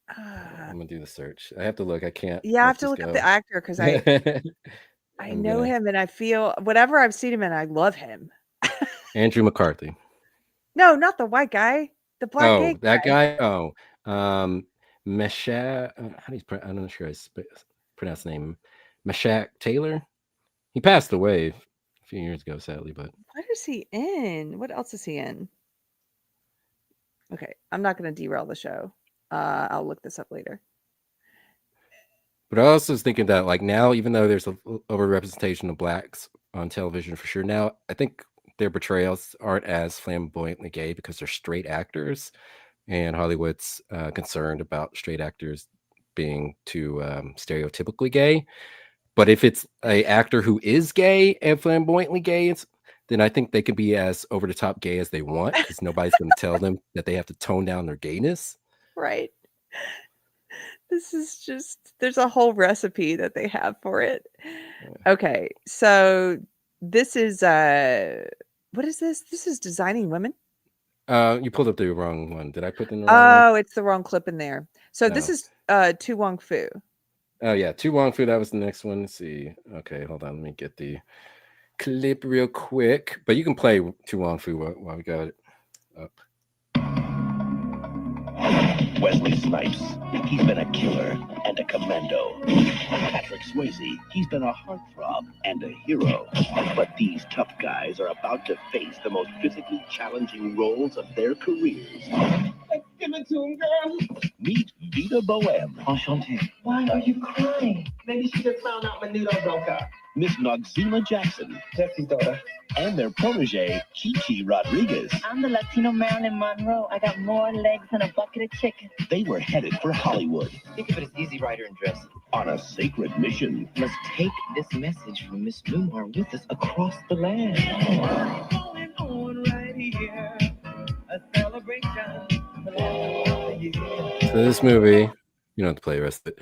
I'm gonna do the search. I have to look. I can't. Yeah, I have to look up the actor because I know him and I feel whatever I've seen him in, I love him. Andrew McCarthy. No, not the white guy. The black gay that guy. Oh, Meshach. How do you? I'm not sure I pronounce the name. Meshach Taylor. He passed away a few years ago, sadly. But what is he in? What else is he in? Okay, I'm not going to derail the show. I'll look this up later. But I also was thinking that like now, even though there's a overrepresentation of blacks on television for sure, now I think their portrayals aren't as flamboyantly gay because they're straight actors, and Hollywood's concerned about straight actors being too stereotypically gay. But if it's a actor who is gay and flamboyantly gay, then I think they can be as over the top gay as they want because nobody's going to tell them that they have to tone down their gayness. Right. This is just, there's a whole recipe that they have for it. Okay, so this is what is this? This is Designing Women. You pulled up the wrong one. Did I put in the wrong one? It's the wrong clip in there. So this is Tu Wong Fu. Oh yeah, Tu Wong Fu. That was the next one. Let's see. Okay, hold on. Let me get the clip real quick. But you can play Tu Wong Fu while we got it up. Wesley Snipes, he's been a killer and a commando. Patrick Swayze, he's been a heartthrob and a hero. But these tough guys are about to face the most physically challenging roles of their careers. Let's give it to him, girl. Meet Vita Bohème. Enchanté. Why are you crying? Maybe she just found out Menudo broke up. Miss Noxzema Jackson. Jesse's daughter. And their protege, Kiki Rodriguez. I'm the Latino Marilyn Monroe. I got more legs than a bucket of chicken. They were headed for Hollywood. Think of it as Easy Rider and Dress. On a sacred mission. Let's take this message from Miss Newmar with us across the land. Going on right here. A celebration. So this movie, you don't have to play the rest of it.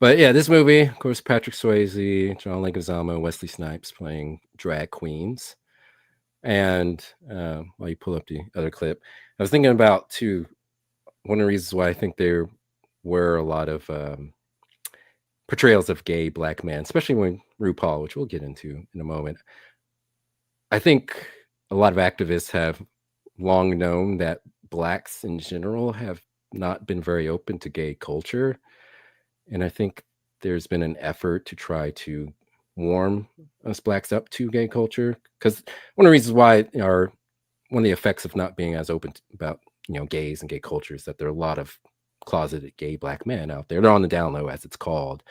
But yeah, this movie, of course, Patrick Swayze, John Leguizamo, Wesley Snipes playing drag queens. And while you pull up the other clip, I was thinking about, too, one of the reasons why I think there were a lot of portrayals of gay black men, especially when RuPaul, which we'll get into in a moment. I think a lot of activists have long known that blacks in general have not been very open to gay culture. And I think there's been an effort to try to warm us blacks up to gay culture. Because one of the reasons why one of the effects of not being as open about, gays and gay culture is that there are a lot of closeted gay black men out there. They're on the down low, as it's called.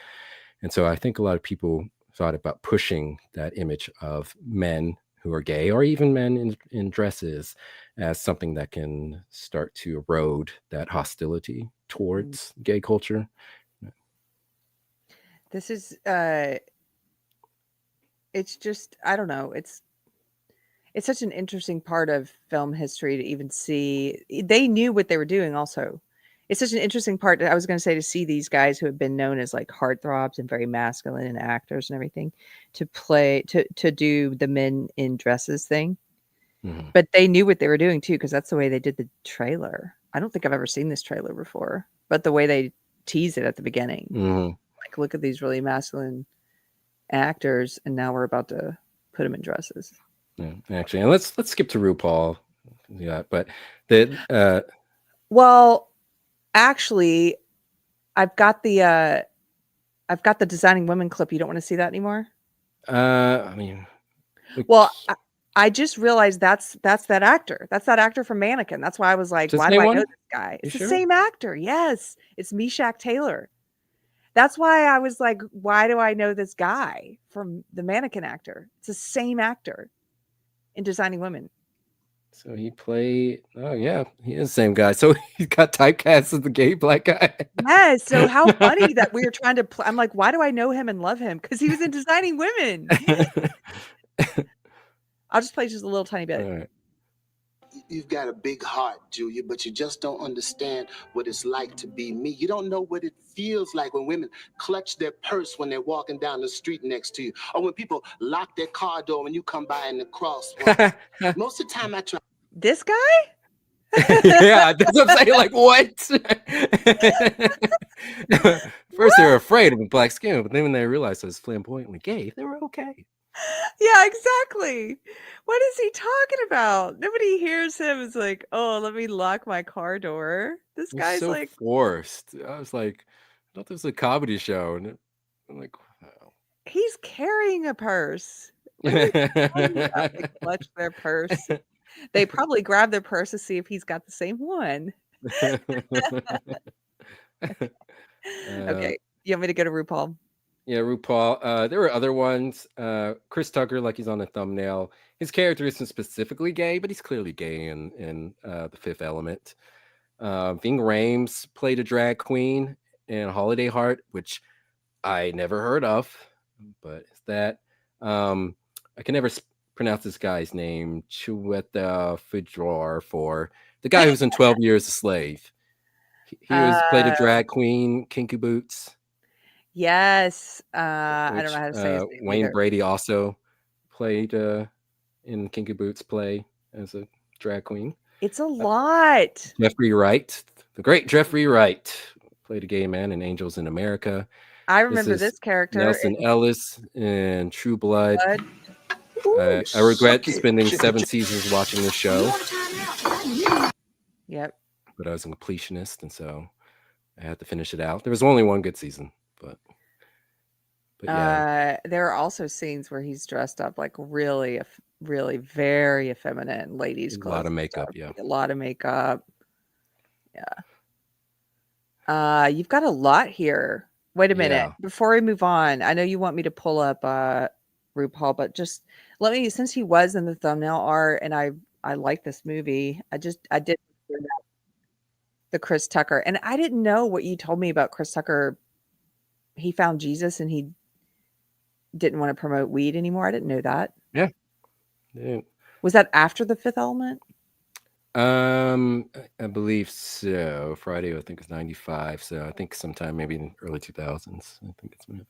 And so I think a lot of people thought about pushing that image of men who are gay or even men in dresses as something that can start to erode that hostility towards gay culture. This is it's just, I don't know, it's such an interesting part of film history to even see. They knew what they were doing also. It's such an interesting part, I was going to say, to see these guys who have been known as like heartthrobs and very masculine and actors and everything to do the men in dresses thing. Mm-hmm. But they knew what they were doing too, because that's the way they did the trailer. I don't think I've ever seen this trailer before, but the way they tease it at the beginning. Mm-hmm. Like, look at these really masculine actors, and now we're about to put them in dresses. Yeah, actually, and let's skip to RuPaul. Yeah, but well, actually, I've got the Designing Women clip. You don't want to see that anymore? Well, I just realized that's that actor. That's that actor from Mannequin. That's why I was like, why do I know this guy? It's the same actor. Yes, it's Meshach Taylor. That's why I was like, why do I know this guy from the Mannequin actor? It's the same actor in Designing Women. So he played, he is the same guy. So he got typecast as the gay black guy. Yes. So how funny that we were trying to I'm like, why do I know him and love him? Because he was in Designing Women. I'll just play just a little tiny bit. All right. You've got a big heart, Julia, but you just don't understand what it's like to be me. You don't know what it feels like when women clutch their purse when they're walking down the street next to you, or when people lock their car door when you come by in the crosswalk. Most of the time I try. This guy? Yeah, that's what I'm saying. Like, what? First they were afraid of the black skin, but then when they realized it was flamboyantly gay, they were okay. Yeah, exactly. What is he talking about? Nobody hears him. It's like, oh, let me lock my car door. This guy's so like forced. I was like, I thought this was a comedy show, and I'm like, wow. He's carrying a purse. They clutch their purse. They probably grab their purse to see if he's got the same one. Okay. You want me to go to RuPaul? Yeah, RuPaul. There were other ones. Chris Tucker, like he's on the thumbnail. His character isn't specifically gay, but he's clearly gay in The Fifth Element. Ving Rhames played a drag queen in Holiday Heart, which I never heard of, but it's that. I can never pronounce this guy's name. Chiwetel Ejiofor, the guy who's in 12 Years a Slave. He was played a drag queen, Kinky Boots. Yes. I don't know how to say his name Wayne either. Brady also played in Kinky Boots play as a drag queen. It's a lot. Jeffrey Wright, the great Jeffrey Wright, played a gay man in Angels in America. I remember this character. Nelson Ellis in True Blood. I regret spending 7 seasons watching this show. Yep. But I was a completionist, and so I had to finish it out. There was only one good season, but yeah. There are also scenes where he's dressed up like really very effeminate in ladies' clothes. A lot of makeup, yeah. A lot of makeup. Yeah. You've got a lot here. Wait a minute. Yeah. Before we move on, I know you want me to pull up RuPaul, but just let me, since he was in the thumbnail art and I like this movie. I did the Chris Tucker, and I didn't know what you told me about Chris Tucker. He found Jesus and he didn't want to promote weed anymore. I didn't know that. Yeah. Was that after The Fifth Element? I believe so. Friday, I think, is 95. So I think sometime maybe in early 2000s. I think it's been.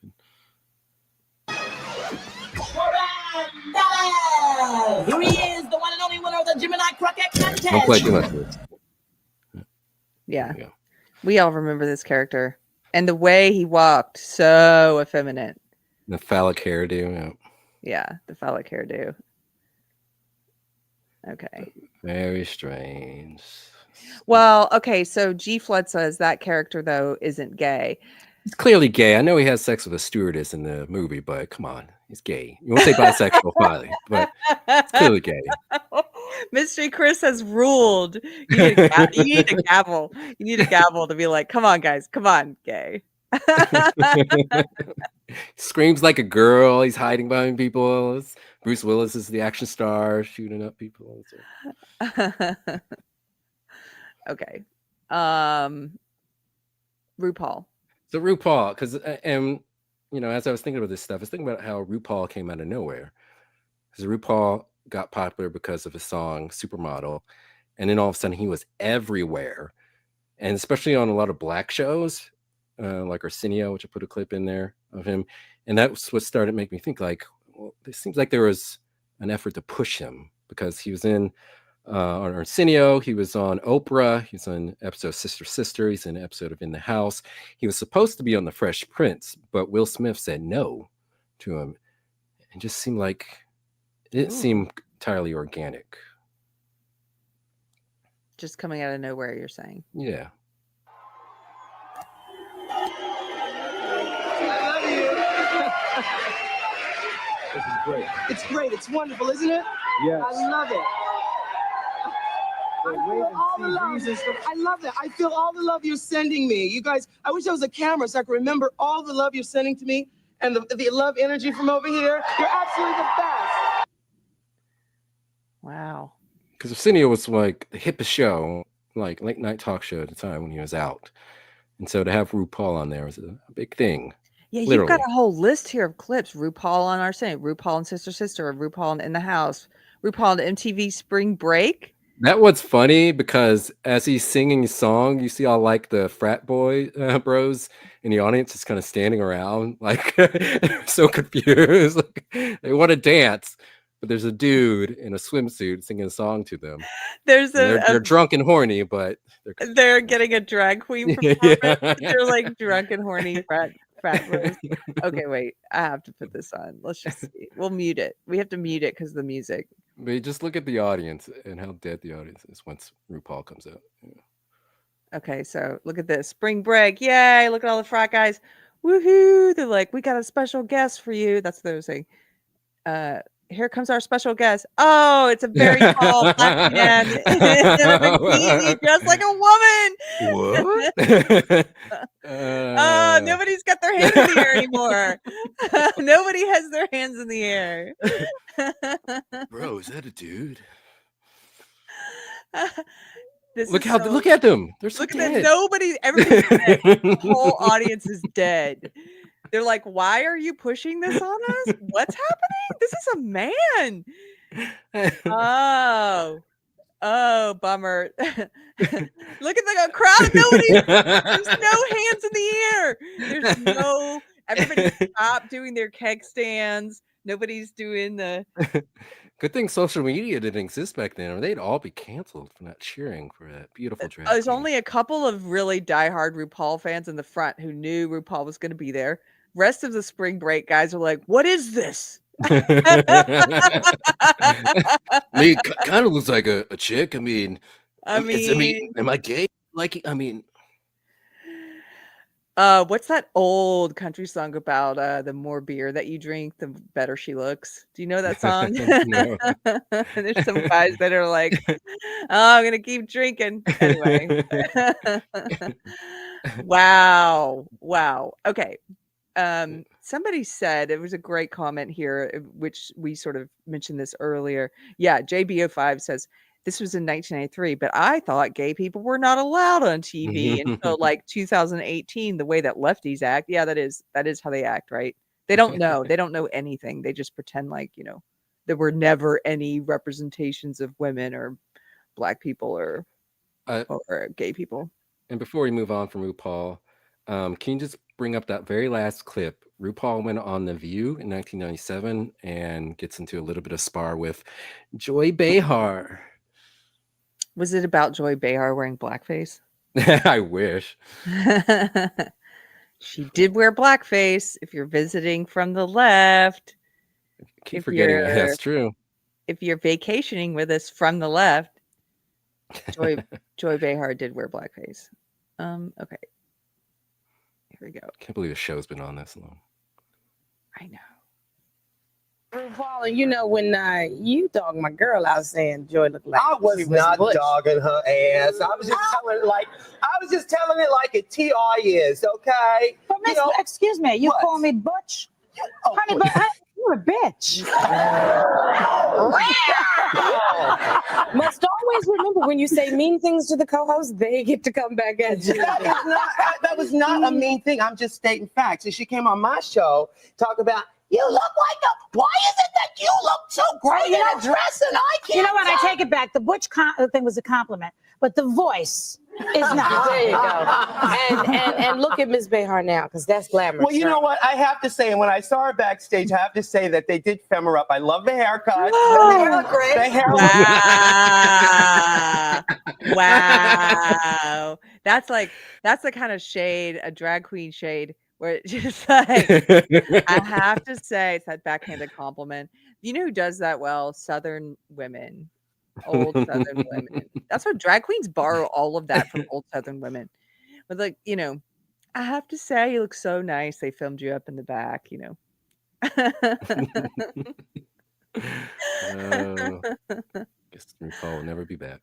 Here he is, the one and only winner of the Gemini Croquette contest. Don't play too much of this. Yeah. We all remember this character. And the way he walked, so effeminate. The phallic hairdo. Yeah, the phallic hairdo. Okay. Very strange. Well, okay, so G. Flood says that character, though, isn't gay. He's clearly gay. I know he has sex with a stewardess in the movie, but come on, he's gay. You won't say bisexual, finally, but it's clearly gay. Mystery Chris has ruled. You need a gavel. You need a gavel to be like, come on, guys, come on, gay. Screams like a girl. He's hiding behind people. Bruce Willis is the action star, shooting up people. Okay. RuPaul. So RuPaul, because as I was thinking about this stuff, I was thinking about how RuPaul came out of nowhere. Because RuPaul got popular because of his song Supermodel, and then all of a sudden he was everywhere, and especially on a lot of black shows, like Arsenio, which I put a clip in there of him, and that's what started making me think, like, well, it seems like there was an effort to push him, because he was in on Arsenio, he was on Oprah, he's on an episode of Sister, he's in an episode of In the House. He was supposed to be on The Fresh Prince, but Will Smith said no to him. It just seemed like it didn't seem entirely organic. Just coming out of nowhere, you're saying? Yeah. This is great. It's great. It's wonderful, isn't it? Yes. I love it. I love it. I feel all the love you're sending me. You guys, I wish there was a camera so I could remember all the love you're sending to me and the love energy from over here. You're absolutely the best. Wow. Because Arsenio was like the hippest show, like late night talk show at the time when he was out. And so to have RuPaul on there was a big thing. Yeah, literally. You've got a whole list here of clips. RuPaul on Arsenio, RuPaul and Sister, RuPaul in the House, RuPaul on MTV Spring Break. That was funny because as he's singing his song, you see all like the frat boy bros in the audience just kind of standing around, like so confused. Like, they want to dance, but there's a dude in a swimsuit singing a song to them. They're drunk and horny, but they're getting a drag queen performance. Yeah. They're like drunk and horny frat bros. Okay, wait. I have to put this on. Let's just see. We'll mute it. We have to mute it because of the music. But just look at the audience and how dead the audience is once RuPaul comes out. Yeah. Okay, so look at this. Spring break. Yay. Look at all the frat guys. Woohoo. They're like, we got a special guest for you. That's what they were saying. Here comes our special guest. Oh, it's a very tall black man in a bikini dressed like a woman. What? Nobody's got their hands in the air anymore. Nobody has their hands in the air. Bro, is that a dude? Look Look at them. They're so look at dead. that. Everybody's dead. The whole audience is dead. They're like, why are you pushing this on us? What's happening? This is a man. Oh, bummer. Look at the crowd. There's no hands in the air. Everybody stopped doing their keg stands. Nobody's doing the. Good thing social media didn't exist back then, or they'd all be canceled for not cheering for that beautiful drag There's queen. only a couple of really diehard RuPaul fans in the front who knew RuPaul was going to be there. Rest of the spring break guys are like, what is this? Me kind of looks like a chick. I mean, am I gay? What's that old country song about the more beer that you drink, the better she looks? Do you know that song? No. There's some guys that are like, oh, I'm gonna keep drinking. Anyway. Wow. Okay. Somebody said, it was a great comment here, which we sort of mentioned this earlier. Yeah, JBO5 says, this was in 1993, but I thought gay people were not allowed on TV until like 2018, the way that lefties act. Yeah, that is how they act, right? They don't know. They don't know anything. They just pretend like, there were never any representations of women or Black people or gay people. And before we move on from RuPaul, can you just bring up that very last clip? RuPaul went on The View in 1997 and gets into a little bit of spar with Joy Behar. Was it about Joy Behar wearing blackface? I wish. She did wear blackface. If you're visiting from the left, Keep forgetting that's true. If you're vacationing with us from the left, Joy Behar did wear blackface. Okay. Here we go. Can't believe the show's been on this long. I know. RuPaul, when you dog my girl, I was saying Joy looked like I was not dogging her ass. I was just telling it like a TR is, okay? But Miss, excuse me, you call me Butch? Honey, but you're a bitch. Must always remember when you say mean things to the co-host, they get to come back at you. That was not a mean thing. I'm just stating facts. And she came on my show, talk about, you look like why is it that you look so great in a dress and I can't? You know what? I take it back. The Butch thing was a compliment, but the voice is not. There you go. And look at Miss Behar now, because that's glamorous. Well, you know what? I have to say, and when I saw her backstage, I have to say that they did fem her up. I love the haircut. The hair looked great. The hair Wow. That's the kind of shade, a drag queen shade, where it's just like, I have to say, it's that backhanded compliment. You know who does that well? Southern women. Old Southern women. That's what drag queens borrow all of that from old Southern women. But like, I have to say, you look so nice. They filmed you up in the back, Guess RuPaul will never be back.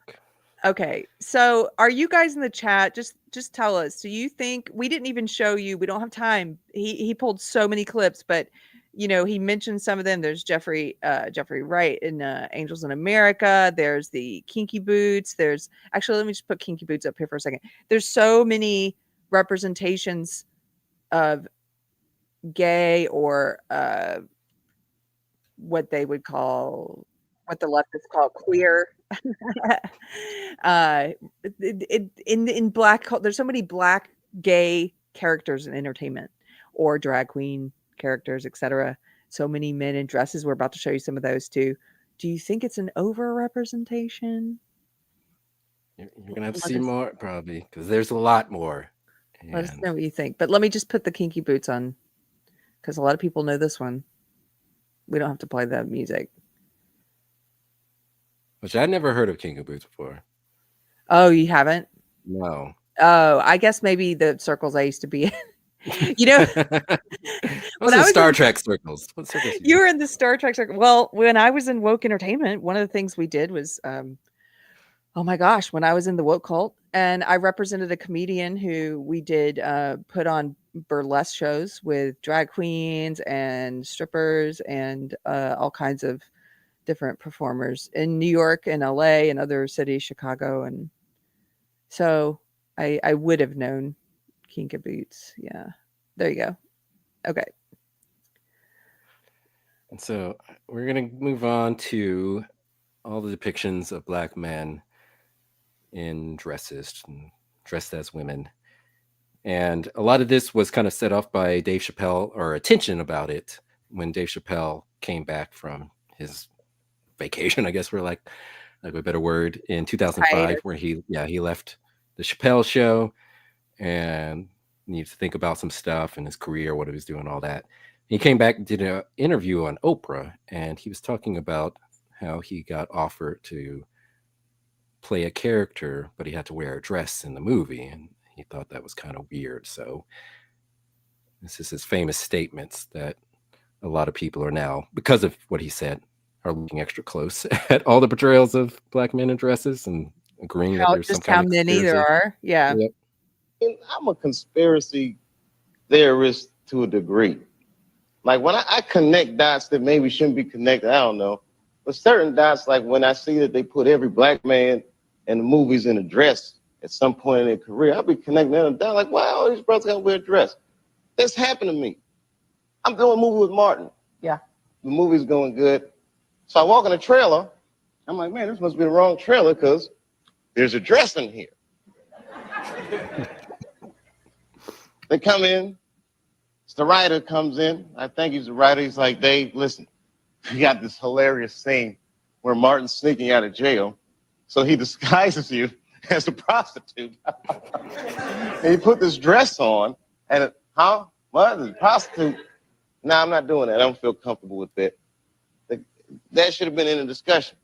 Okay, so are you guys in the chat? Just tell us. Do you think, we didn't even show you? We don't have time. He pulled so many clips, but he mentioned some of them. There's Jeffrey Wright in Angels in America. There's the Kinky Boots. There's actually, let me just put Kinky Boots up here for a second. There's so many representations of gay or what they would call, what the leftists call queer. In Black, there's so many Black gay characters in entertainment or drag queen characters, etc. So many men in dresses. We're about to show you some of those too. Do you think it's an over-representation? You're gonna have to see more, probably, because there's a lot more. Let us know what you think. But let me just put the Kinky Boots on, because a lot of people know this one. We don't have to play the music. Which I'd never heard of Kinky Boots before. Oh, you haven't? No. Oh, I guess maybe the circles I used to be in. What's the Star Trek circles? What circles you were in the Star Trek circle. Well, when I was in woke entertainment, one of the things we did was, oh my gosh, when I was in the woke cult, And I represented a comedian who we did put on burlesque shows with drag queens and strippers and all kinds of different performers in New York and LA and other cities, Chicago. And so I would have known Kink of Boots. Yeah. There you go. Okay. And so we're going to move on to all the depictions of Black men in dresses, dressed as women. And a lot of this was kind of set off by Dave Chappelle, or attention about it, when Dave Chappelle came back from his vacation, I guess for like a better word, in 2005, where he left the Chappelle show and needed to think about some stuff in his career, what he was doing, all that. He came back and did an interview on Oprah, and he was talking about how he got offered to play a character, but he had to wear a dress in the movie, and he thought that was kind of weird. So this is his famous statements that a lot of people are now, because of what he said, are looking extra close at all the portrayals of Black men in dresses and agreeing that there's some kind how of many there conspiracy. are. Yeah. Yep. I'm a conspiracy theorist to a degree. Like when I connect dots that maybe shouldn't be connected, I don't know. But certain dots, like when I see that they put every Black man in the movies in a dress at some point in their career, I'll be connecting them down like, wow, these brothers gotta wear a dress. This happened to me. I'm doing a movie with Martin. Yeah. The movie's going good. So I walk in the trailer. I'm like, man, this must be the wrong trailer because there's a dress in here. They come in. The writer comes in. I think he's the writer. He's like, Dave, listen, we got this hilarious scene where Martin's sneaking out of jail. So he disguises you as a prostitute. And he put this dress on. And, what? The prostitute? No, I'm not doing that. I don't feel comfortable with that. That should have been in the discussion.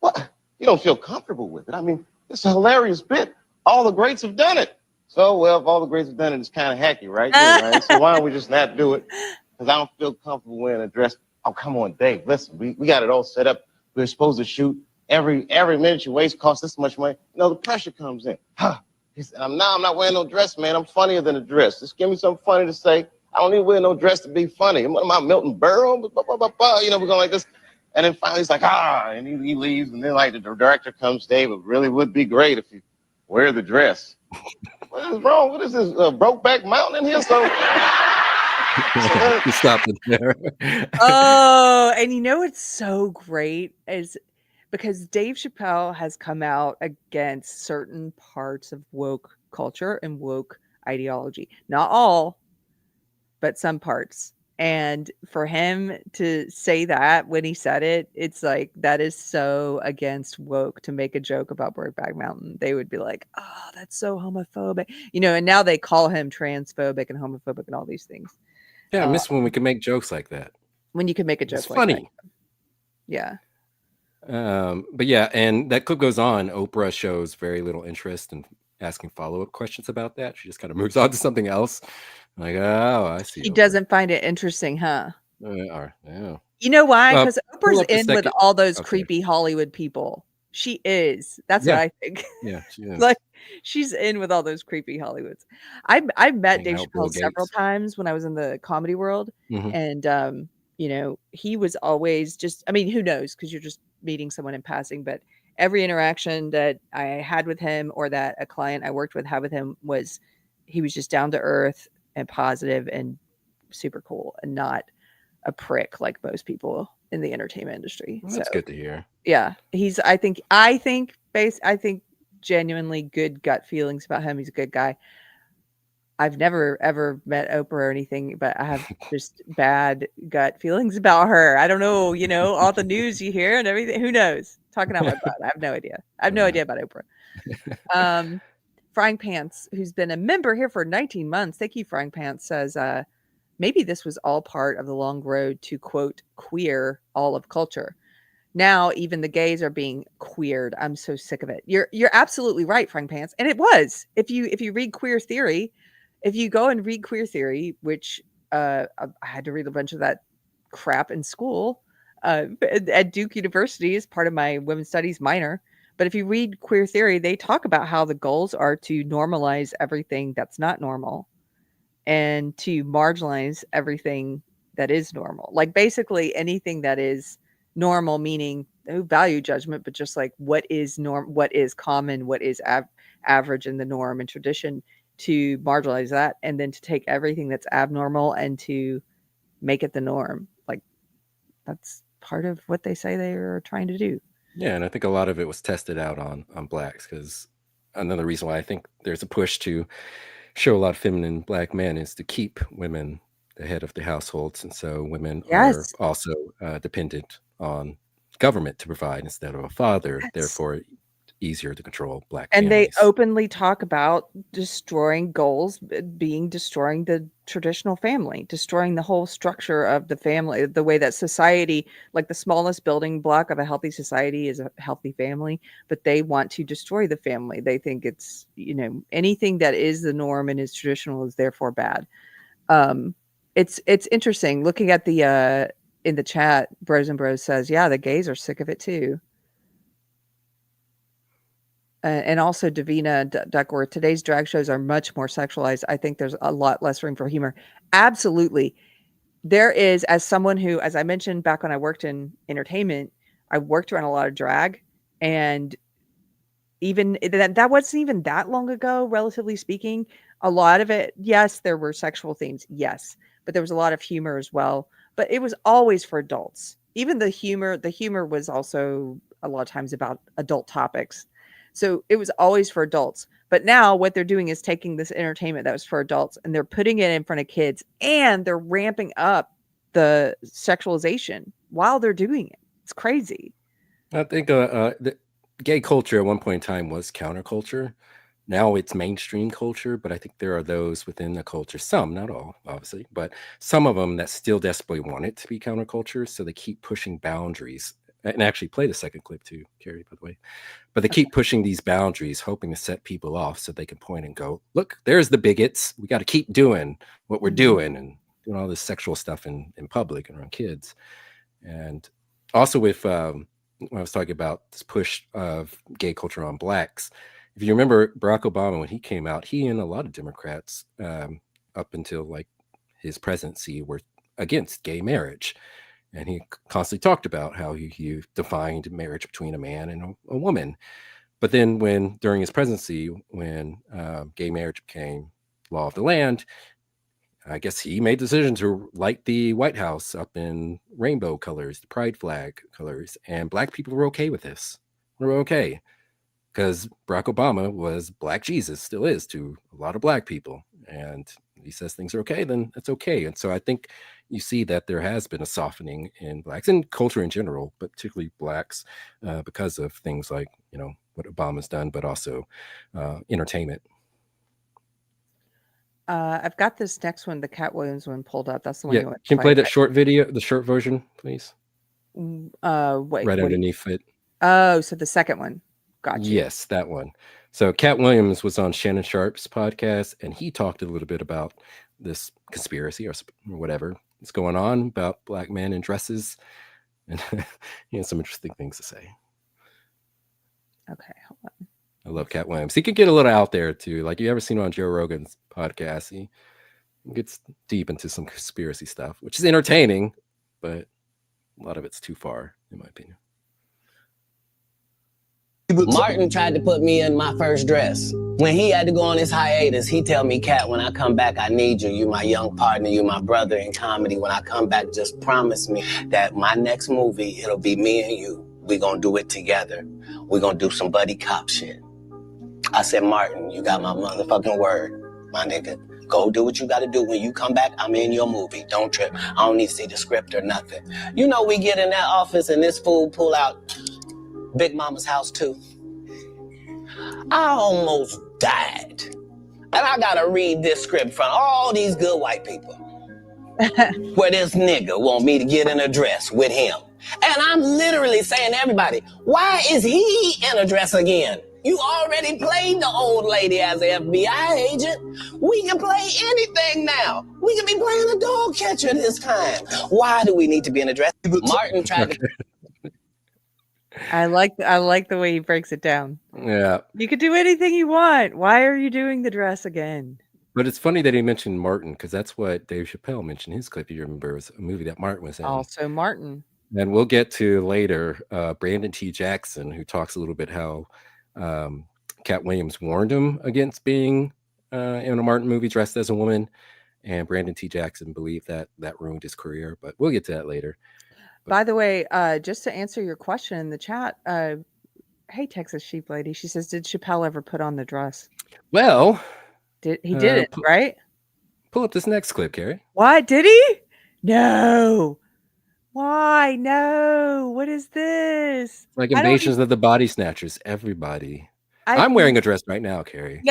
What? You don't feel comfortable with it? I mean, it's a hilarious bit. All the greats have done it. So, well, if all the greats have done it, it's kind of hacky, right? Yeah, right? So why don't we just not do it? Because I don't feel comfortable wearing a dress. Oh, come on, Dave. Listen, we got it all set up. We're supposed to shoot. Every minute you waste costs this much money. You know, the pressure comes in. He said, I'm not wearing no dress, man. I'm funnier than a dress. Just give me something funny to say. I don't need to wear no dress to be funny. What am I, Milton Berle? You know, we're going like this. And then finally he's like, and he leaves. And then like the director comes, Dave, it really would be great if you wear the dress. What is wrong? What is this, Brokeback Mountain in here? So You stopped it there. Oh, and you know what's so great is because Dave Chappelle has come out against certain parts of woke culture and woke ideology. Not all, but some parts. And for him to say that when he said it, it's like that is so against woke to make a joke about Brokeback Mountain. They would be like, oh, that's so homophobic. You know, and now they call him transphobic and homophobic and all these things. Yeah, I miss when we could make jokes like that. When you can make a joke It's like funny. that. Yeah. But yeah, and that clip goes on. Oprah shows very little interest in asking follow-up questions about that. She just kind of moves on to something else. Like, oh, I see. He doesn't find it interesting, huh? Yeah. You know why? Well, Because pull Oprah's up the in with second- all those Okay. creepy Hollywood people. She is. That's Yeah. what I think. Yeah, she is. Like she's in with all those creepy Hollywoods. I've met Hanging Dave out with Bill Chappelle several Gates. times when I was in the comedy world, Mhm. and you know, he was always just. I mean, who knows? Because you're just meeting someone in passing, but every interaction that I had with him or that a client I worked with had with him was he was just down to earth and positive and super cool and not a prick like most people in the entertainment industry. Well, that's good to hear. Yeah, he's. I think genuinely good gut feelings about him. He's a good guy. I've never ever met Oprah or anything, but I have just bad gut feelings about her. I don't know, you know, all the news you hear and everything. Who knows? Talking out my butt. I have no idea. I have no idea about Oprah. Frying Pants, who's been a member here for 19 months. Thank you, Frying Pants, says maybe this was all part of the long road to quote queer all of culture. Now even the gays are being queered. I'm so sick of it. You're absolutely right, Frying Pants. And it was. If you read Queer Theory, if you go and read Queer Theory, which I had to read a bunch of that crap in school at Duke University as part of my women's studies minor, But if you read Queer Theory, they talk about how the goals are to normalize everything that's not normal and to marginalize everything that is normal. Like basically anything that is normal, meaning no value judgment, but just like what is what is common, what is average in the norm and tradition, to marginalize that, and then to take everything that's abnormal and to make it the norm. Like that's part of what they say they are trying to do. Yeah, and I think a lot of it was tested out on blacks, because another reason why I think there's a push to show a lot of feminine black men is to keep women the head of the households, and so women Yes. are also dependent on government to provide instead of a father. Yes. Therefore, easier to control black And families. they openly talk about destroying goals being destroying the traditional family, destroying the whole structure of the family, the way that society, like the smallest building block of a healthy society is a healthy family, but they want to destroy the family. They think it's, you know, anything that is the norm and is traditional is therefore bad. It's interesting looking at the in the chat. Bros and Bros says, yeah, the gays are sick of it too. And also Davina Duckworth, today's drag shows are much more sexualized. I think there's a lot less room for humor. Absolutely. There is, as someone who, as I mentioned back when I worked in entertainment, I worked around a lot of drag, and even that wasn't even that long ago, relatively speaking. A lot of it, yes, there were sexual themes, yes, but there was a lot of humor as well. But it was always for adults. Even the humor was also a lot of times about adult topics. So it was always for adults. But now what they're doing is taking this entertainment that was for adults and they're putting it in front of kids, and they're ramping up the sexualization while they're doing it. It's crazy. I think the gay culture at one point in time was counterculture. Now it's mainstream culture, but I think there are those within the culture, some, not all, obviously, but some of them that still desperately want it to be counterculture. So they keep pushing boundaries. And actually play the second clip too, Keri, by the way. But they keep pushing these boundaries, hoping to set people off so they can point and go, look, there's the bigots. We got to keep doing what we're doing and doing all this sexual stuff in public and around kids. And also with when I was talking about this push of gay culture on blacks, if you remember Barack Obama, when he came out, he and a lot of Democrats up until like his presidency were against gay marriage. And he constantly talked about how he defined marriage between a man and a woman. But then during his presidency, when gay marriage became law of the land, I guess he made the decision to light the White House up in rainbow colors, the pride flag colors. And black people were okay with this. They were okay. Because Barack Obama was Black Jesus, still is to a lot of black people. And he says things are okay, then it's okay. And so I think you see that there has been a softening in blacks and culture in general, but particularly blacks, because of things like, you know, what Obama's done, but also entertainment. I've got this next one, the Cat Williams one, pulled up. That's the one. Yeah, can you play that short video, the short version, please? Wait, right underneath it. Oh, so the second one. Gotcha. Yes, that one. So Cat Williams was on Shannon Sharp's podcast, and he talked a little bit about this conspiracy or whatever is going on about black men in dresses, and he has some interesting things to say. Okay, hold on. I love Cat Williams. He could get a little out there too. Like, you ever seen him on Joe Rogan's podcast? He gets deep into some conspiracy stuff, which is entertaining, but a lot of it's too far, in my opinion. Martin tried to put me in my first dress. When he had to go on his hiatus, he tell me, Cat, when I come back, I need you. You my young partner, you my brother in comedy. When I come back, just promise me that my next movie, it'll be me and you. We gonna do it together. We gonna do some buddy cop shit. I said, Martin, you got my motherfucking word, my nigga. Go do what you gotta do. When you come back, I'm in your movie. Don't trip. I don't need to see the script or nothing. You know, we get in that office and this fool pull out Big Mama's House 2. I almost died. And I gotta read this script from all these good white people. Where this nigga want me to get in a dress with him. And I'm literally saying to everybody, why is he in a dress again? You already played the old lady as an FBI agent. We can play anything now. We can be playing a dog catcher this time. Why do we need to be in a dress? Martin tried to... I like the way he breaks it down. Yeah. You could do anything you want. Why are you doing the dress again? But it's funny that he mentioned Martin because that's what Dave Chappelle mentioned in his clip. You remember it was a movie that Martin was in. Also Martin. And we'll get to later Brandon T. Jackson, who talks a little bit how Cat Williams warned him against being in a Martin movie dressed as a woman. And Brandon T. Jackson believed that ruined his career. But we'll get to that later. By the way, just to answer your question in the chat, hey, Texas Sheep Lady, she says, did Chappelle ever put on the dress? Well, he didn't, right? Pull up this next clip, Keri. What? Did he? No. Why? No. What is this? Like Invasions of the Body Snatchers. Everybody. I'm wearing a dress right now, Keri.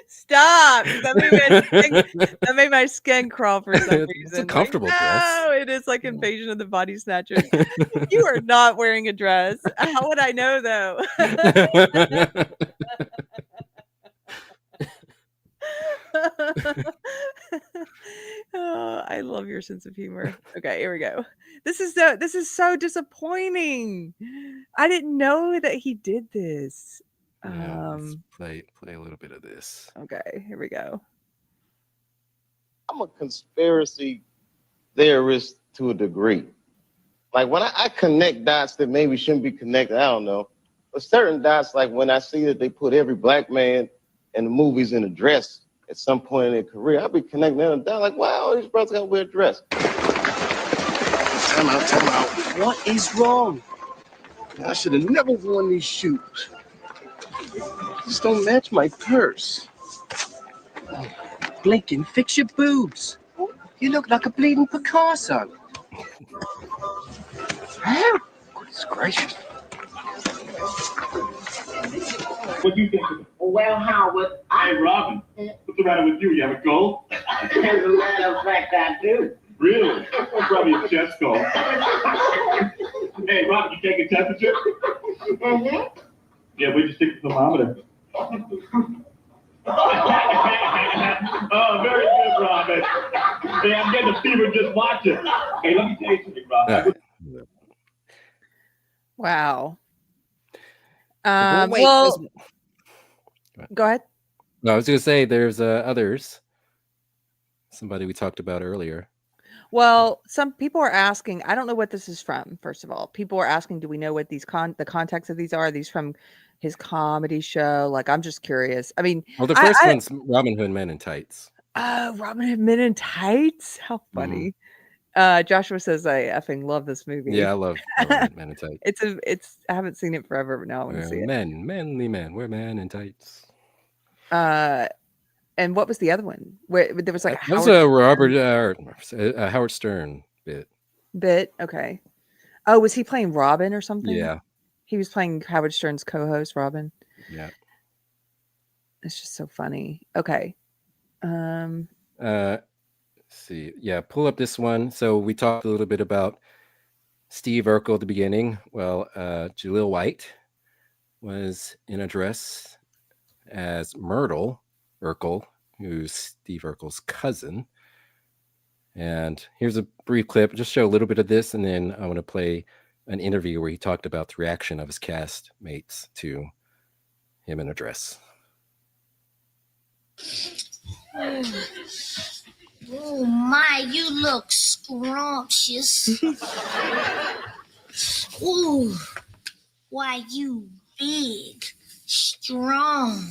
Stop. That made my skin crawl for some reason. It's a comfortable dress. No, it is like Invasion of the Body Snatchers. You are not wearing a dress. How would I know, though? Oh, I love your sense of humor. Okay, here we go. This is so disappointing. I didn't know that he did this. Yeah, let's play a little bit of this. Okay, here we go. I'm a conspiracy theorist to a degree. Like when I connect dots that maybe shouldn't be connected, I don't know. But certain dots, like when I see that they put every black man in the movies in a dress at some point in their career, I'll be connecting them down like, wow, these brothers gotta wear a dress. Time out. What is wrong? I should have never worn these shoes. Just don't match my purse. Blinking, fix your boobs. You look like a bleeding Picasso. Goodness gracious. What do you think? Well, Howard, Hey, Robin, what's the matter with you? You have a cold? As a matter of fact, I do. Really? That's probably a chest cold. Hey, Robin, you take a temperature? Mm-hmm. Yeah, we just stick the thermometer. Oh, very good, Robin. Hey, I'm getting a fever just watching. Hey, let me tell you something, Robin. Wow. Well, wait, go ahead. No, I was going to say there's others. Somebody we talked about earlier. Well, some people are asking, I don't know what this is from, first of all. People are asking, do we know what these the context of these are? Are these from his comedy show? Like, I'm just curious. I mean, Well, the first one's Robin Hood Men in Tights. Oh, Robin Hood Men in Tights? How funny. Joshua says, I effing love this movie. Yeah, I love Robin Hood Men in Tights. I haven't seen it forever, but now I want to see it. Manly men. We're men in tights. And what was the other one? Where there was like that was a Howard Stern bit. Okay. Oh, was he playing Robin or something? Yeah. He was playing Howard Stern's co-host, Robin. Yeah. It's just so funny. Okay. Let's see. Yeah, pull up this one. So we talked a little bit about Steve Urkel at the beginning. Well, Jaleel White was in a dress as Myrtle Urkel, who's Steve Urkel's cousin. And here's a brief clip. Just show a little bit of this, and then I want to play an interview where he talked about the reaction of his cast mates to him in a dress. Oh my, you look scrumptious. Ooh, why you big, strong,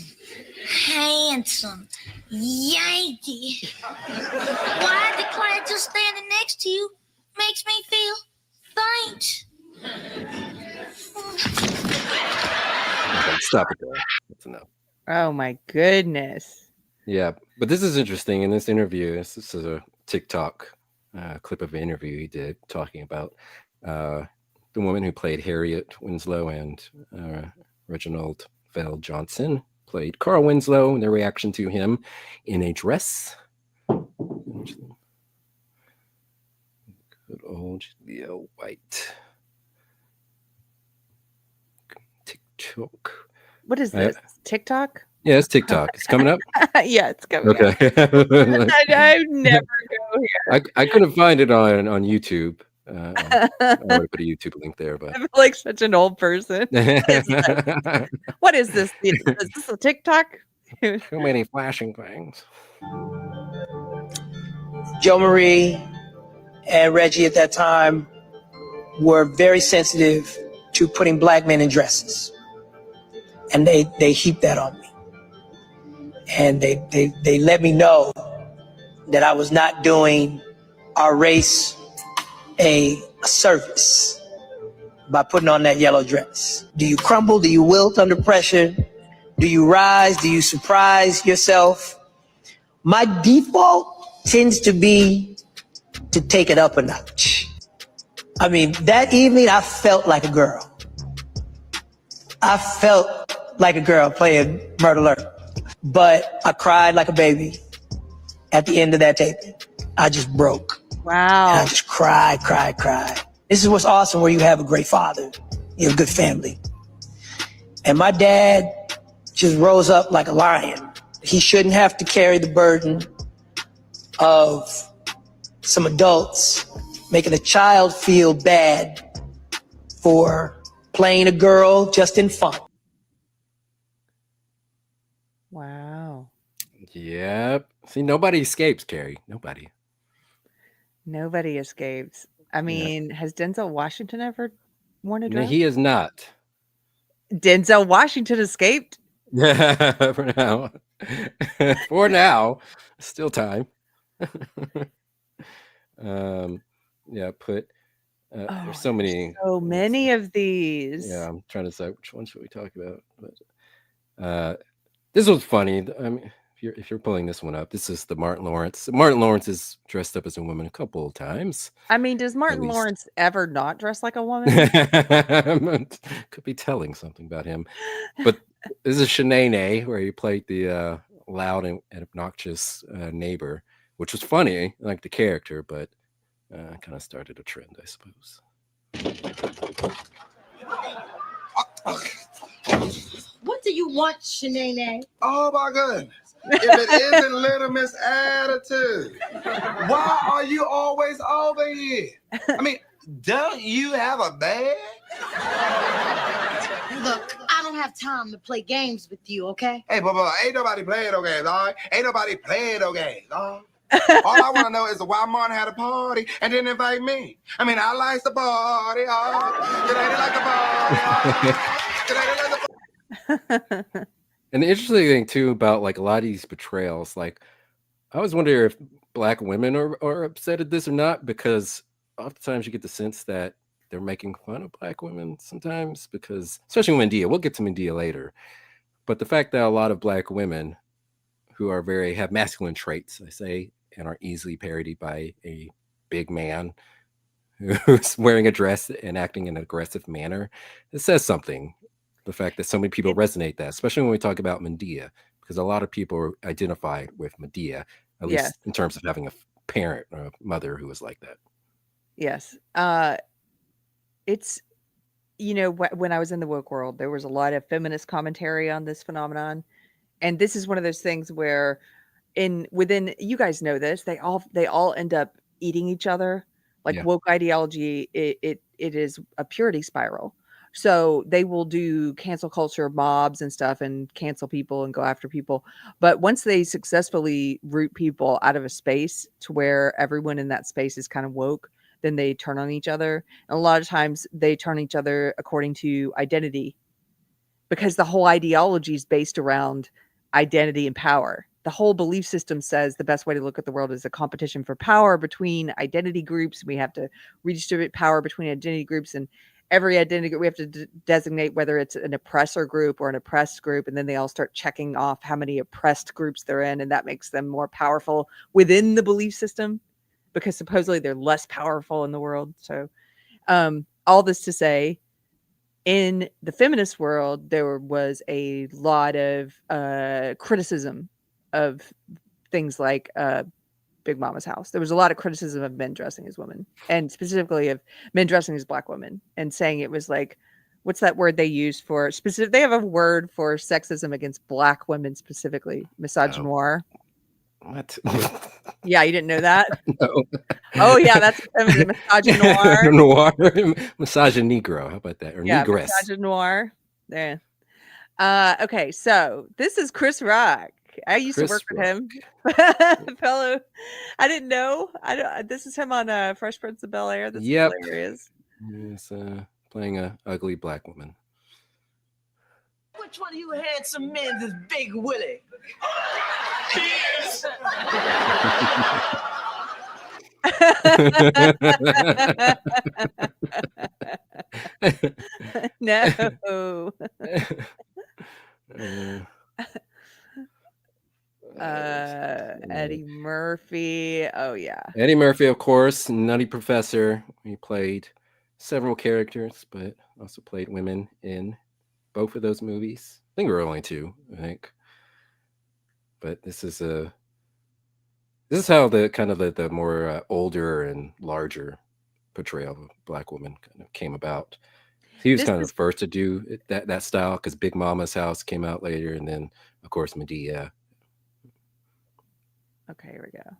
handsome, Yankee. Why the declare just standing next to you makes me feel faint. Okay, stop it there. That's enough. Oh my goodness. Yeah, but this is interesting. In this interview, this is a TikTok clip of an interview he did talking about the woman who played Harriet Winslow and Reginald Vell Johnson played Carl Winslow and their reaction to him in a dress. Good old Leo White. TikTok. What is this? TikTok? Yeah, it's TikTok. It's coming up. Yeah, it's coming Okay. up. I never go here. I couldn't find it on YouTube. I would put a YouTube link there, but I feel like such an old person. What is this? Is this a TikTok? Too many flashing things. Joe Marie and Reggie at that time were very sensitive to putting black men in dresses. And they heaped that on me. And they let me know that I was not doing our race a service by putting on that yellow dress. Do you crumble? Do you wilt under pressure? Do you rise? Do you surprise yourself? My default tends to be to take it up a notch. I mean, that evening I felt like a girl. I felt like a girl playing Murder Alert. But I cried like a baby at the end of that taping. I just broke. Wow. And I just cried. This is what's awesome, where you have a great father, you have a good family. And my dad just rose up like a lion. He shouldn't have to carry the burden of some adults making a child feel bad for playing a girl just in fun. Wow. Yep. See, nobody escapes, Keri. Nobody. Nobody escapes. I mean, has Denzel Washington ever worn a No, dress? he is not. Denzel Washington escaped. Yeah, for now. For now, still time. Yeah, put. There's so many. So many of these. Yeah, I'm trying to decide which one should we talk about. But this was funny. I mean, if you're pulling this one up, this is the Martin Lawrence. Martin Lawrence is dressed up as a woman a couple of times. I mean, does Martin Lawrence ever not dress like a woman? Could be telling something about him. But this is Shanae, where he played the loud and obnoxious neighbor, which was funny, like the character, but kind of started a trend, I suppose. What do you want, Shanae? Oh my goodness. If it isn't Little Miss Attitude, why are you always over here? I mean, don't you have a bag? Look, I don't have time to play games with you, okay? Hey, but ain't nobody playing no games, all right? Ain't nobody playing no games, all right? All I want to know is why Martin had a party and didn't invite me. I mean, I like the party, And the interesting thing too about like a lot of these portrayals, like I always wonder if black women are upset at this or not, because oftentimes you get the sense that they're making fun of black women sometimes, because especially Medea, we'll get to Medea later, but the fact that a lot of black women who are have masculine traits, I say, and are easily parodied by a big man who's wearing a dress and acting in an aggressive manner, it says something. The fact that so many people resonate that, especially when we talk about Medea, because a lot of people identify with Medea, at least in terms of having a parent or a mother who was like that. Yes. It's, when I was in the woke world, there was a lot of feminist commentary on this phenomenon. And this is one of those things where within, you guys know this, they all end up eating each other. Like woke ideology, it is a purity spiral. So they will do cancel culture mobs and stuff and cancel people and go after people. But once they successfully root people out of a space to where everyone in that space is kind of woke, then they turn on each other. And a lot of times they turn each other according to identity, because the whole ideology is based around identity and power. The whole belief system says the best way to look at the world is a competition for power between identity groups. We have to redistribute power between identity groups, and every identity group we have to designate whether it's an oppressor group or an oppressed group, and then they all start checking off how many oppressed groups they're in, and that makes them more powerful within the belief system, because supposedly they're less powerful in the world. So all this to say, in the feminist world, there was a lot of criticism of things like Big Mama's House. There was a lot of criticism of men dressing as women, and specifically of men dressing as black women, and saying it was like what's that word they use for specific? They have a word for sexism against Black women specifically, misogynoir. What? Yeah, you didn't know that? No. Oh yeah, that's feminine, misogynoir. Noir, misogynegro. How about that? Or Yeah, negress. misogynoir. There. Okay, so this is Chris Rock. I used to Chris work with Rock. him. Fellow, I didn't know. I don't. This is him on Fresh Prince of Bel-Air. This is hilarious. He's playing a ugly Black woman. Which one of you handsome men is Big Willie? Cheers! No. Eddie Murphy. Oh yeah. Eddie Murphy, of course, Nutty Professor. He played several characters, but also played women in both of those movies. I think there were only two, I think. But this is how the kind of the more older and larger portrayal of a Black woman kind of came about. He was kind of the first to do that style because Big Mama's House came out later, and then of course Medea. Okay, here we go.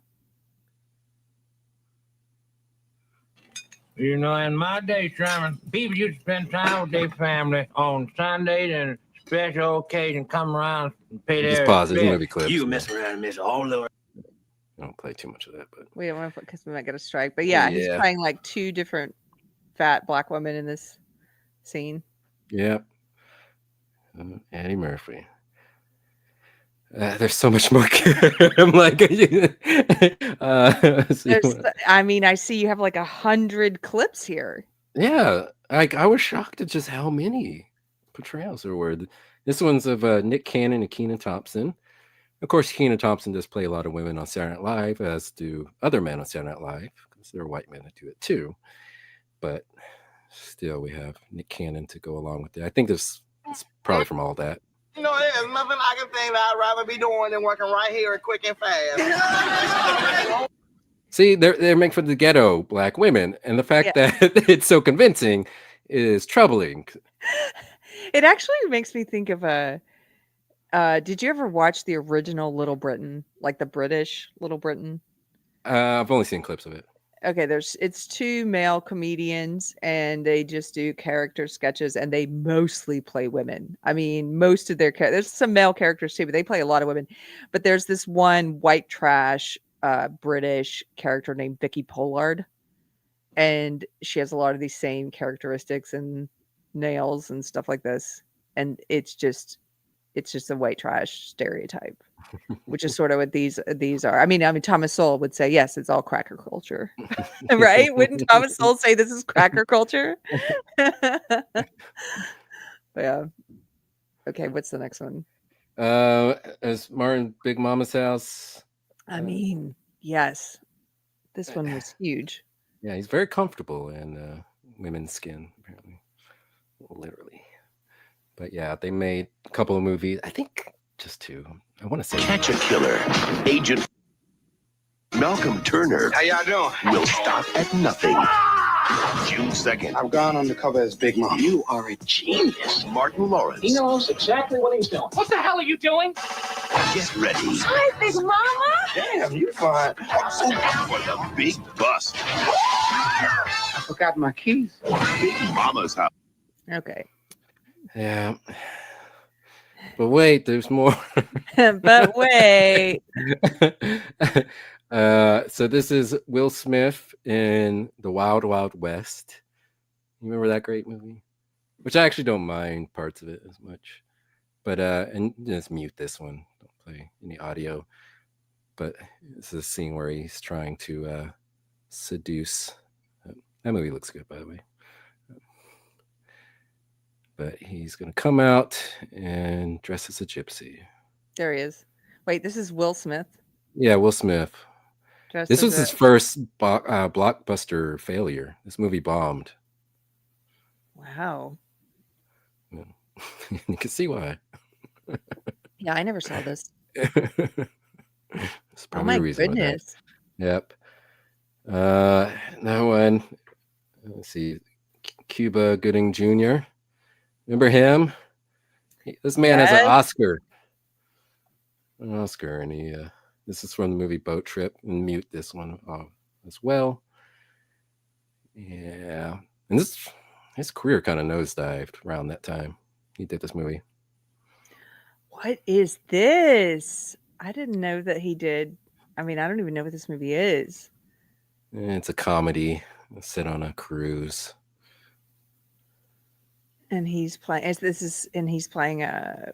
You know, in my day, Sherman, people used to spend time with their family on Sundays and special occasion, come around and pay their Just pause it. respects. Movie clips. You can mess around and miss all over. I don't play too much of that, but We don't want to because we might get a strike. But yeah, he's playing like two different fat Black women in this scene. Yep. Eddie Murphy. There's so much more. I'm like, I mean, I see you have like 100 clips here. yeah, I was shocked at just how many portrayals there were. This one's of Nick Cannon and Kenan Thompson. Of course, Kenan Thompson does play a lot of women on Saturday Night Live, as do other men on Saturday Night Live, because there are white men that do it too. But still, we have Nick Cannon to go along with it. I think it's probably from all that. You know, there's nothing I can think that I'd rather be doing than working right here at Quick and Fast. See, they're meant for the ghetto Black women, and the fact that it's so convincing is troubling. It actually makes me think of did you ever watch the original Little Britain, like the British Little Britain? I've only seen clips of it. Okay, it's two male comedians and they just do character sketches and they mostly play women. I mean, most of there's some male characters too, but they play a lot of women. But there's this one white trash British character named Vicky Pollard, and she has a lot of these same characteristics and nails and stuff like this. And it's just a white trash stereotype, which is sort of what these are. I mean, Thomas Sowell would say, yes, it's all cracker culture, right? Wouldn't Thomas Sowell say this is cracker culture? Yeah. Okay, what's the next one? Is Martin Big Mama's House? I mean, yes, this one was huge. Yeah, he's very comfortable in women's skin, apparently, literally. But yeah, they made a couple of movies. I think just two. I want to say Catch a Killer. Agent Malcolm Turner. How y'all doing? Will stop at nothing. June 2nd. I've gone undercover as Big Mom. You are a genius. Martin Lawrence. He knows exactly what he's doing. What the hell are you doing? Get ready. Hi, Big Mama. Damn, you fine. For the big bust. I forgot my keys. Big Mama's House. Okay. Yeah. But wait, there's more. But wait. So this is Will Smith in The Wild Wild West. You remember that great movie? Which I actually don't mind parts of it as much. But and just mute this one. Don't play any audio. But it's a scene where he's trying to seduce. That movie looks good, by the way. But he's going to come out and dress as a gypsy. There he is. Wait, this is Will Smith. Yeah, Will Smith. Dressed This as was his first blockbuster failure. This movie bombed. Wow. Yeah. You can see why. Yeah, I never saw this. It's Oh my the reason why that- goodness. Yep. That one. Let's see. Cuba Gooding Jr. Remember him? This man has an Yes. Oscar. An Oscar, and he. This is from the movie Boat Trip, and mute this one as well. Yeah, and his career kind of nosedived around that time. He did this movie. What is this? I didn't know that he did. I mean, I don't even know what this movie is. It's a comedy set on a cruise. And he's playing. He's playing a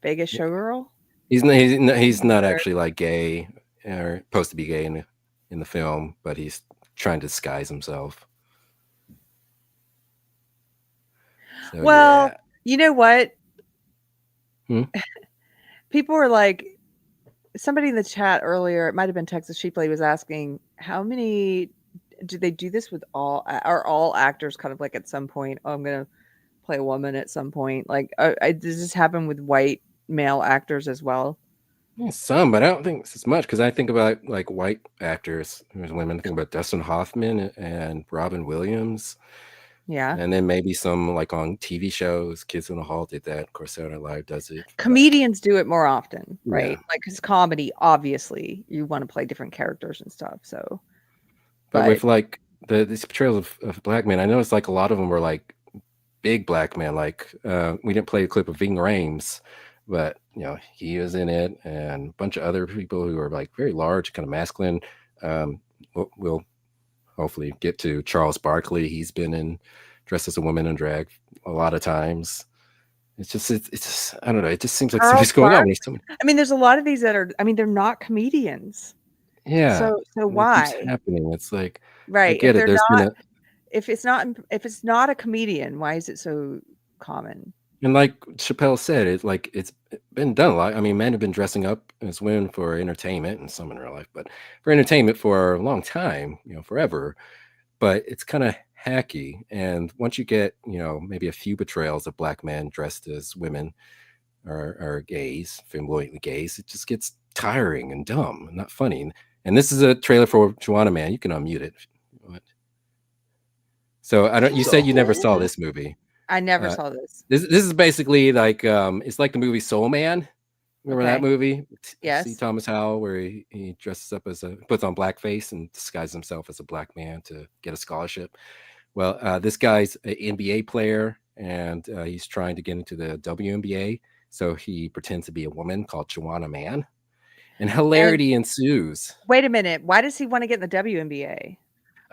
Vegas showgirl. He's not actually like gay or supposed to be gay in the film, but he's trying to disguise himself. So, Well, yeah. you know what? Hmm? People were like, somebody in the chat earlier, it might have been Texas Sheep Lady, was asking, how many do they do this with all actors kind of like at some point? Oh, I'm going to play a woman at some point. Like, does this happen with white male actors as well? Yeah, some, but I don't think it's as much because I think about like white actors. There's women. I think about Dustin Hoffman and Robin Williams. Yeah. And then maybe some like on TV shows. Kids in the Hall did that. Of course, Saturday Night Live does it. Comedians do it more often, right? Yeah. Like, because comedy, obviously, you want to play different characters and stuff. So, But with like these portrayals of black men, I noticed like a lot of them were like big black men. Like we didn't play a clip of Ving Rhames, but you know he was in it, and a bunch of other people who are like very large, kind of masculine. We'll hopefully get to Charles Barkley. He's been in dressed as a woman in drag a lot of times. It's just I don't know. It just seems like something's going on. I mean, there's a lot of these that are. I mean, they're not comedians. Yeah. So why? It keeps happening. It's like Right. I get it. There's been if it's not a comedian, why is it so common? And like Chappelle said, it's been done a lot. I mean, men have been dressing up as women for entertainment, and some in real life, but for entertainment for a long time, forever. But it's kind of hacky. And once you get, maybe a few portrayals of black men dressed as women or gays, flamboyantly gays, it just gets tiring and dumb and not funny. And this is a trailer for Juana Man. You can unmute it. So you said you never saw this movie. I never saw this. This is basically like it's like the movie Soul Man. Remember that movie? Yes. C. Thomas Howell, where he dresses up puts on blackface and disguises himself as a black man to get a scholarship. Well, this guy's an NBA player, and he's trying to get into the WNBA. So he pretends to be a woman called Juana Man, and hilarity ensues. Wait a minute. Why does he want to get in the WNBA?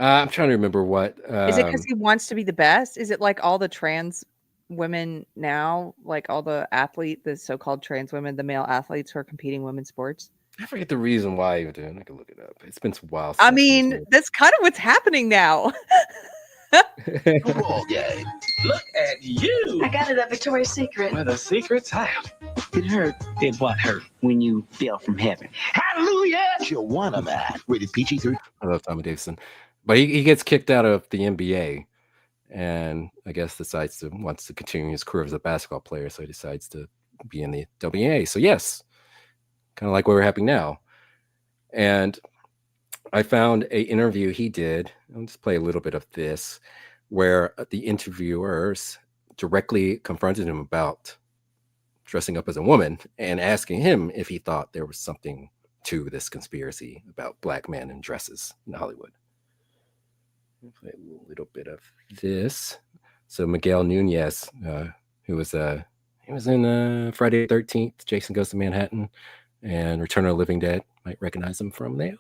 I'm trying to remember what. Is it because he wants to be the best? Is it like all the trans women now, like all the so-called trans women, the male athletes who are competing in women's sports? I forget the reason why you're doing it. I can look it up. It's been a while. I mean, that's kind of what's happening now. RuPaul gang. Look at you. I got it at Victoria's Secret. Where the secrets have. It hurt. Did what hurt when you fell from heaven? Hallelujah. Juana Man. Rated PG-13. I love Tommy Davidson. But he gets kicked out of the NBA, and I guess wants to continue his career as a basketball player, so he decides to be in the WNBA. So yes, kind of like what we're having now. And I found an interview he did. I'll just play a little bit of this, where the interviewers directly confronted him about dressing up as a woman and asking him if he thought there was something to this conspiracy about black men in dresses in Hollywood. I'll play a little bit of this. So Miguel Nunez, who was he was in Friday the 13th, Jason Goes to Manhattan, and Return of the Living Dead. Might recognize him from there.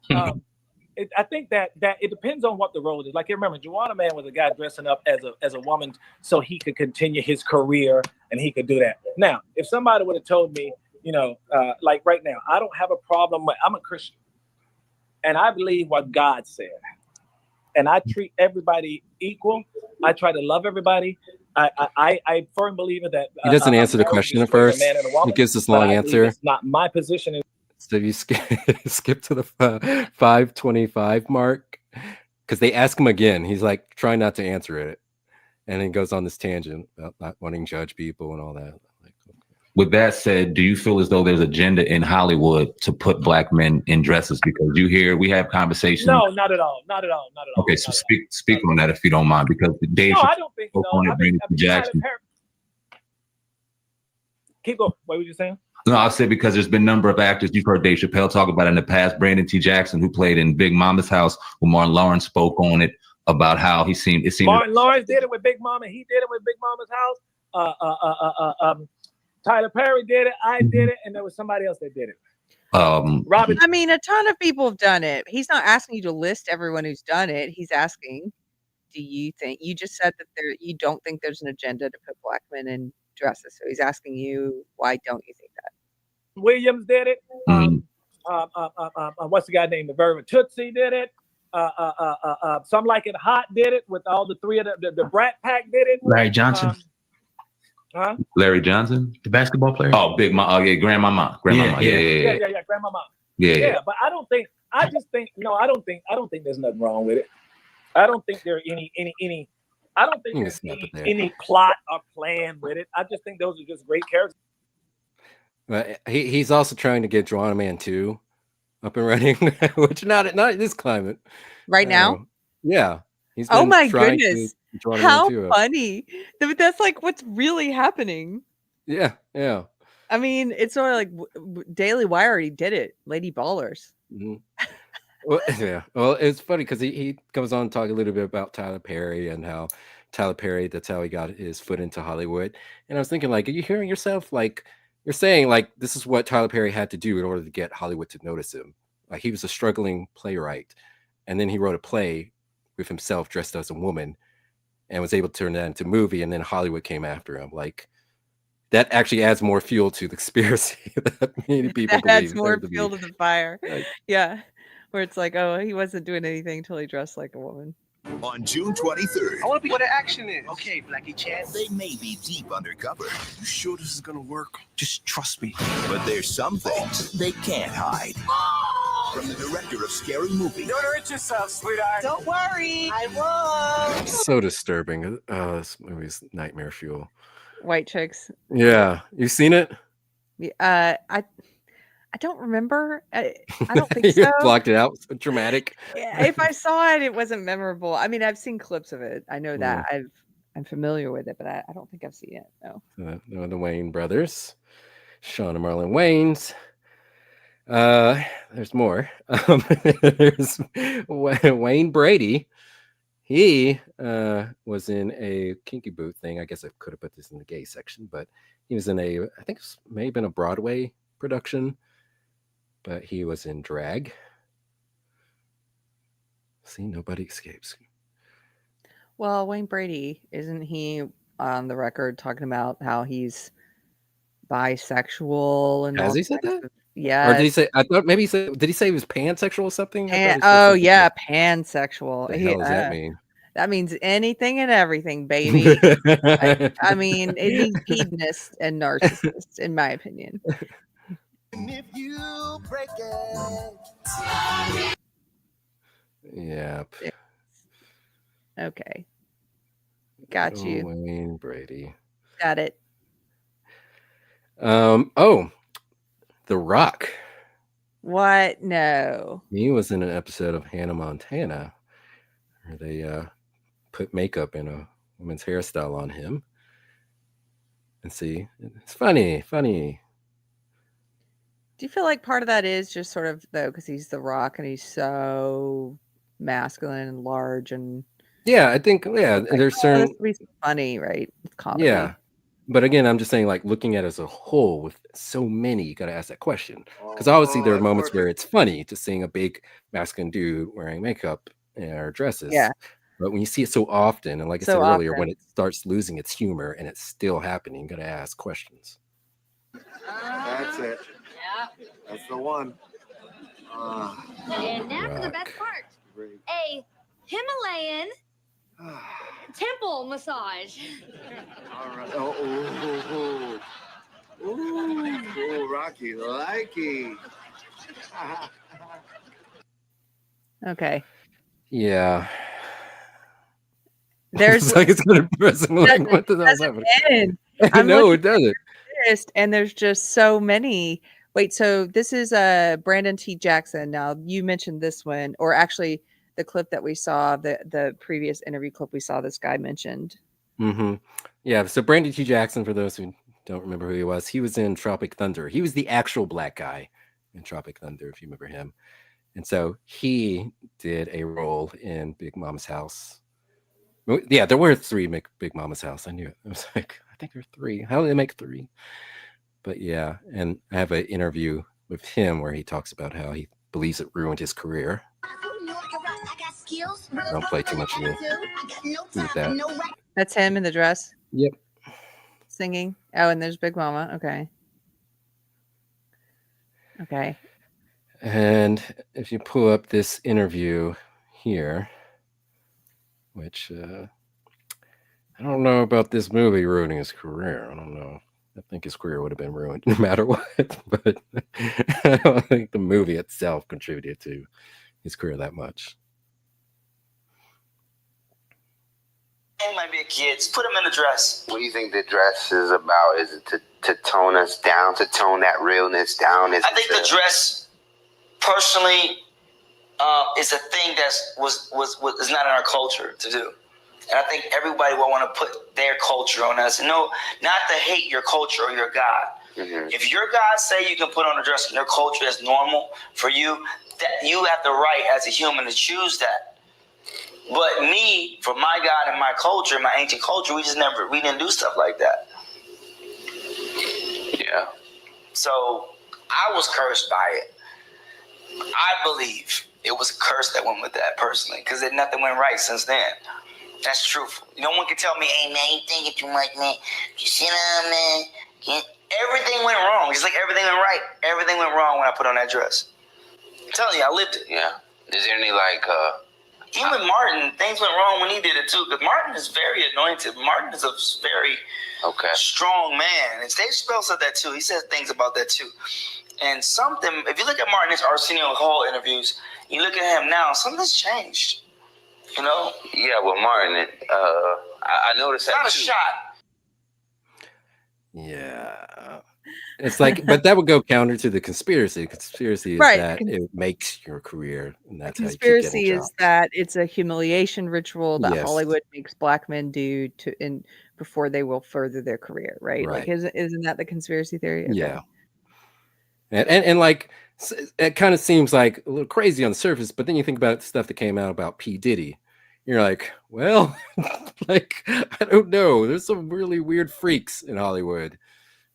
I think that it depends on what the role is. Like, you remember, Juana Man was a guy dressing up as a woman so he could continue his career and he could do that. Now, if somebody would have told me, like right now, I don't have a problem. I'm a Christian, and I believe what God said, and I treat everybody equal. I try to love everybody. I firmly believe that. He doesn't answer the question at first. He gives this long answer. It's not my position. So you skip to the 5:25 mark because they ask him again. He's like trying not to answer it, and he goes on this tangent about not wanting to judge people and all that. Like, okay. with that said, do you feel as though there's agenda in Hollywood to put black men in dresses? Because we have conversations. No, not at all. Not at all. Not at all. Okay, so speak on that if you don't mind, because Dave. No, I don't think so. I mean, Jackson. Keep going. What were you saying? No, I said because there's been a number of actors you've heard Dave Chappelle talk about in the past. Brandon T. Jackson, who played in Big Mama's House, who Martin Lawrence spoke on it about how it seemed. Martin Lawrence did it with Big Mama. He did it with Big Mama's House. Tyler Perry did it. I did it, and there was somebody else that did it. Robin. I mean, a ton of people have done it. He's not asking you to list everyone who's done it. He's asking, do you think you just said that you don't think there's an agenda to put black men in dresses? So he's asking you, why don't you think that? Williams did it. What's the guy named? The Verve Tootsie did it. Some Like It Hot did it with all the three of the Brat Pack did it. Larry Johnson. Larry Johnson, the basketball player. Oh, Grandmama. Yeah, Grandmama. Yeah. But I don't think. I just think I don't think there's nothing wrong with it. I don't think there any. I don't think there's any plot or plan with it. I just think those are just great characters. But he's also trying to get Juwanna Mann 2 up and running, which not in this climate. Right now? Yeah. He's oh my goodness. How funny. That's like what's really happening. Yeah. I mean, it's sort of like Daily Wire already did it. Lady Ballers. Mm-hmm. Well, yeah. Well, it's funny because he comes on to talk a little bit about Tyler Perry and how Tyler Perry, that's how he got his foot into Hollywood. And I was thinking, like, are you hearing yourself? Like, you're saying, like, this is what Tyler Perry had to do in order to get Hollywood to notice him. Like, he was a struggling playwright. And then he wrote a play with himself dressed as a woman and was able to turn that into a movie. And then Hollywood came after him. Like, that actually adds more fuel to the conspiracy that many people believe. Adds more fuel to the fire. Like, yeah. Where it's like, oh, he wasn't doing anything until he dressed like a woman. On June 23rd. I want to be what the action is. Okay, Blackie Chan. They may be deep undercover. You sure this is going to work? Just trust me. But there's some things they can't hide. From the director of Scary Movie. Don't hurt yourself, sweetheart. Don't worry. I won't. So disturbing. This movie's nightmare fuel. White Chicks. Yeah. You seen it? I don't remember. I don't think so. Blocked it out. So dramatic. If I saw it, it wasn't memorable. I mean, I've seen clips of it. I know that. I'm familiar with it, but I don't think I've seen it. No. The Wayne brothers, Sean and Marlon Wayans. There's more. There's Wayne Brady. He was in a Kinky Boot thing. I guess I could have put this in the gay section, but he was in I think it may have been a Broadway production, but he was in drag. See, nobody escapes. Well, Wayne Brady, isn't he on the record talking about how he's bisexual and has he said that? Yeah. Or did he say? I thought maybe he said. Did he say he was pansexual or something? Oh yeah, pansexual. What the hell does that mean? That means anything and everything, baby. I mean, it means hedonist and narcissist, in my opinion. If you break it. Yep. Okay. Got you. Wayne Brady. Got it. Oh, The Rock. What? No. He was in an episode of Hannah Montana where they put makeup in a woman's hairstyle on him. And see, it's funny. Do you feel like part of that is just sort of, though, because he's The Rock and he's so masculine and large and... Yeah, I think, there's certain... It's funny, right? It's comedy. Yeah. But again, I'm just saying, like, looking at it as a whole with so many, you got to ask that question. Because obviously there are moments where it's funny to seeing a big masculine dude wearing makeup or dresses. Yeah. But when you see it so often, and like I said earlier, when it starts losing its humor and it's still happening, you got to ask questions. That's it. Yeah. That's the one. And now for the best part. A Himalayan temple massage. All right. Oh, Rocky, likey. Okay. Yeah. There's it's like it's gonna press him like, what the hell's happening? I know it doesn't. list, and there's just so many. Wait, so this is Brandon T. Jackson. Now you mentioned this one, or actually the clip that we saw, the previous interview clip we saw, this guy mentioned. Mm-hmm. Yeah. So Brandon T. Jackson, for those who don't remember who he was in Tropic Thunder. He was the actual black guy in Tropic Thunder, if you remember him. And so he did a role in Big Mama's House. Yeah, there were 3 Big Mama's House. I knew it. I was like, I think there's 3. How do they make 3? But yeah, and I have an interview with him where he talks about how he believes it ruined his career. I don't play too much of that. That's him in the dress. Yep. Singing. Oh, and there's Big Mama. Okay. Okay. And if you pull up this interview here, which I don't know about this movie ruining his career. I don't know. I think his career would have been ruined no matter what. But I don't think the movie itself contributed to his career that much. It might be a kid. Just put him in a dress. What do you think the dress is about? Is it to tone us down, to tone that realness down? I think the dress, personally, is a thing that is not in our culture to do. And I think everybody will want to put their culture on us. No, not to hate your culture or your God. Mm-hmm. If your God say you can put on a dress in your culture that's normal for you, that you have the right as a human to choose that. But me, for my God and my culture, my ancient culture, we didn't do stuff like that. Yeah. So I was cursed by it. I believe it was a curse that went with that personally, because nothing went right since then. That's truthful. No one can tell me, hey man, you thinking too much, man. You sit down, man. Everything went wrong. It's like everything went right. Everything went wrong when I put on that dress. I'm telling you, I lived it. Yeah. Is there any even Martin, things went wrong when he did it too, because Martin is very anointed. Martin is a very strong man. And Dave Chappelle said that too. He said things about that too. And if you look at Martin's Arsenio Hall interviews, you look at him now, something's changed. You know? Yeah, well, Martin, I noticed that. It's not a shot. Yeah. It's like, but that would go counter to the conspiracy. The conspiracy is that it makes your career. And that's how you keep getting conspiracy is that it's a humiliation ritual that Hollywood makes black men do before they will further their career, right? Like, isn't that the conspiracy theory? Okay. Yeah. And like, it kind of seems like a little crazy on the surface, but then you think about stuff that came out about P. Diddy. You're like, well, like, I don't know. There's some really weird freaks in Hollywood.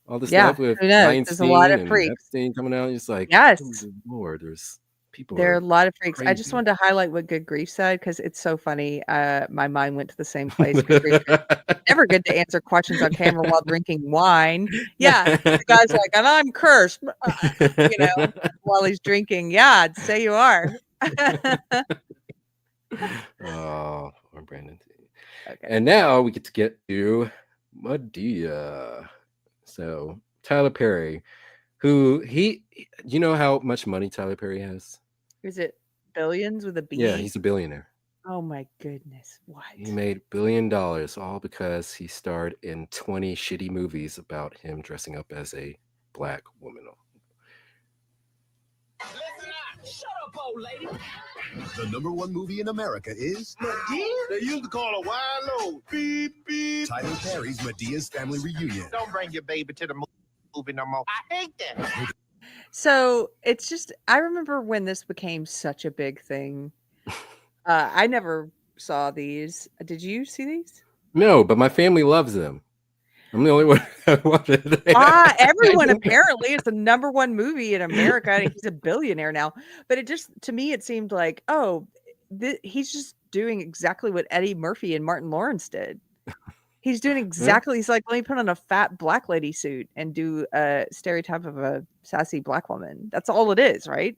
All the stuff with Weinstein, there's a lot of freaks. Epstein coming out. It's like, yes, oh, Lord, there's people. There are a lot of freaks. Crazy. I just wanted to highlight what Good Grief said because it's so funny. My mind went to the same place. Never good to answer questions on camera while drinking wine. Yeah, the guy's like, and I'm cursed, while he's drinking. Yeah, I'd say you are. Oh, or Brandon. Okay. And now we get to Madea. So Tyler Perry, you know how much money Tyler Perry has? Is it billions with a B? Yeah, he's a billionaire. Oh my goodness. What? He made $1 billion all because he starred in 20 shitty movies about him dressing up as a black woman. Shut up, old lady. The #1 movie in America is Madea. They used to call her Wild Load. Beep, beep. Tyler Perry's Madea's Family Reunion. Don't bring your baby to the movie no more. I hate that. So it's just, I remember when this became such a big thing. I never saw these. Did you see these? No, but my family loves them. I'm the only one that wanted it. Everyone apparently. It's the #1 movie in America. And he's a billionaire now. But it just, to me, it seemed like, he's just doing exactly what Eddie Murphy and Martin Lawrence did. He's doing exactly, he's like, let me put on a fat black lady suit and do a stereotype of a sassy black woman. That's all it is, right?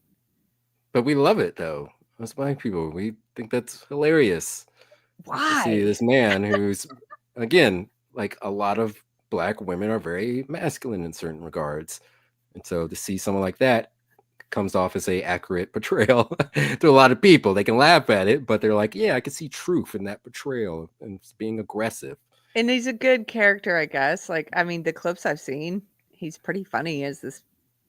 But we love it, though. Us black people, we think that's hilarious. Why? To see this man who's, again, like a lot of black women are very masculine in certain regards. And so to see someone like that comes off as a accurate portrayal to a lot of people. They can laugh at it, but they're like, yeah, I can see truth in that portrayal and being aggressive. And he's a good character, I guess. Like, I mean, the clips I've seen, He's pretty funny as this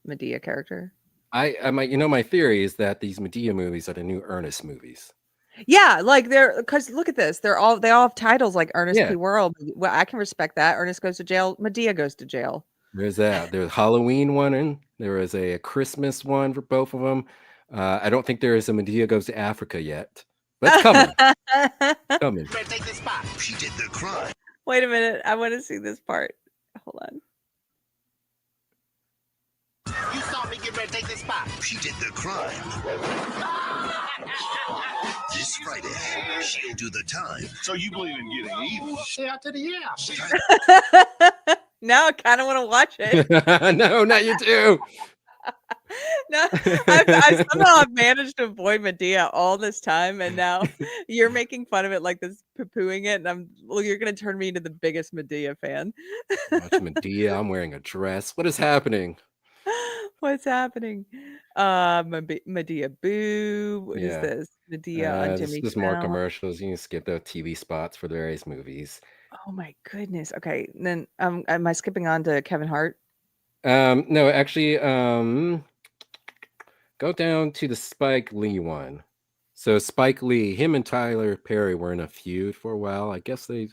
Medea character. My theory is that these Medea movies are the new Ernest movies. Yeah, like because look at this. They all have titles like Ernest Yeah. P. World. Well, I can respect that. Ernest goes to jail. Medea goes to jail. There's that. There's Halloween one, and there is a Christmas one for both of them. I don't think there is a Medea Goes to Africa yet, but it's coming. Coming. Take the spot. She did the crime. Wait a minute. I want to see this part. Hold on. You saw me get ready to take the spot. She did the crime. This Friday, she'll do the time. So you believe in getting even? Out to the yeah. Now I kind of want to watch it. No, not you too. No, I somehow have managed to avoid Medea all this time, and now you're making fun of it like this, poo-pooing it, and you're gonna turn me into the biggest Medea fan. Watch Medea. I'm wearing a dress. What is happening? What's happening? Medea Boo. What is this? Medea on This Jimmy is more Fallon. commercials. You can skip the TV spots for the various movies. Oh my goodness. Okay, then am I skipping on to Kevin Hart? No, actually, go down to the Spike Lee one. So Spike Lee, him and Tyler Perry were in a feud for a while. I guess they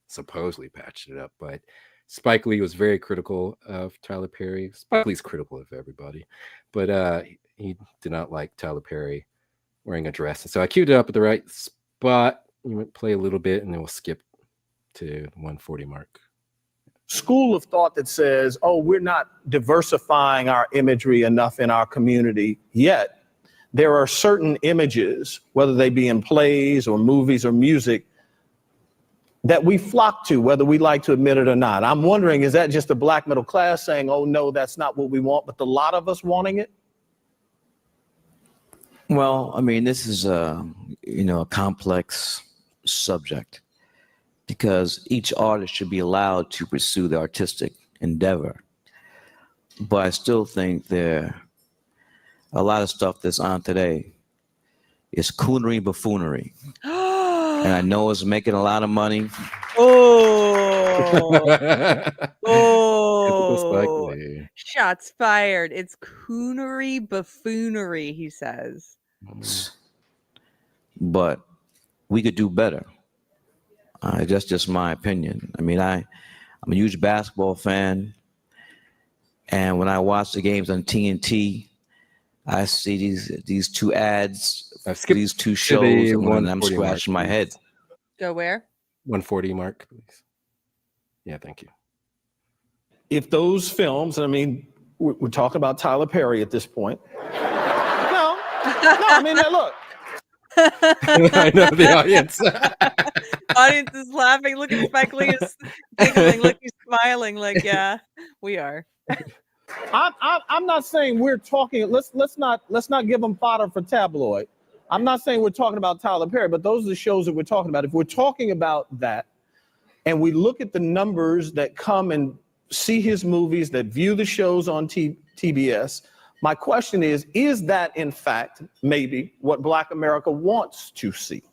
supposedly patched it up, but Spike Lee was very critical of Tyler Perry. Spike Lee's critical of everybody, but he did not like Tyler Perry wearing a dress. And so I queued it up at the right spot. You might play a little bit, and then we'll skip to the 140 mark. School of thought that says, oh, we're not diversifying our imagery enough in our community yet. There are certain images, whether they be in plays or movies or music, that we flock to, whether we like to admit it or not. I'm wondering, is that just the black middle class saying, oh, no, that's not what we want, but the lot of us wanting it? Well, I mean, this is a complex subject, because each artist should be allowed to pursue the artistic endeavor. But I still think a lot of stuff that's on today is coonery buffoonery. And I know it's making a lot of money. Oh, shots fired. It's coonery buffoonery, he says. But we could do better. That's just my opinion. I mean, I'm a huge basketball fan, and when I watch the games on TNT, I see these two ads, these two shows, and I'm scratching my head. Go where? 140 mark, please. Yeah, thank you. If those films, I mean, we're talking about Tyler Perry at this point. No, I mean, look. I know the audience. Audience is laughing. Look at Spike Lee is giggling. Look, he's smiling. Like, yeah, we are. I'm not saying we're talking. Let's not give them fodder for tabloid. I'm not saying we're talking about Tyler Perry, but those are the shows that we're talking about. If we're talking about that, and we look at the numbers that come and see his movies, that view the shows on TBS, my question is that in fact maybe what Black America wants to see?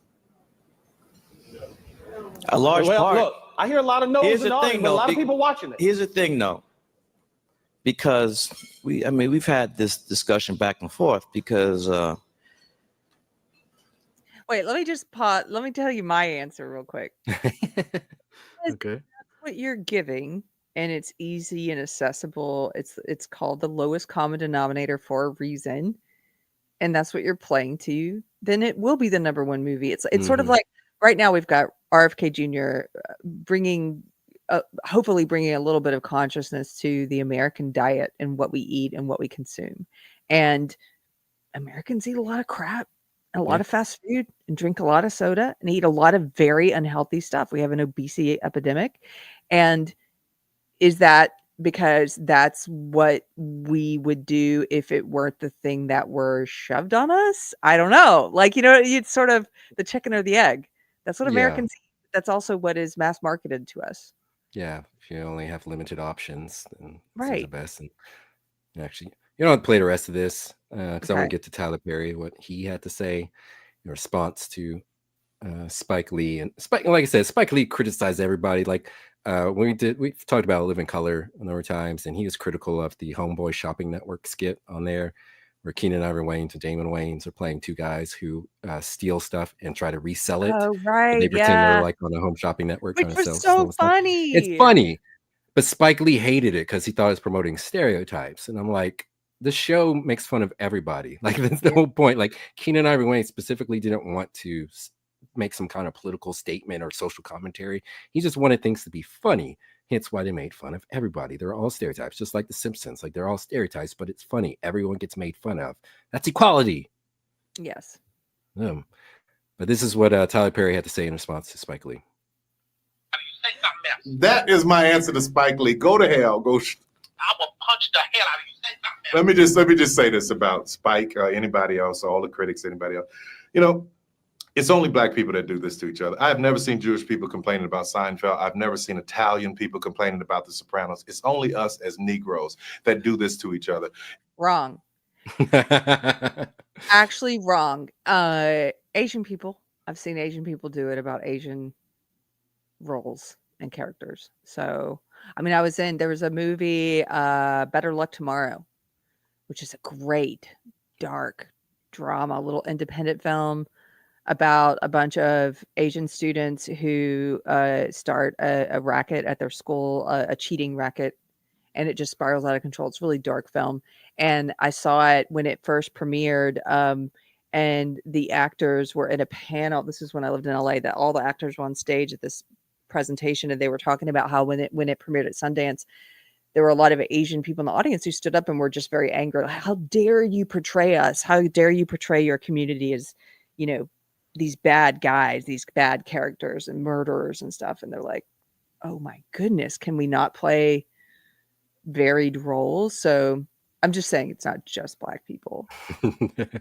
A large part. Look, I hear a lot of no's and audience, but a lot of people watching it. Here's the thing, though, because we've had this discussion back and forth because. Wait, let me just pause. Let me tell you my answer real quick. Okay. That's what you're giving, and it's easy and accessible. It's called the lowest common denominator for a reason, and that's what you're playing to. Then it will be the number one movie. It's sort of like right now we've got RFK Jr. Hopefully bringing a little bit of consciousness to the American diet and what we eat and what we consume. And Americans eat a lot of crap, a lot of fast food, and drink a lot of soda, and eat a lot of very unhealthy stuff. We have an obesity epidemic. And is that because that's what we would do if it weren't the thing that were shoved on us? I don't know. Like, it's sort of the chicken or the egg. That's what Americans eat. That's also what is mass marketed to us. Yeah, if you only have limited options, then right, the best. And actually, you don't have to play the rest of this because I want to get to Tyler Perry, what he had to say in response to Spike Lee. And Spike, like I said, Spike Lee criticized everybody. Like we've talked about Live in Color a number of times, and he was critical of the Homeboy Shopping Network skit on there, where Keenan Ivory Wayans and Damon Wayans are playing two guys who steal stuff and try to resell it. Oh, But right. they pretend they're Yeah. like on a home shopping network Which trying to was sell so stolen stuff. It's funny. funny, but Spike Lee hated it because he thought it was promoting stereotypes. And I'm like, the show makes fun of everybody. Like, that's the whole point. Like, Keenan Ivory Wayans specifically didn't want to make some kind of political statement or social commentary. He just wanted things to be funny. Hence why they made fun of everybody. They're all stereotypes, just like The Simpsons. Like, they're all stereotypes, but it's funny. Everyone gets made fun of. That's equality. Yes. But this is what Tyler Perry had to say in response to Spike Lee. That is my answer to Spike Lee. Go to hell. Go. I will punch the hell out of you. Say something. Let me just say this about Spike. Anybody else? All the critics. Anybody else? You know, it's only black people that do this to each other. I've never seen Jewish people complaining about Seinfeld. I've never seen Italian people complaining about The Sopranos. It's only us as Negroes that do this to each other. Wrong. Actually, wrong. Asian people. I've seen Asian people do it about Asian roles and characters. So, I mean, there was a movie, Better Luck Tomorrow, which is a great, dark drama, little independent film about a bunch of Asian students who start a racket at their school, a cheating racket, and it just spirals out of control. It's a really dark film. And I saw it when it first premiered, and the actors were in a panel. This is when I lived in LA, that all the actors were on stage at this presentation, and they were talking about how when it premiered at Sundance, there were a lot of Asian people in the audience who stood up and were just very angry. Like, how dare you portray us? How dare you portray your community as, you know, these bad guys, these bad characters and murderers and stuff. And they're like, oh my goodness, can we not play varied roles? So I'm just saying it's not just black people. And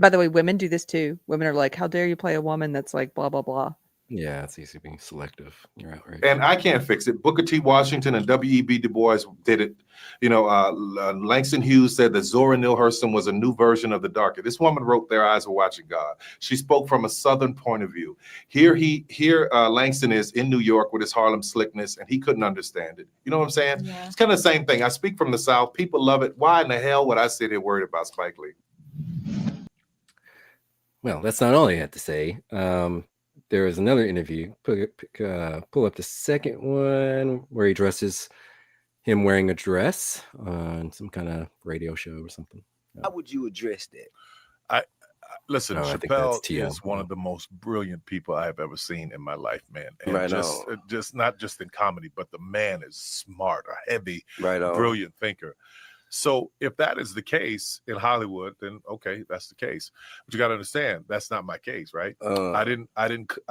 by the way, women do this too. Women are like, how dare you play a woman that's like blah, blah, blah. Yeah, it's easy being selective. You're out, right? And I can't fix it. Booker T. Washington and W.E.B. Du Bois did it. You know, Langston Hughes said that Zora Neale Hurston was a new version of the darker. This woman wrote Their Eyes Were Watching God. She spoke from a Southern point of view. Here Langston is in New York with his Harlem slickness, and he couldn't understand it. You know what I'm saying? Yeah. It's kind of the same thing. I speak from the South. People love it. Why in the hell would I sit here worried about Spike Lee? Well, that's not all he had to say. There was another interview. Pull up the second one where he dresses him wearing a dress on some kind of radio show or something. How would you address that? Listen, Oh, I think Chappelle that's T.O. is one of the most brilliant people I have ever seen in my life, man. And Right just not just in comedy, but the man is smart, a heavy, Right on. brilliant thinker. So if that is the case in Hollywood, then okay, that's the case. But you got to understand, that's not my case, right?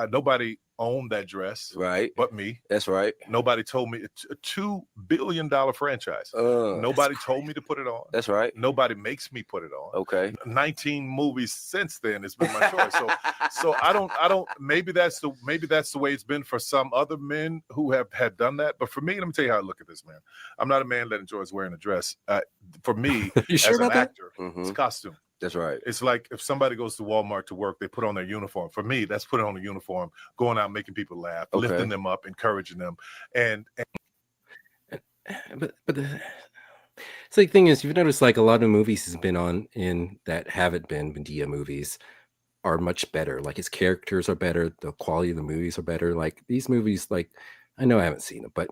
Nobody owned that dress, right? But me. That's right. Nobody told me. It's a $2 billion franchise. Nobody told me to put it on. That's right. Nobody makes me put it on. Okay. 19 movies since then. It's been my choice. So I don't. Maybe that's the way it's been for some other men who had done that. But for me, let me tell you how I look at this, man. I'm not a man that enjoys wearing a dress. For me, You sure as an about that? actor, it's a costume. That's right. It's like if somebody goes to Walmart to work, they put on their uniform. For me, that's putting on a uniform, going out, making people laugh, Okay. lifting them up, encouraging them. And But the thing is, you've noticed like a lot of movies he's been on in that haven't been Medea movies are much better. Like his characters are better, the quality of the movies are better. Like these movies, like I know I haven't seen them, but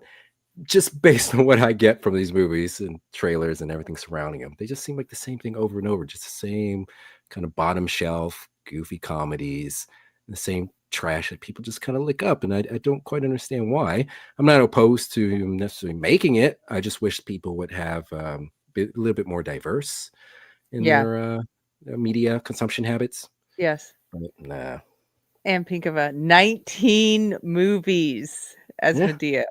just based on what I get from these movies and trailers and everything surrounding them, they just seem like the same thing over and over. Just the same kind of bottom shelf, goofy comedies, the same trash that people just kind of lick up. And I don't quite understand why. I'm not opposed to him necessarily making it. I just wish people would have a little bit more diverse in their media consumption habits. Yes. But nah. And Pinkava, 19 movies as Medea.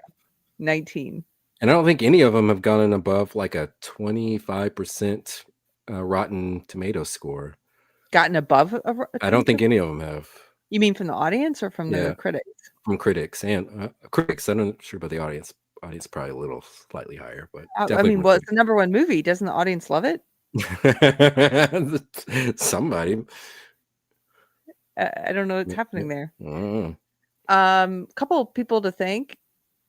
19. And I don't think any of them have gotten above like a 25% Rotten Tomatoes score. Gotten above I don't think any of them have. You mean from the audience or from the critics? From critics and critics. I'm not sure about the audience. Audience probably a little slightly higher, but I definitely mean, well, it's the number one movie. Doesn't the audience love it? Somebody. I don't know what's happening there. Couple of people to thank.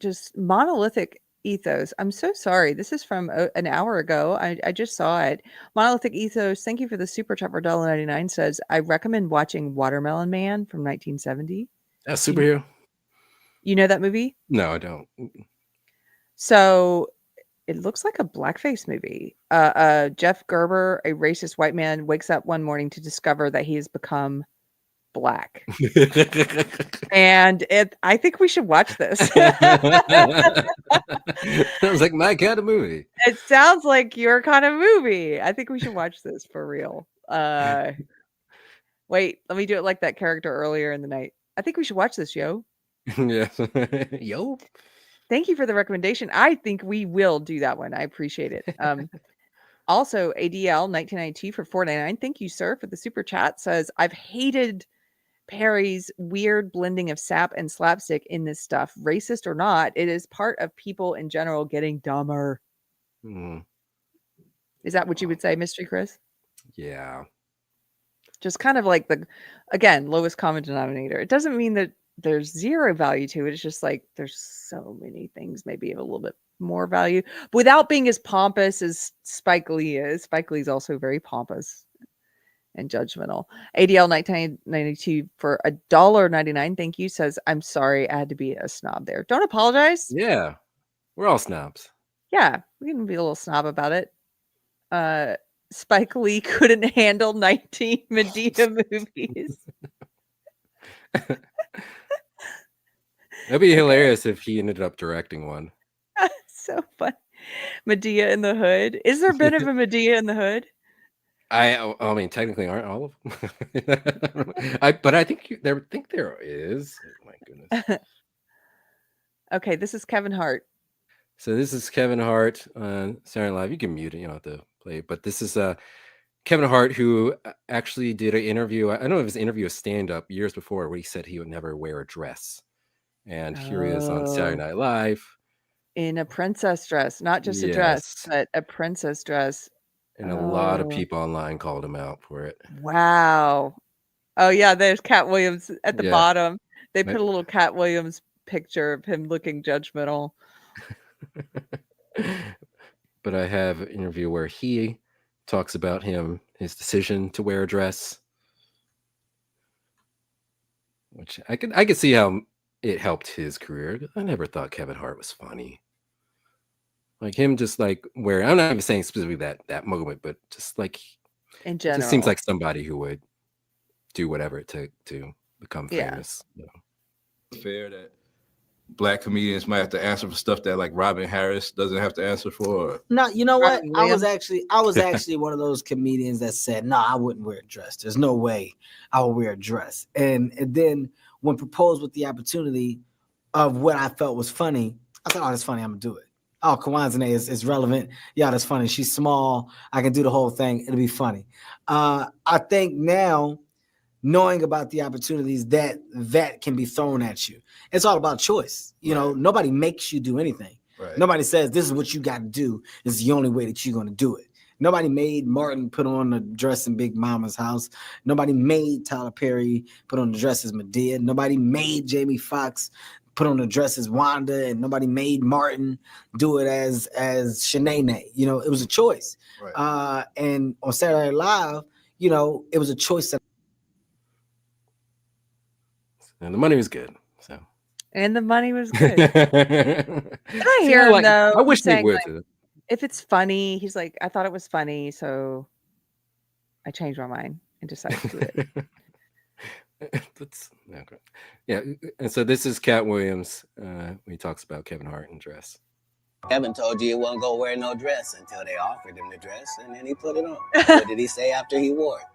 Just monolithic ethos. I'm so sorry. This is from an hour ago. I just saw it. Monolithic ethos. Thank you for the super chat for $1.99. Says I recommend watching Watermelon Man from 1970. A superhero? You know that movie? No, I don't. So it looks like a blackface movie. Jeff Gerber, a racist white man, wakes up one morning to discover that he has become black. And I think we should watch this. Sounds like my kind of movie. It sounds like your kind of movie. I think we should watch this for real. Wait, let me do it like that character earlier in the night. I think we should watch this, yo. Yeah. Yo. Thank you for the recommendation. I think we will do that one. I appreciate it. Also, ADL 1992 for $4.99. Thank you, sir, for the super chat. Says I've hated Perry's weird blending of sap and slapstick in this stuff. Racist or not, it is part of people in general getting dumber. Is that what you would say, Mystery Chris? Yeah. Just kind of like again, lowest common denominator. It doesn't mean that there's zero value to it. It's just like there's so many things maybe of a little bit more value without being as pompous as Spike Lee is. Spike Lee is also very pompous and judgmental. ADL 1992 for $1.99. Thank you. Says I'm sorry I had to be a snob there. Don't apologize. Yeah. We're all snobs. Yeah, we can be a little snob about it. Spike Lee couldn't handle 19 Medea movies. That'd be hilarious if he ended up directing one. So fun. Medea in the Hood. Is there a bit of a Medea in the Hood? I mean, technically, aren't all of them? But I think there is. Oh my goodness. Okay, this is Kevin Hart. So this is Kevin Hart on Saturday Night Live. You can mute it, you don't have to play it. But this is Kevin Hart, who actually did an interview. I don't know if it was an interview, a stand-up years before, where he said he would never wear a dress. And here he is on Saturday Night Live. In a princess dress. Not just a dress, but a princess dress. And a lot of people online called him out for it. Wow. Oh, yeah, there's Cat Williams at the bottom. They put a little Cat Williams picture of him looking judgmental. But I have an interview where he talks about his decision to wear a dress, which I could see how it helped his career. I never thought Kevin Hart was funny. Like him just like wearing, I'm not even saying specifically that moment, but just like in general. It just seems like somebody who would do whatever it took to become famous. You know? Fair that Black comedians might have to answer for stuff that like Robin Harris doesn't have to answer for. No, you know what? I was actually one of those comedians that said, no, I wouldn't wear a dress. There's no way I would wear a dress. And then when proposed with the opportunity of what I felt was funny, I thought, oh, that's funny, I'm gonna do it. Oh, Kwanzaa is relevant. Yeah, that's funny. She's small. I can do the whole thing. It'll be funny. I think now, knowing about the opportunities that can be thrown at you, it's all about choice. You know, nobody makes you do anything. Right. Nobody says this is what you got to do. This is the only way that you're going to do it. Nobody made Martin put on a dress in Big Mama's house. Nobody made Tyler Perry put on the dress as Medea. Nobody made Jamie Foxx put on the dress as Wanda, and nobody made Martin do it as Shanae. You know, it was a choice. Right. And on Saturday Night Live, you know, it was a choice that. And the money was good. So. And the money was good. I hear him though. I wish they would. Like, if it's funny, he's like, I thought it was funny, so I changed my mind and decided to do it. That's okay. Yeah, and so this is Cat Williams when he talks about Kevin Hart and dress. Kevin told you he wasn't gonna wear no dress until they offered him the dress, and then he put it on. What did he say after he wore it?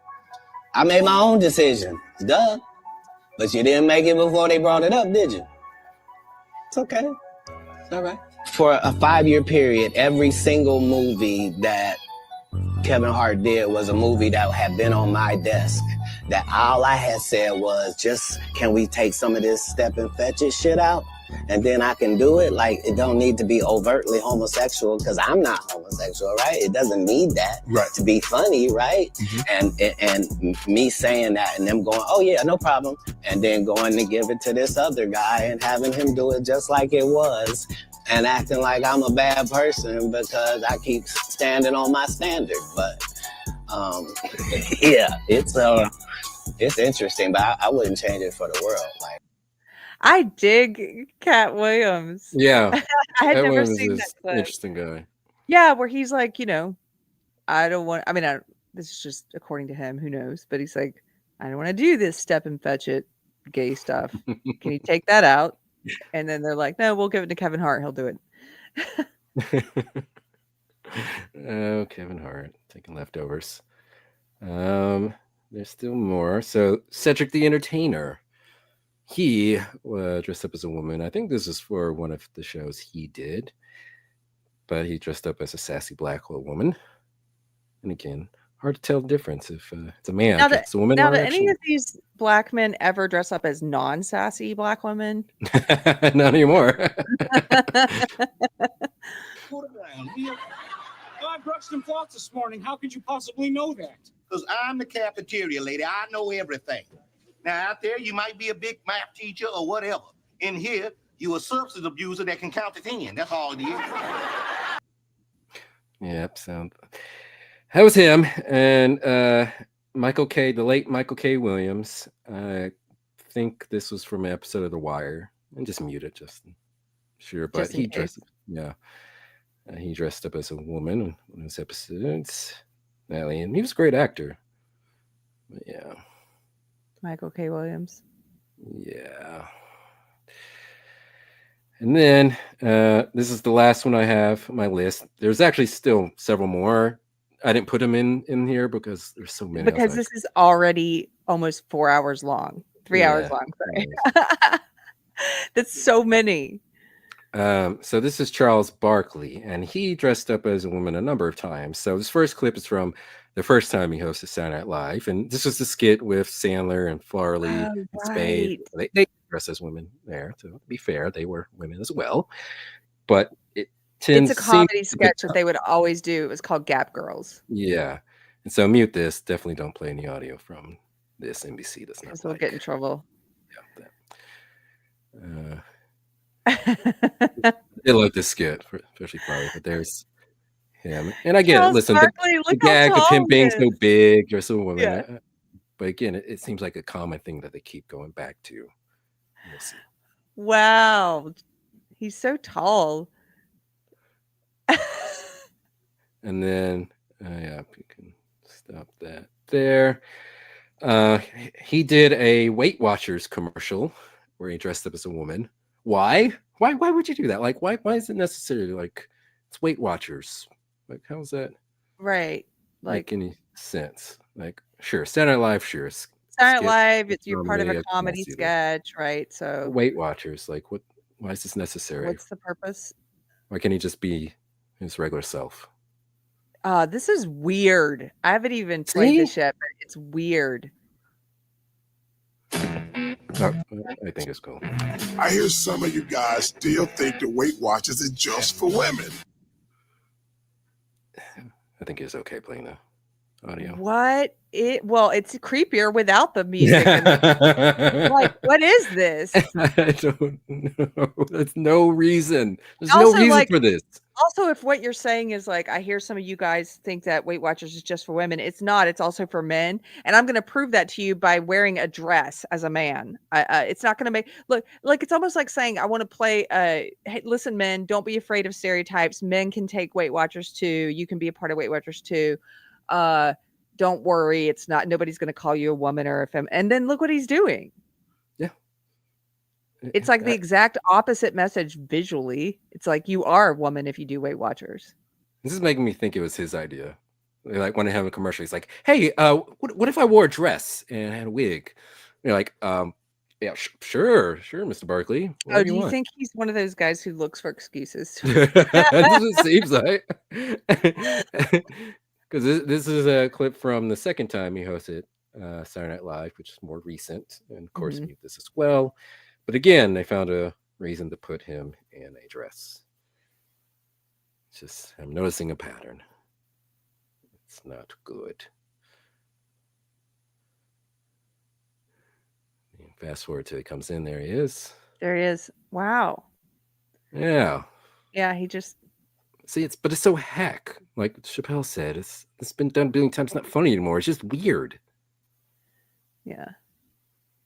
I made my own decision. Duh. But you didn't make it before they brought it up, did you? It's okay. It's all right. For a 5-year period, every single movie that Kevin Hart did was a movie that had been on my desk. That all I had said was, just, can we take some of this step and fetch it shit out? and then I can do it. Like, it don't need to be overtly homosexual because I'm not homosexual, right? It doesn't need that to be funny, right? And me saying that and them going, oh yeah, no problem, and then going to give it to this other guy and having him do it just like it was, and acting like I'm a bad person because I keep standing on my standard. But yeah, it's interesting, but I wouldn't change it for the world. Like, I dig Cat Williams. Yeah, I had Cat never Williams seen is that an clip. interesting guy. Yeah, where he's like, I don't want. I mean, this is just according to him. Who knows? But he's like, I don't want to do this step and fetch it gay stuff. Can you take that out? And then they're like, no, we'll give it to Kevin Hart. He'll do it. Oh, Kevin Hart taking leftovers. There's still more. So Cedric the Entertainer, he dressed up as a woman. I think this is for one of the shows he did, but he dressed up as a sassy black woman. And again, hard to tell the difference if it's a man, Now, it's a woman. do or any actually... of these black men ever dress up as non-sassy black women? Not anymore. I brushed some thoughts this morning. How could you possibly know that? Because I'm the cafeteria lady. I know everything. Now, out there, you might be a big math teacher or whatever. In here, you a substance abuser that can count to 10. That's all it is. Yep, so that was him. And Michael K., the late Michael K. Williams. I think this was from an episode of The Wire. And just mute it, Justin. Sure, but Just in he case. dressed, yeah. He dressed up as a woman on one of his episodes. And he was a great actor. But yeah. Michael K. Williams. Yeah. And then this is the last one I have on my list. There's actually still several more. I didn't put them in here because there's so many. Because this is already almost 4 hours long. 3 hours long, sorry. That's so many. So this is Charles Barkley, and he dressed up as a woman a number of times. So this first clip is from the first time he hosted Saturday Night Live, and this was the skit with Sandler and Farley and Spade. They dressed as women there. To be fair, they were women as well. But It's a comedy sketch that they would always do. It was called Gap Girls. Yeah. And so mute this. Definitely don't play any audio from this. NBC does not. Because we'll get in trouble. They like this skit, especially Farley, but there's him. And I get it. Charles Listen, Barkley, the look how gag of tall him he being is. so big, dressed as a woman. Yeah. But again, it seems like a common thing that they keep going back to. We'll see. Wow. He's so tall. And then, yeah, you can stop that there. He did a Weight Watchers commercial where he dressed up as a woman. Why? Why would you do that? Like, why is it necessary? Like, it's Weight Watchers. Like, how's that Right. make any sense? Like, sure, Saturday Night Live, sure. Saturday Night Live, you're part of a comedy sketch. sketch, right? So Weight Watchers, like, why is this necessary? what's the purpose? Why can't he just be his regular self? This is weird. I haven't even played this yet, but it's weird. Oh, I think it's cool. I hear some of you guys still think the Weight Watchers is just for women. I think it's okay playing the audio. What? Well, it's creepier without the music. Like, what is this? I don't know. There's no reason. There's Also, no reason like, for this. Also, if what you're saying is like, I hear some of you guys think that Weight Watchers is just for women. It's not. It's also for men. And I'm going to prove that to you by wearing a dress as a man. It's not going to look like it's almost like saying, I want to play, hey, listen, men, don't be afraid of stereotypes. Men can take Weight Watchers too. You can be a part of Weight Watchers too. Don't worry. It's not, nobody's going to call you a woman or a femme. And then look what he's doing. Yeah. It's like the exact opposite message visually. It's like you are a woman if you do Weight Watchers. This is making me think it was his idea. Like when I have a commercial, he's like, "Hey, what if I wore a dress and had a wig?" You're like, yeah, sure, Mr. Barkley. Oh, do you think he's one of those guys who looks for excuses? That's what it seems like. Because this is a clip from the second time he hosted Saturday Night Live, which is more recent, and of course, mute this as well. But again, they found a reason to put him in a dress. It's just, I'm noticing a pattern. It's not good. Fast forward till he comes in. There he is. There he is. Wow. Yeah. Yeah, he just see it's so hack. Like Chappelle said, it's been done a billion times. It's not funny anymore. It's just weird. Yeah.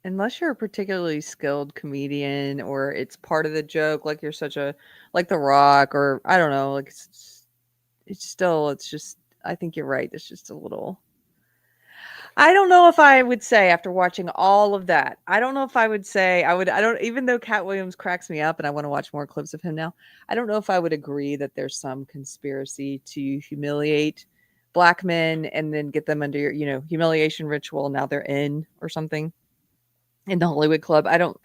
Unless you're a particularly skilled comedian or it's part of the joke, like you're such a like The Rock or I don't know, like it's just I think you're right. It's just a little I don't know if I would say after watching all of that. I don't know if I would say I don't even though Cat Williams cracks me up and I want to watch more clips of him now. I don't know if I would agree that there's some conspiracy to humiliate black men and then get them under your, humiliation ritual. Now they're in or something in the Hollywood Club. I don't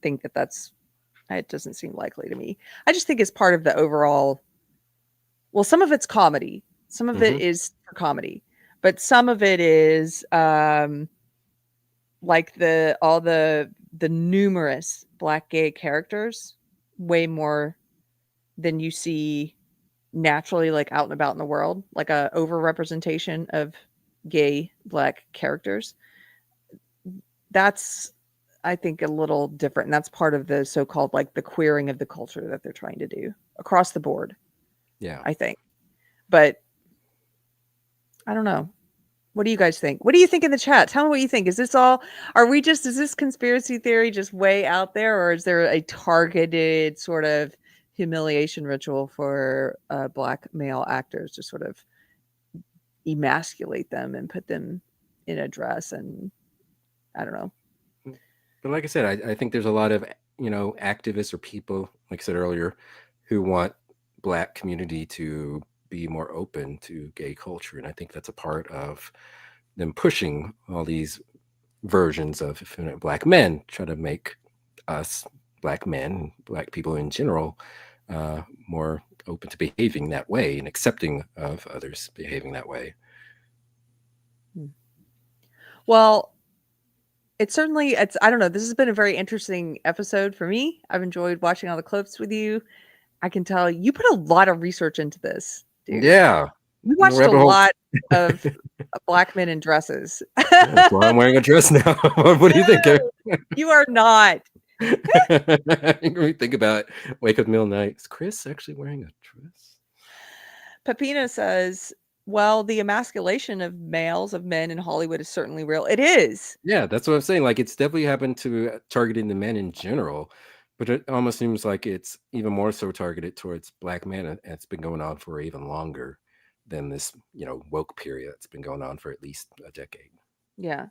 think that's it doesn't seem likely to me. I just think it's part of the overall. Well, some of it's comedy. Some of it is for comedy. But some of it is like all the numerous black gay characters, way more than you see naturally, like out and about in the world, like a overrepresentation of gay black characters. That's, I think, a little different. And that's part of the so-called like the queering of the culture that they're trying to do across the board. Yeah, I think. But I don't know. What do you guys think? What do you think in the chat? Tell me what you think. Is this is this conspiracy theory just way out there, or is there a targeted sort of humiliation ritual for black male actors to sort of emasculate them and put them in a dress? And I don't know. But like I said, I think there's a lot of, activists or people, like I said earlier, who want black community to be more open to gay culture. And I think that's a part of them pushing all these versions of effeminate black men, try to make us black men, black people in general, more open to behaving that way and accepting of others behaving that way. Well, I don't know. This has been a very interesting episode for me. I've enjoyed watching all the clips with you. I can tell you put a lot of research into this. Dude. Yeah. You watched a lot of black men in dresses. That's why I'm wearing a dress now. What do you think, Keri? You are not. Think about it. Wake up middle night. Is Chris actually wearing a dress? Pepino says, well, the emasculation of men in Hollywood is certainly real. It is. Yeah, that's what I'm saying. Like, it's definitely happened to targeting the men in general. But it almost seems like it's even more so targeted towards black men. And it's been going on for even longer than this, woke period. It's been going on for at least a decade. Yeah.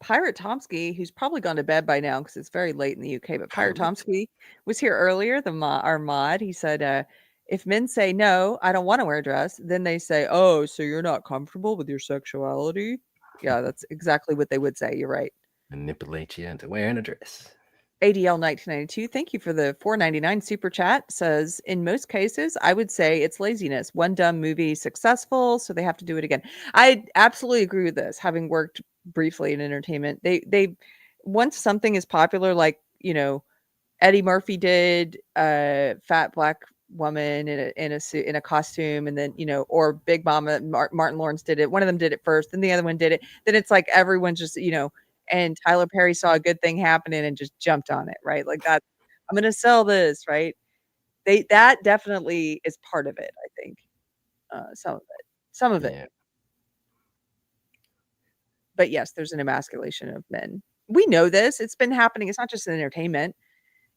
Pirate Tomsky, who's probably gone to bed by now because it's very late in the UK, but Pirate Tomsky was here earlier, our mod. He said, if men say, no, I don't want to wear a dress, then they say, oh, so you're not comfortable with your sexuality? Yeah, that's exactly what they would say. You're right. Manipulate you into wearing a dress. ADL 1992, thank you for the $4.99 super chat. Says, in most cases, I would say it's laziness. One dumb movie successful, so they have to do it again. I absolutely agree with this. Having worked briefly in entertainment, they once something is popular, like Eddie Murphy did a fat black woman in a suit, in a costume, and then or Big Mama, Martin Lawrence did it. One of them did it first, then the other one did it. Then it's like everyone just and Tyler Perry saw a good thing happening and just jumped on it, right? Like that, I'm going to sell this, right? That definitely is part of it, I think. Some of it. But yes, there's an emasculation of men. We know this. It's been happening. It's not just in entertainment.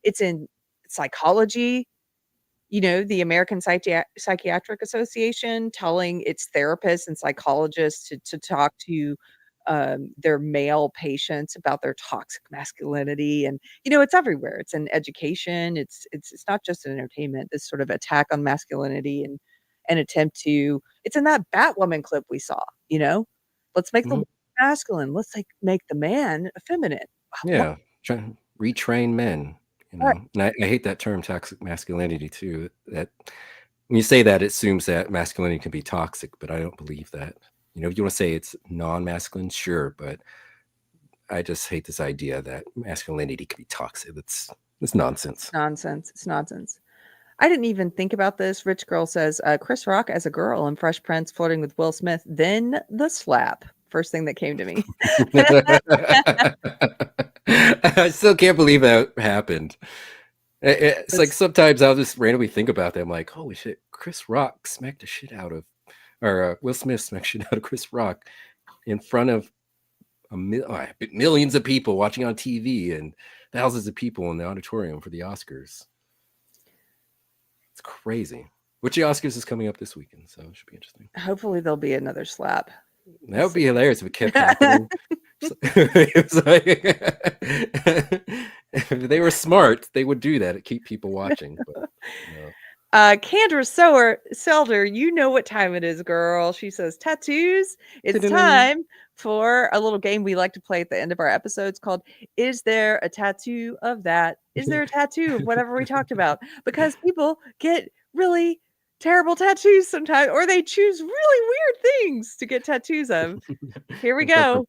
It's in psychology. The American Psychiatric Association telling its therapists and psychologists to talk to their male patients about their toxic masculinity, and it's everywhere. It's in education. It's not just in entertainment. This sort of attack on masculinity and an attempt to. It's in that Batwoman clip we saw. Let's make the woman masculine. Let's make the man effeminate. Yeah, try to retrain men. Right. And I hate that term, toxic masculinity, too. That when you say that, it assumes that masculinity can be toxic, but I don't believe that. If you want to say it's non-masculine, sure, but I just hate this idea that masculinity can be toxic. It's nonsense. Nonsense. It's nonsense. I didn't even think about this. Rich Girl says Chris Rock as a girl in Fresh Prince flirting with Will Smith, then the slap. First thing that came to me. I still can't believe that happened. It's like sometimes I'll just randomly think about that. I'm like, holy shit, Chris Rock smacked the shit out of, or Will Smith smacked shit out of Chris Rock in front of millions of people watching on TV and thousands of people in the auditorium for the Oscars. It's crazy. Which the Oscars is coming up this weekend, so it should be interesting. Hopefully there'll be another slap. That would be hilarious if it kept happening. It's like, if they were smart, they would do that to keep people watching. But, Kendra Selder, you know what time it is, girl. She says, tattoos. It's Ta-da. time for a little game we like to play at the end of our episodes called Is There a Tattoo of That? Is there a tattoo of whatever we talked about? Because people get really terrible tattoos sometimes, or they choose really weird things to get tattoos of. Here we go.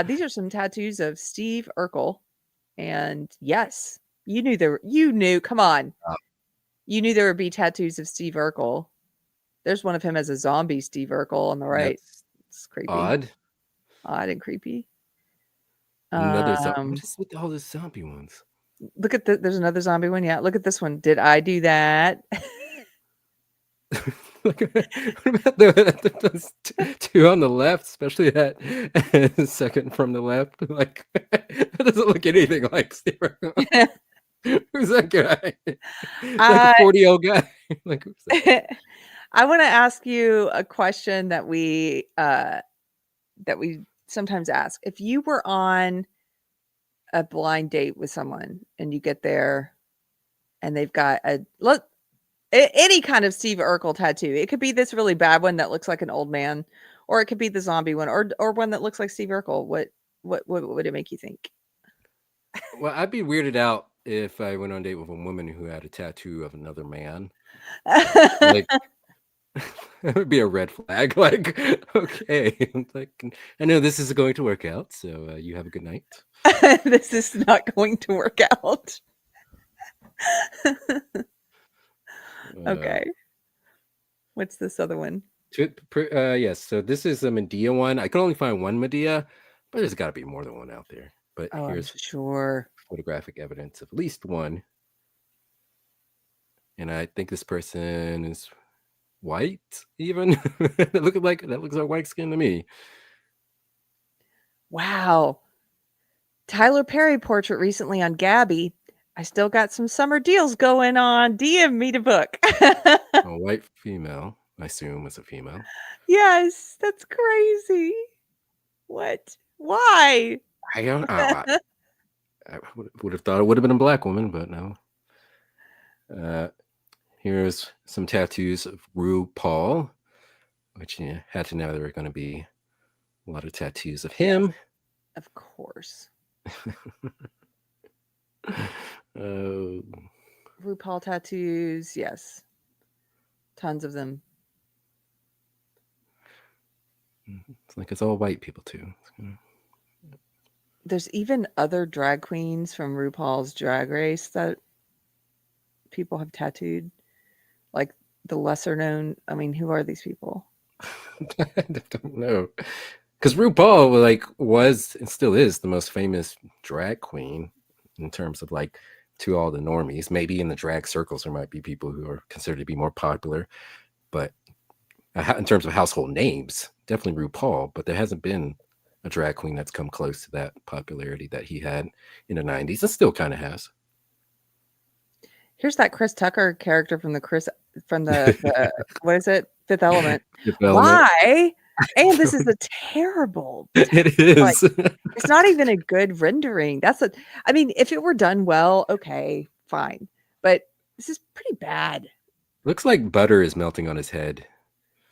These are some tattoos of Steve Urkel. And yes, you knew, come on. You knew there would be tattoos of Steve Urkel. There's one of him as a zombie Steve Urkel on the right. It's creepy. Odd and creepy. Another zombie. What is with all the zombie ones? Look at there's another zombie one. Yeah, look at this one. Did I do that? What about those two on the left, especially that second from the left? Like, that doesn't look anything like Steve Urkel. Who's that guy? Like a 40-year-old guy. Like, who's that? I want to ask you a question that we sometimes ask. If you were on a blind date with someone and you get there and they've got any kind of Steve Urkel tattoo. It could be this really bad one that looks like an old man, or it could be the zombie one, or one that looks like Steve Urkel. What would it make you think? Well, I'd be weirded out if I went on a date with a woman who had a tattoo of another man. Like, that would be a red flag. Like, okay, like, I know this is going to work out, so you have a good night. This is not going to work out. Okay. What's this other one? Yes. So this is a Medea one. I can only find one Medea, but there's got to be more than one out there. But here's sure photographic evidence of at least one. And I think this person is white, even. That looks like white skin to me. Wow. Tyler Perry portrait recently on Gabby. I still got some summer deals going on. DM me the book. A white female, I assume, is a female. Yes, that's crazy. What? Why? I don't know. I would have thought it would have been a black woman, but no. Here's some tattoos of RuPaul, which you had to know there were going to be a lot of tattoos of him. Of course. RuPaul tattoos, yes. Tons of them. It's like it's all white people too. There's even other drag queens from RuPaul's Drag Race that people have tattooed. Like the lesser known. I mean, who are these people? I don't know. Because RuPaul was and still is the most famous drag queen in terms of to all the normies. Maybe in the drag circles there might be people who are considered to be more popular, but in terms of household names, definitely RuPaul. But there hasn't been a drag queen that's come close to that popularity that he had in the 90s and still kind of has. Here's that Chris Tucker character from the what is it? Fifth Element. Why? And this is a terrible. It is. It's not even a good rendering. I mean, if it were done well, okay, fine. But this is pretty bad. Looks like butter is melting on his head.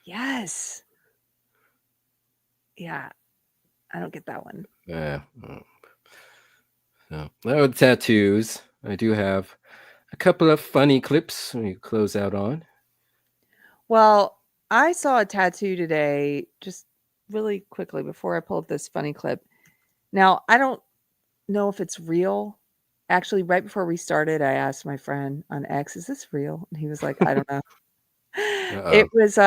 Yes. Yeah. I don't get that one. Yeah. So, tattoos. I do have a couple of funny clips we close out on. Well, I saw a tattoo today, just really quickly before I pull up this funny clip. Now, I don't know if it's real. Actually, right before we started, I asked my friend on X, "Is this real?" And he was like, "I don't know." It was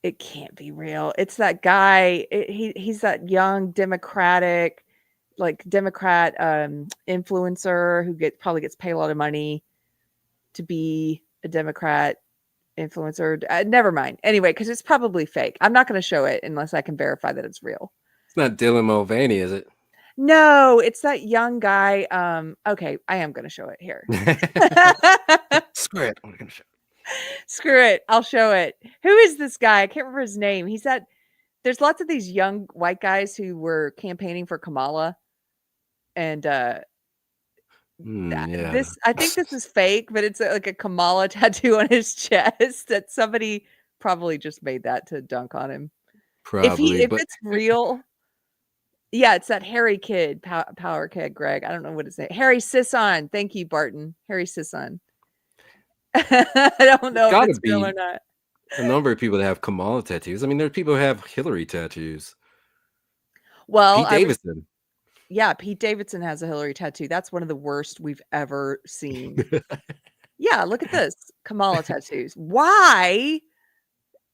it can't be real. It's that guy. He's that young Democrat influencer who probably gets paid a lot of money to be a Democrat influencer. Never mind. Anyway, because it's probably fake. I'm not going to show it unless I can verify that it's real. It's not Dylan Mulvaney, is it? No, it's that young guy. Okay, I am going to show it here. Screw it. I'm going to show it. Screw it. I'll show it. Who is this guy? I can't remember his name. There's lots of these young white guys who were campaigning for Kamala. And I think this is fake, but it's like a Kamala tattoo on his chest that somebody probably just made that to dunk on him. Probably. If it's real, yeah, it's that hairy kid, power kid, Greg. I don't know what his name. Harry Sisson. Thank you, Barton. Harry Sisson. I don't know if it's real or not. A number of people that have Kamala tattoos. I mean, there are people who have Hillary tattoos. Well, Pete Davidson. Pete Davidson has a Hillary tattoo. That's one of the worst we've ever seen. Yeah, look at this. Kamala tattoos. Why?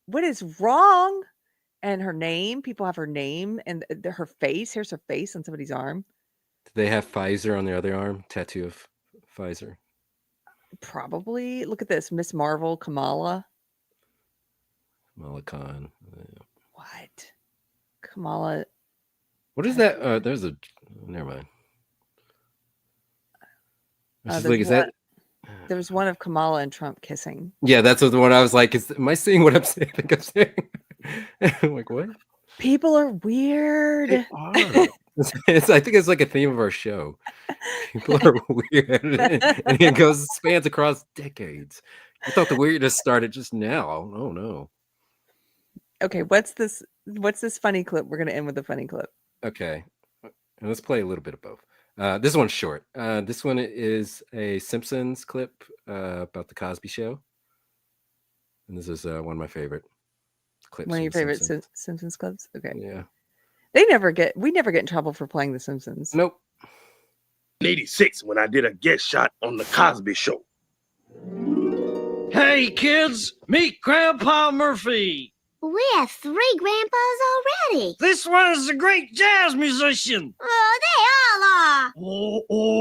What is wrong? And her name. People have her name and her face. Here's her face on somebody's arm. Do they have Pfizer on their other arm? Tattoo of Pfizer. Probably. Look at this. Miss Marvel, Kamala. Kamala Khan. What? Kamala. What is that? Never mind. There's one of Kamala and Trump kissing. Yeah, that's the one I was like, am I seeing what I'm saying? I think I'm saying. I'm like, what? People are weird. They are. I think it's like a theme of our show. People are weird. And it spans across decades. I thought the weirdness started just now. Oh no. Okay, what's this funny clip? We're gonna end with a funny clip. Okay. And let's play a little bit of both. This one's short. This one is a Simpsons clip about the Cosby Show. And this is one of my favorite clips. One of your favorite Simpsons clips? Okay. Yeah. We never get in trouble for playing The Simpsons. Nope. In 86, when I did a guest shot on the Cosby Show. Hey kids, meet Grandpa Murphy. We have 3 grandpas already. This one is a great jazz musician. Oh, they all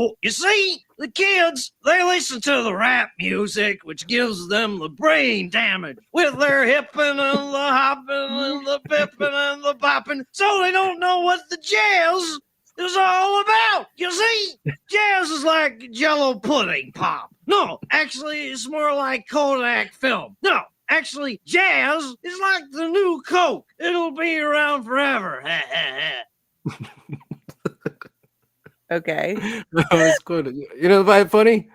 are. You see, the kids, they listen to the rap music, which gives them the brain damage with their hipping and the hopping and the pipping and the bopping, so they don't know what the jazz is all about. You see, jazz is like Jello pudding pop. No, actually, it's more like Kodak film. No. Actually, jazz is like the new Coke. It'll be around forever. Okay. It's good. You know, find it funny?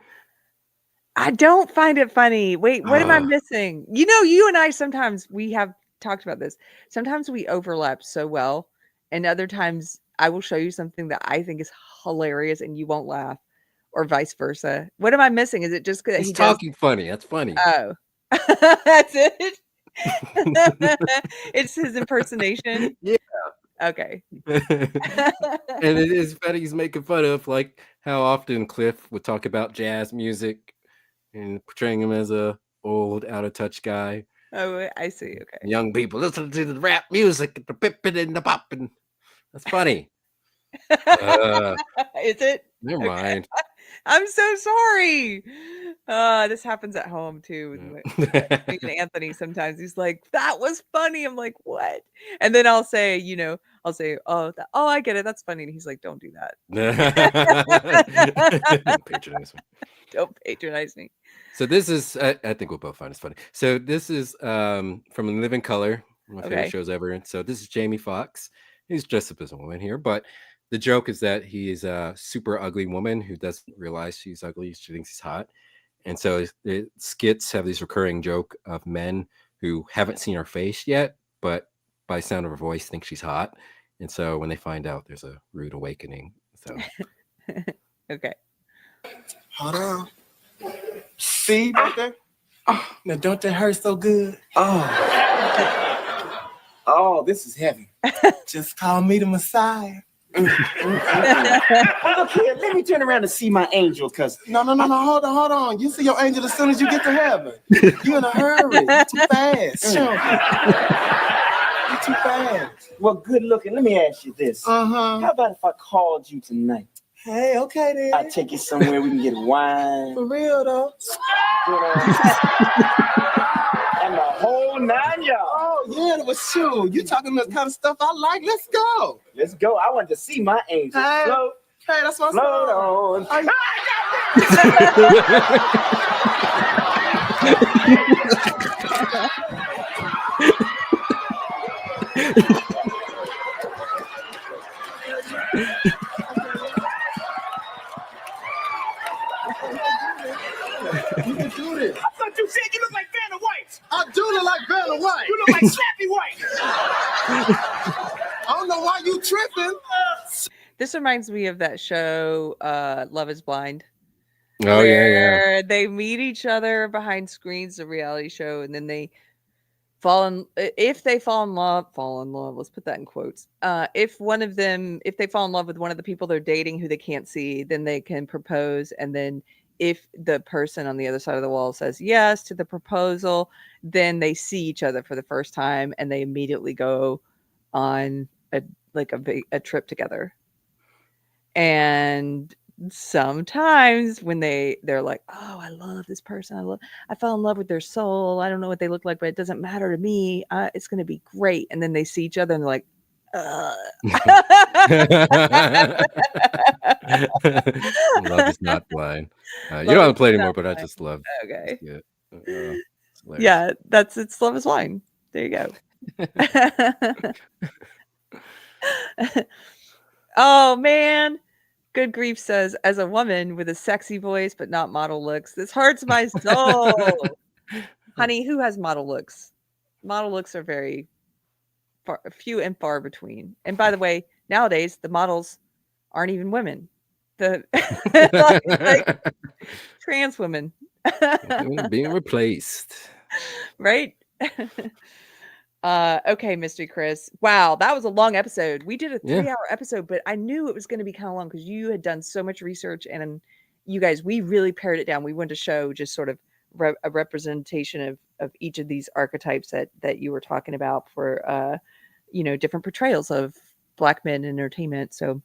I don't find it funny. Wait, what am I missing? You know, you and I sometimes we have talked about this. Sometimes we overlap so well, and other times I will show you something that I think is hilarious and you won't laugh, or vice versa. What am I missing? Is it just because he's talking funny? That's funny. Oh. That's it. It's his impersonation. Yeah. Okay. And it is funny. He's making fun of like how often Cliff would talk about jazz music and portraying him as a old, out of touch guy. Oh, I see. Okay. Young people listen to the rap music, the pippin' and the poppin'. That's funny. Is it? Never mind. I'm so sorry. This happens at home too. With me and Anthony sometimes he's like, "That was funny." I'm like, "What?" And then I'll say, "Oh, I get it. That's funny." And he's like, "Don't do that." Don't patronize me. Don't patronize me. So this is, I think we'll both find this funny. So this is from In Living Color, one of my favorite shows ever. And so this is Jamie Foxx. He's dressed up as a woman here, but the joke is that he's a super ugly woman who doesn't realize she's ugly. She thinks he's hot. And so the skits have this recurring joke of men who haven't seen her face yet, but by sound of her voice think she's hot. And so when they find out, there's a rude awakening. So okay. Hold on. See right there? Oh, now don't that hurt so good? Oh. Oh, this is heavy. Just call me the Messiah. Look here, let me turn around and see my angel, cause no, hold on. You see your angel as soon as you get to heaven. You in a hurry. You too fast. Sure. You too fast. Well, good looking. Let me ask you this. How about if I called you tonight? Hey, okay then. I'll take you somewhere we can get wine. For real though. And the whole 9 yards. Oh yeah, that was true. You talking the kind of stuff I like. Let's go. Let's go. I want to see my angel. Hey, float. Hey, that's my float on. You can do this. I thought you said you look like Vanna White. I do look like Vanna White. You look like Slappy White. I don't know why you tripping. This reminds me of that show, Love is Blind. Oh, where they meet each other behind screens, a reality show, and then they fall in love, let's put that in quotes. If they fall in love with one of the people they're dating who they can't see, then they can propose, and then if the person on the other side of the wall says yes to the proposal, then they see each other for the first time and they immediately go on a trip together. And sometimes when they're like, oh, I love this person, I fell in love with their soul, I don't know what they look like, but it doesn't matter to me, it's going to be great. And then they see each other and they're like, Love is not blind. You don't have to play anymore, but I just love. Okay. Yeah, it's Love is Blind. There you go. Oh man, Good Grief says, as a woman with a sexy voice but not model looks, this hurts my soul. Honey, who has model looks? Model looks are very few and far between. And by the way, nowadays the models aren't even women. Like trans women being replaced. Right? Okay, Mystery Chris. Wow, that was a long episode. We did a 3-hour episode, but I knew it was going to be kind of long because you had done so much research, and you guys, we really pared it down. We wanted to show just sort of a representation of each of these archetypes that you were talking about for different portrayals of Black men in entertainment. So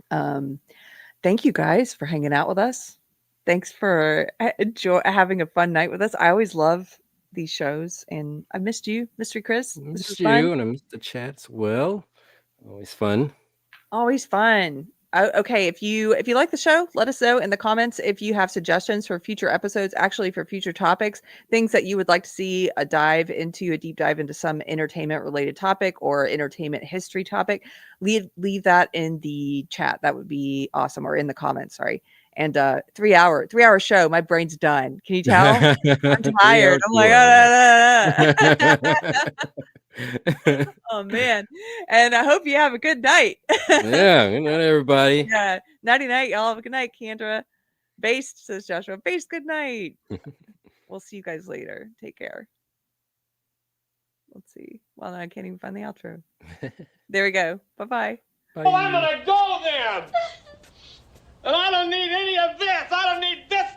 thank you guys for hanging out with us. Thanks for having a fun night with us. I always love these shows, and I missed you, Mystery Chris. Missed you, and I missed the chat as well. Always fun. Okay, if you like the show, let us know in the comments. If you have suggestions for future episodes, actually for future topics, things that you would like to see a deep dive into some entertainment related topic or entertainment history topic, leave that in the chat. That would be awesome, or in the comments, sorry. And 3-hour show, my brain's done. Can you tell? I'm tired. I'm like, oh man. And I hope you have a good night. Yeah, good night, everybody. Yeah, nighty night, y'all. Have a good night, Kendra. Based, says Joshua. Based, good night. We'll see you guys later. Take care. Let's see. Well, I can't even find the outro. There we go. Bye-bye. Oh, I'm gonna go then. And I don't need any of this. I don't need this